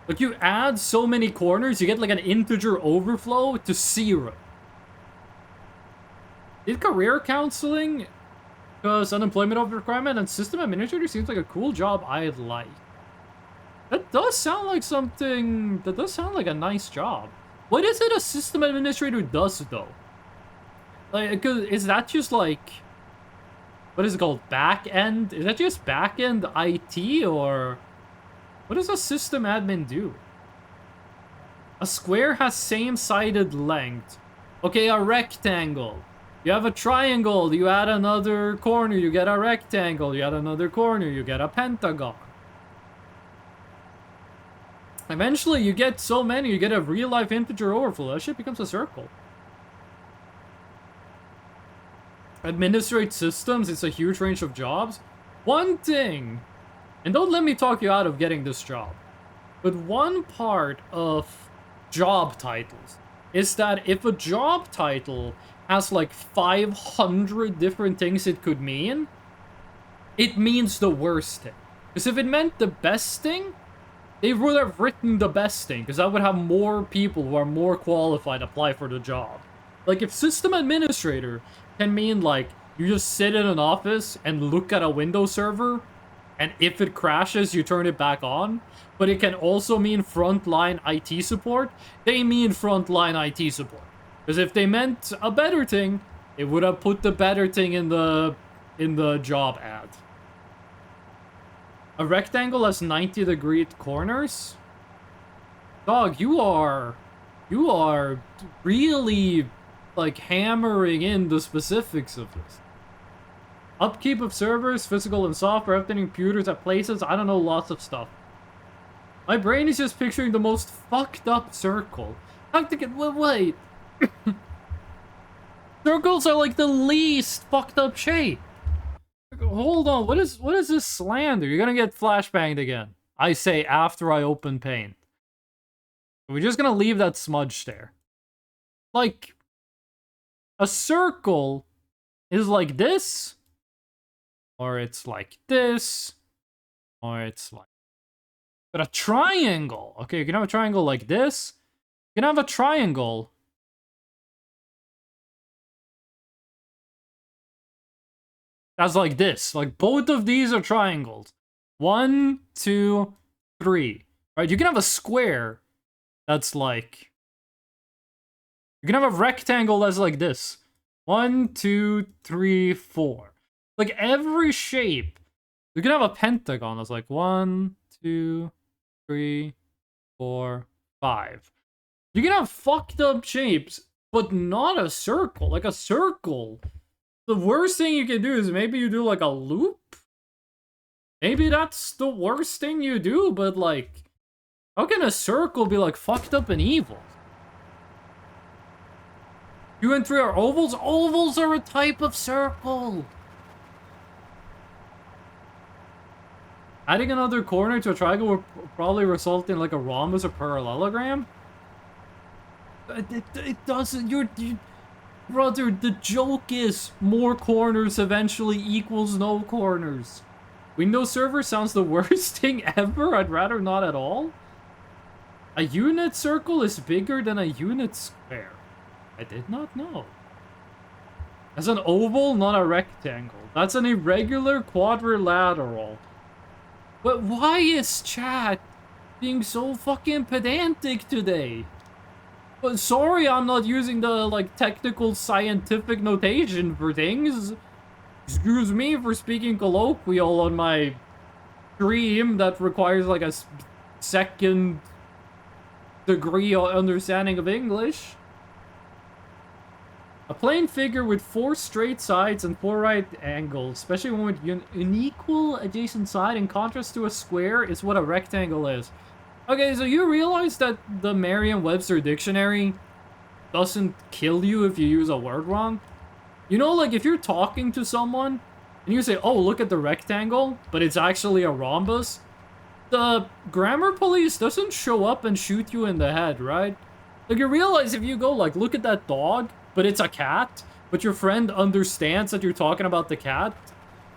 Like, you add so many corners, you get like an integer overflow to 0. Did career counseling, because unemployment over requirement and system administrator seems like a cool job I'd like. That does sound like something, that does sound like a nice job. What is it a system administrator does, though? Like, is that just like, what is it called, back-end? Is that just back-end IT, or what does a system admin do? A square has same-sided length. Okay, a rectangle. You have a triangle, you add another corner, you get a rectangle, you add another corner, you get a pentagon. Eventually, you get so many, you get a real-life integer overflow. That shit becomes a circle. Administrate systems, it's a huge range of jobs. One thing, and don't let me talk you out of getting this job, but one part of job titles is that if a job title has like 500 different things it could mean, it means the worst thing. Because if it meant the best thing, they would have written the best thing, because that would have more people who are more qualified apply for the job. Like, if system administrator can mean, like, you just sit in an office and look at a Windows server, and if it crashes, you turn it back on, but it can also mean frontline IT support, they mean frontline IT support. Because if they meant a better thing, it would have put the better thing in the job ad. A rectangle has 90-degree corners? Dog, you are really, like, hammering in the specifics of this. Upkeep of servers, physical and software, updating computers at places, I don't know, lots of stuff. My brain is just picturing the most fucked up circle. How to get, wait. Circles are like the least fucked up shape. Hold on, what is this slander? You're gonna get flashbanged again. I say after I open paint. We're just gonna leave that smudge there. Like, a circle is like this, or it's like this, or it's like... But a triangle, okay, you can have a triangle like this. You can have a triangle that's like this. Like, both of these are triangles. 1, 2, 3. Right? You can have a square that's like... You can have a rectangle that's like this. 1, 2, 3, 4. Like, every shape. You can have a pentagon that's like 1, 2, 3, 4, 5. You can have fucked up shapes, but not a circle. Like, a circle... The worst thing you can do is maybe you do like a loop. Maybe that's the worst thing you do, but like, how can a circle be like fucked up and evil? 2 and 3 are ovals? Ovals are a type of circle. Adding another corner to a triangle will probably result in like a rhombus or parallelogram. It doesn't, Brother, the joke is more corners eventually equals no corners. Windows Server sounds the worst thing ever. I'd rather not at all. A unit circle is bigger than a unit square. I did not know. That's an oval, not a rectangle. That's an irregular quadrilateral. But why is chat being so fucking pedantic today? But sorry, I'm not using the, like, technical scientific notation for things. Excuse me for speaking colloquial on my stream that requires, like, a second degree understanding of English. A plane figure with 4 straight sides and 4 right angles, especially one with an equal adjacent side in contrast to a square, is what a rectangle is. Okay, so you realize that the Merriam-Webster dictionary doesn't kill you if you use a word wrong? You know, like, if you're talking to someone, and you say, oh, look at the rectangle, but it's actually a rhombus, the grammar police doesn't show up and shoot you in the head, right? Like, you realize if you go, like, look at that dog, but it's a cat, but your friend understands that you're talking about the cat,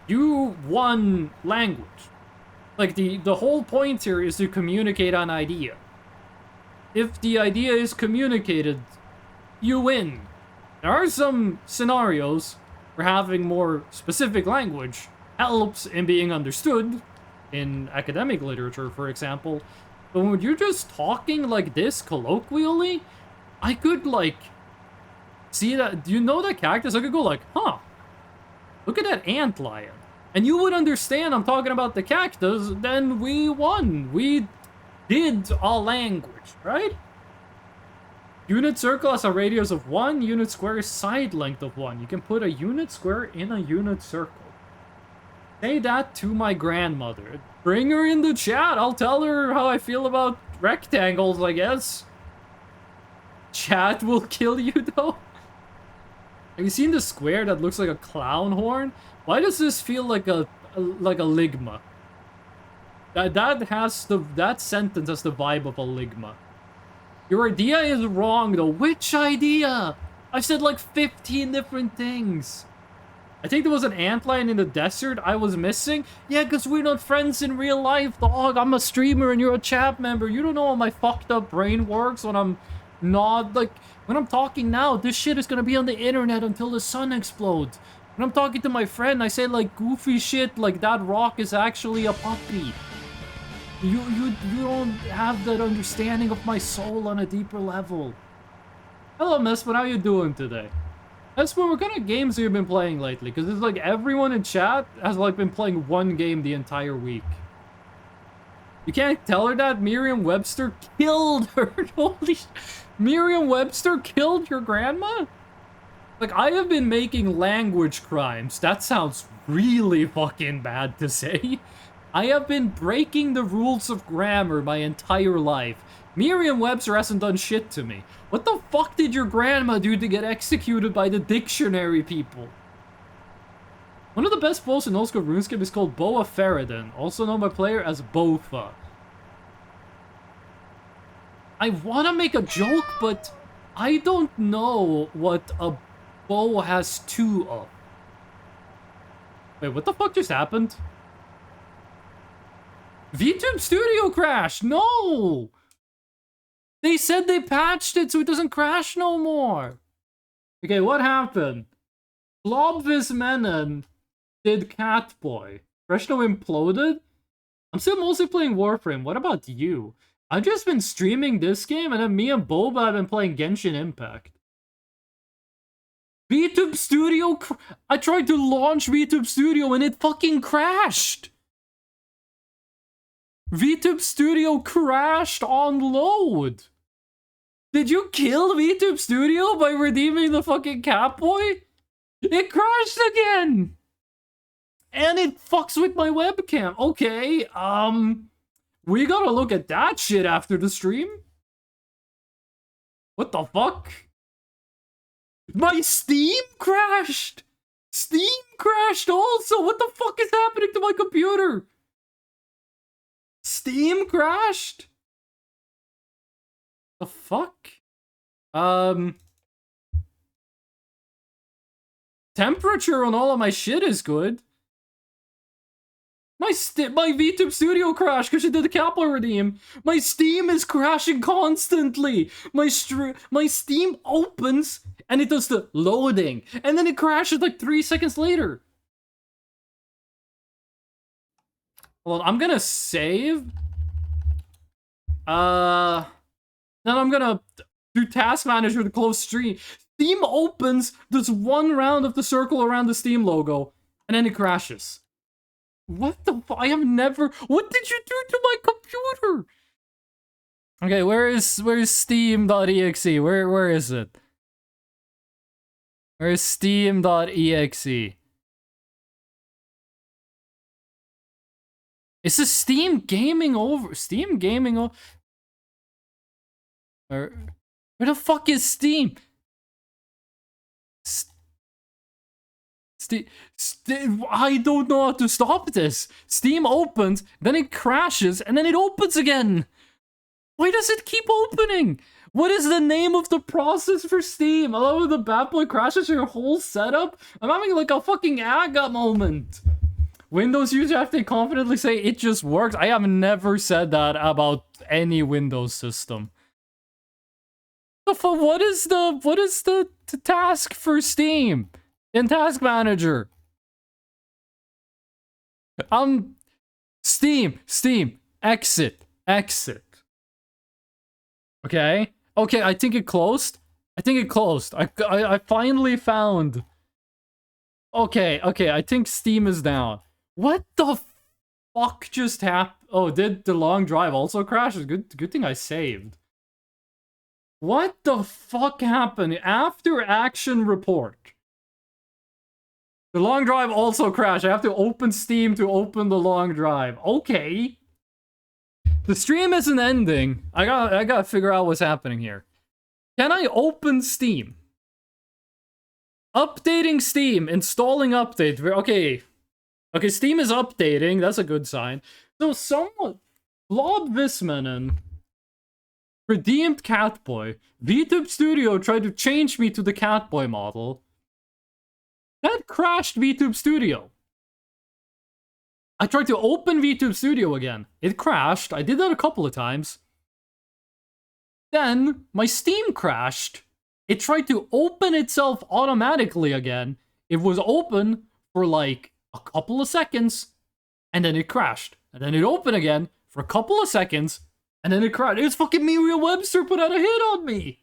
you won language. Like, the whole point here is to communicate an idea. If the idea is communicated, you win. There are some scenarios where having more specific language helps in being understood, in academic literature, for example. But when you're just talking like this colloquially, I could, like, see that. Do you know that cactus? I could go like, huh, look at that antlion. And you would understand I'm talking about the cactus, then we won. We did a language, right? Unit circle has a radius of 1, unit square is side length of 1. You can put a unit square in a unit circle. Say that to my grandmother. Bring her in the chat. I'll tell her how I feel about rectangles, I guess. Chat will kill you, though. Have you seen the square that looks like a clown horn? Why does this feel like a ligma? That sentence has the vibe of a ligma. Your idea is wrong, though. Which idea? I've said like 15 different things. I think there was an antlion in the desert I was missing. Yeah, because we're not friends in real life, dog. I'm a streamer and you're a chat member. You don't know how my fucked up brain works when I'm not, like, when I'm talking now, this shit is gonna be on the internet until the sun explodes. When I'm talking to my friend, I say, like, goofy shit like that rock is actually a puppy. You don't have that understanding of my soul on a deeper level. Hello, Mespin. How you doing today? Mespin, what kind of games have you been playing lately? Because it's like everyone in chat has like been playing one game the entire week. You can't tell her that Merriam-Webster killed her. Holy sh... Merriam-Webster killed your grandma? Like, I have been making language crimes. That sounds really fucking bad to say. I have been breaking the rules of grammar my entire life. Merriam-Webster hasn't done shit to me. What the fuck did your grandma do to get executed by the dictionary people? One of the best bows in old school RuneScape is called Boa Ferrodin, also known by player as Bofa. I want to make a joke, but I don't know what a bow has two of. Wait, what the fuck just happened? VTube Studio crashed! No! They said they patched it so it doesn't crash no more. Okay, what happened? Blobvis Menon did Catboy. Freshno imploded? I'm still mostly playing Warframe. What about you? I've just been streaming this game, and then me and Boba have been playing Genshin Impact. VTube Studio... I tried to launch VTube Studio and it fucking crashed! VTube Studio crashed on load! Did you kill VTube Studio by redeeming the fucking Catboy? It crashed again! And it fucks with my webcam. Okay, we gotta look at that shit after the stream. What the fuck? My Steam crashed! Steam crashed also! What the fuck is happening to my computer? Steam crashed? The fuck? Temperature on all of my shit is good. My VTube Studio crashed because she did the Catboy redeem. My Steam is crashing constantly. My Steam opens and it does the loading, and then it crashes like 3 seconds later. Hold on, I'm gonna save. Then I'm gonna do Task Manager to close stream. Steam opens, does one round of the circle around the Steam logo, and then it crashes. What the fuck? I have never... What did you do to my computer? Okay, where is Steam.exe? Where is it? Where is Steam.exe? Is this Steam Gaming over? Steam Gaming over? Where the fuck is Steam? I don't know how to stop this. Steam opens, then it crashes, and then it opens again. Why does it keep opening? What is the name of the process for Steam? I love when the bad boy crashes your whole setup. I'm having like a fucking aga moment. Windows users have to confidently say it just works. I have never said that about any Windows system. What is the task for Steam in Task Manager? Steam, exit. Okay, I think it closed. I finally found. Okay, I think Steam is down. What the fuck just happened? Oh, did the long drive also crash? Good thing I saved. What the fuck happened? After action report. The long drive also crashed. I have to open Steam to open the long drive. Okay. The stream isn't ending. I gotta figure out what's happening here. Can I open Steam? Updating Steam. Installing update. Okay. Okay, Steam is updating. That's a good sign. So someone... Blob Vismanen redeemed Catboy. VTube Studio tried to change me to the Catboy model. That crashed VTube Studio. I tried to open VTube Studio again. It crashed. I did that a couple of times. Then, my Steam crashed. It tried to open itself automatically again. It was open for like a couple of seconds, and then it crashed. And then it opened again for a couple of seconds, and then it crashed. It's fucking Merriam-Webster put out a hit on me!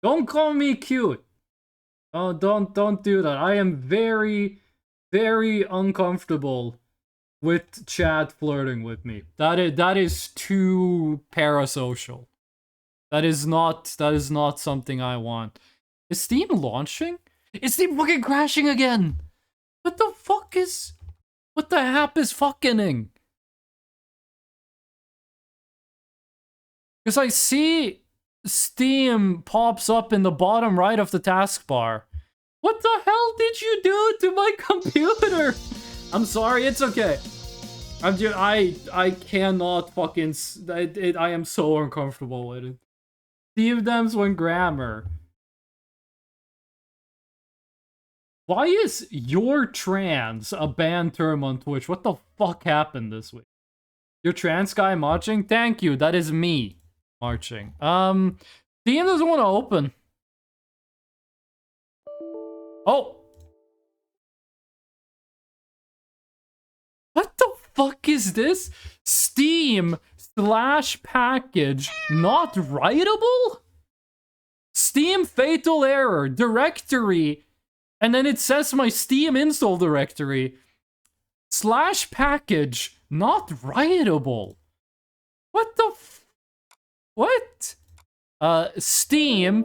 Don't call me cute. Oh, don't do that. I am very, very uncomfortable with chat flirting with me. That is too parasocial. That is not something I want. Is Steam launching? Is Steam fucking crashing again? What the fuck is... What the app is fucking-ing? Because I see Steam pops up in the bottom right of the taskbar. What the hell did you do to my computer? I'm sorry, it's okay. I cannot fucking... I am so uncomfortable with it. Steve Dems when grammar. Why is your trans a banned term on Twitch? What the fuck happened this week? Your trans guy marching? Thank you, that is me marching. Steam doesn't want to open. Oh! What the fuck is this? Steam / package not writable? Steam fatal error directory, and then it says my Steam install directory / package not writable. What the what? Steam.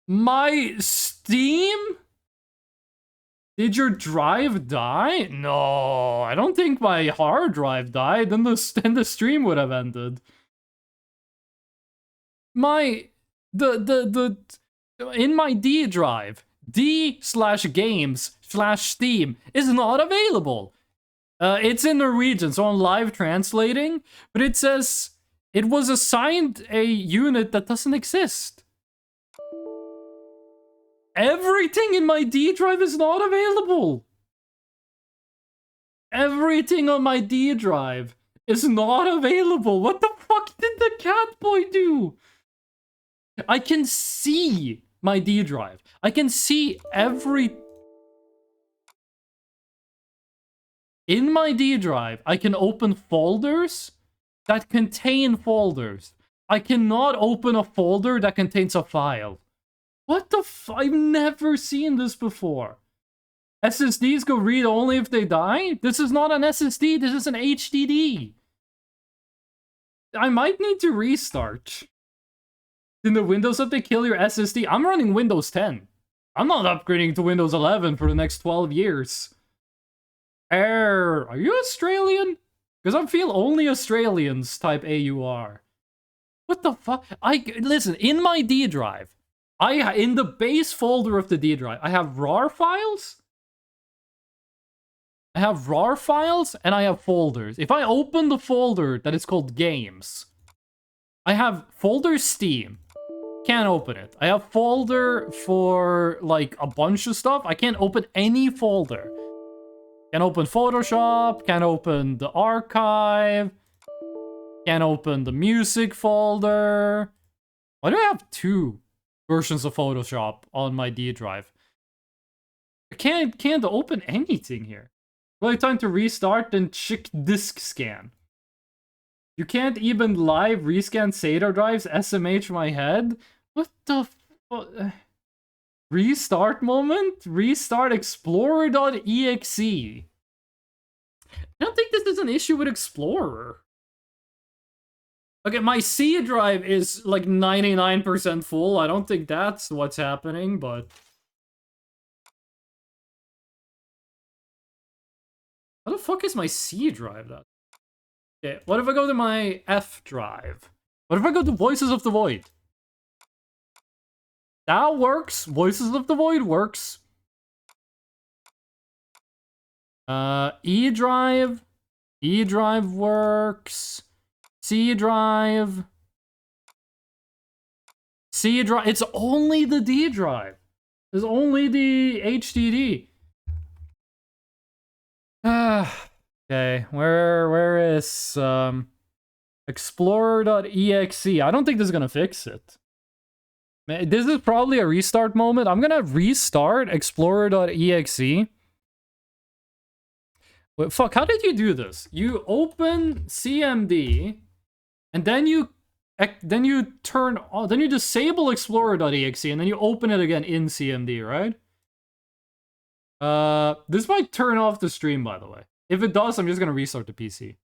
My Steam? Did your drive die? No, I don't think my hard drive died. Then the stream would have ended. In my D drive, D/games/Steam is not available. It's in Norwegian, so I'm live translating, but it says it was assigned a unit that doesn't exist. Everything in my D drive is not available. Everything on my D drive is not available. What the fuck did the Catboy do? I can see my D drive. I can see every... In my D drive, I can open folders that contain folders. I cannot open a folder that contains a file. What the I've never seen this before. SSDs go read only if they die? This is not an SSD, this is an HDD. I might need to restart. Did the Windows update kill your SSD? I'm running Windows 10. I'm not upgrading to Windows 11 for the next 12 years. Are you Australian? Because I feel only Australians type AUR. What the fuck? Listen, in my D drive, in the base folder of the D drive, I have RAR files. I have RAR files and I have folders. If I open the folder that is called games, I have folder Steam. Can't open it. I have folder for like a bunch of stuff. I can't open any folder. Can't open Photoshop. Can't open the archive. Can't open the music folder. Why do I have 2 versions of Photoshop on my D drive? I can't open anything here. Really time to restart and check disk scan. You can't even live rescan SATA drives, SMH my head? What the fuck? Restart moment? Restart explorer.exe. I don't think this is an issue with Explorer. Okay, my C drive is like 99% full. I don't think that's what's happening, but... How the fuck is my C drive that? Okay, what if I go to my F drive? What if I go to Voices of the Void? That works. Voices of the Void works. E drive. E drive works. C drive. C drive. It's only the D drive. It's only the HDD. Okay, where is Explorer.exe? I don't think this is gonna fix it. Man, this is probably a restart moment. I'm gonna restart Explorer.exe. Wait, fuck, how did you do this? You open CMD, and then you turn on, then you disable Explorer.exe, and then you open it again in CMD, right? This might turn off the stream, by the way. If it does, I'm just gonna restart the PC.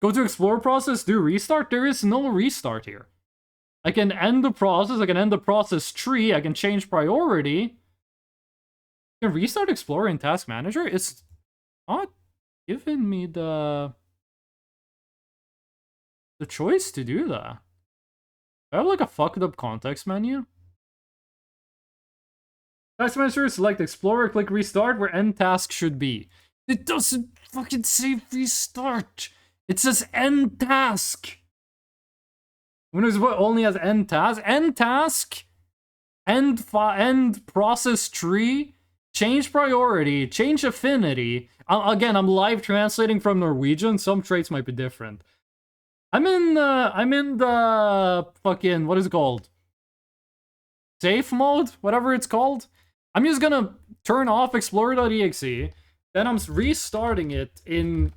Go to Explorer process, do restart. There is no restart here. I can end the process, I can end the process tree, I can change priority. I can restart Explorer in Task Manager? It's not giving me the choice to do that. I have like a fucked up context menu. Task Manager, select Explorer, click restart where end task should be. It doesn't fucking say restart. It says end task. Windows only has end task. End task. End process tree. Change priority. Change affinity. Again, I'm live translating from Norwegian. Some traits might be different. I'm in the fucking, what is it called? Safe mode? Whatever it's called. I'm just gonna turn off Explorer.exe. Then I'm restarting it in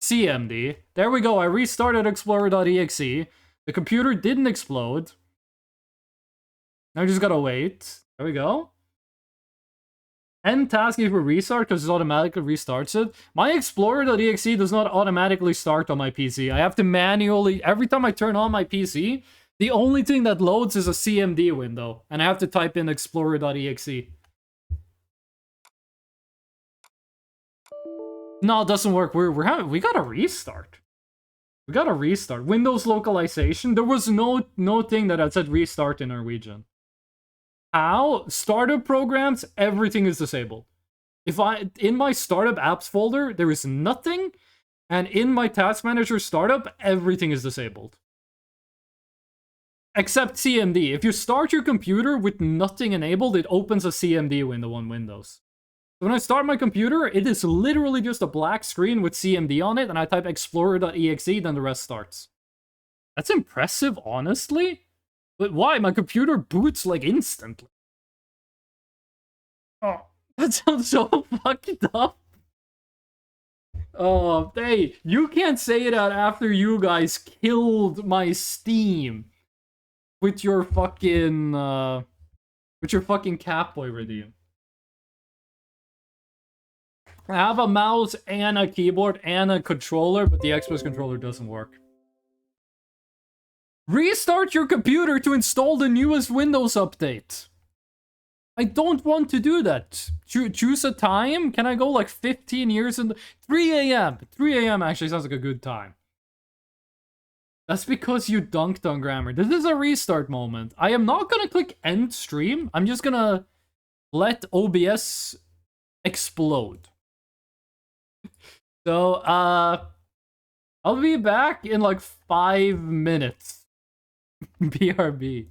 CMD. There we go, I restarted Explorer.exe. The computer didn't explode. Now I just gotta wait. There we go. End task if we restart because it automatically restarts it. My Explorer.exe does not automatically start on my PC. I have to manually, every time I turn on my PC, the only thing that loads is a CMD window. And I have to type in Explorer.exe. No, it doesn't work. We gotta restart. We gotta restart. Windows localization. There was no thing that said restart in Norwegian. How? Startup programs, everything is disabled. In my startup apps folder, there is nothing, and in my task manager startup, everything is disabled. Except CMD. If you start your computer with nothing enabled, it opens a CMD window on Windows. When I start my computer, it is literally just a black screen with CMD on it, and I type Explorer.exe, then the rest starts. That's impressive, honestly. But why? My computer boots, like, instantly. Oh, that sounds so fucked up. Oh, hey, you can't say that after you guys killed my Steam with your fucking, Catboy redeem. I have a mouse and a keyboard and a controller, but the Xbox controller doesn't work. Restart your computer to install the newest Windows update. I don't want to do that. Choose a time? Can I go like 15 years in the... 3 a.m. 3 a.m. actually sounds like a good time. That's because you dunked on grammar. This is a restart moment. I am not gonna click end stream. I'm just gonna let OBS explode. So, I'll be back in like 5 minutes. BRB.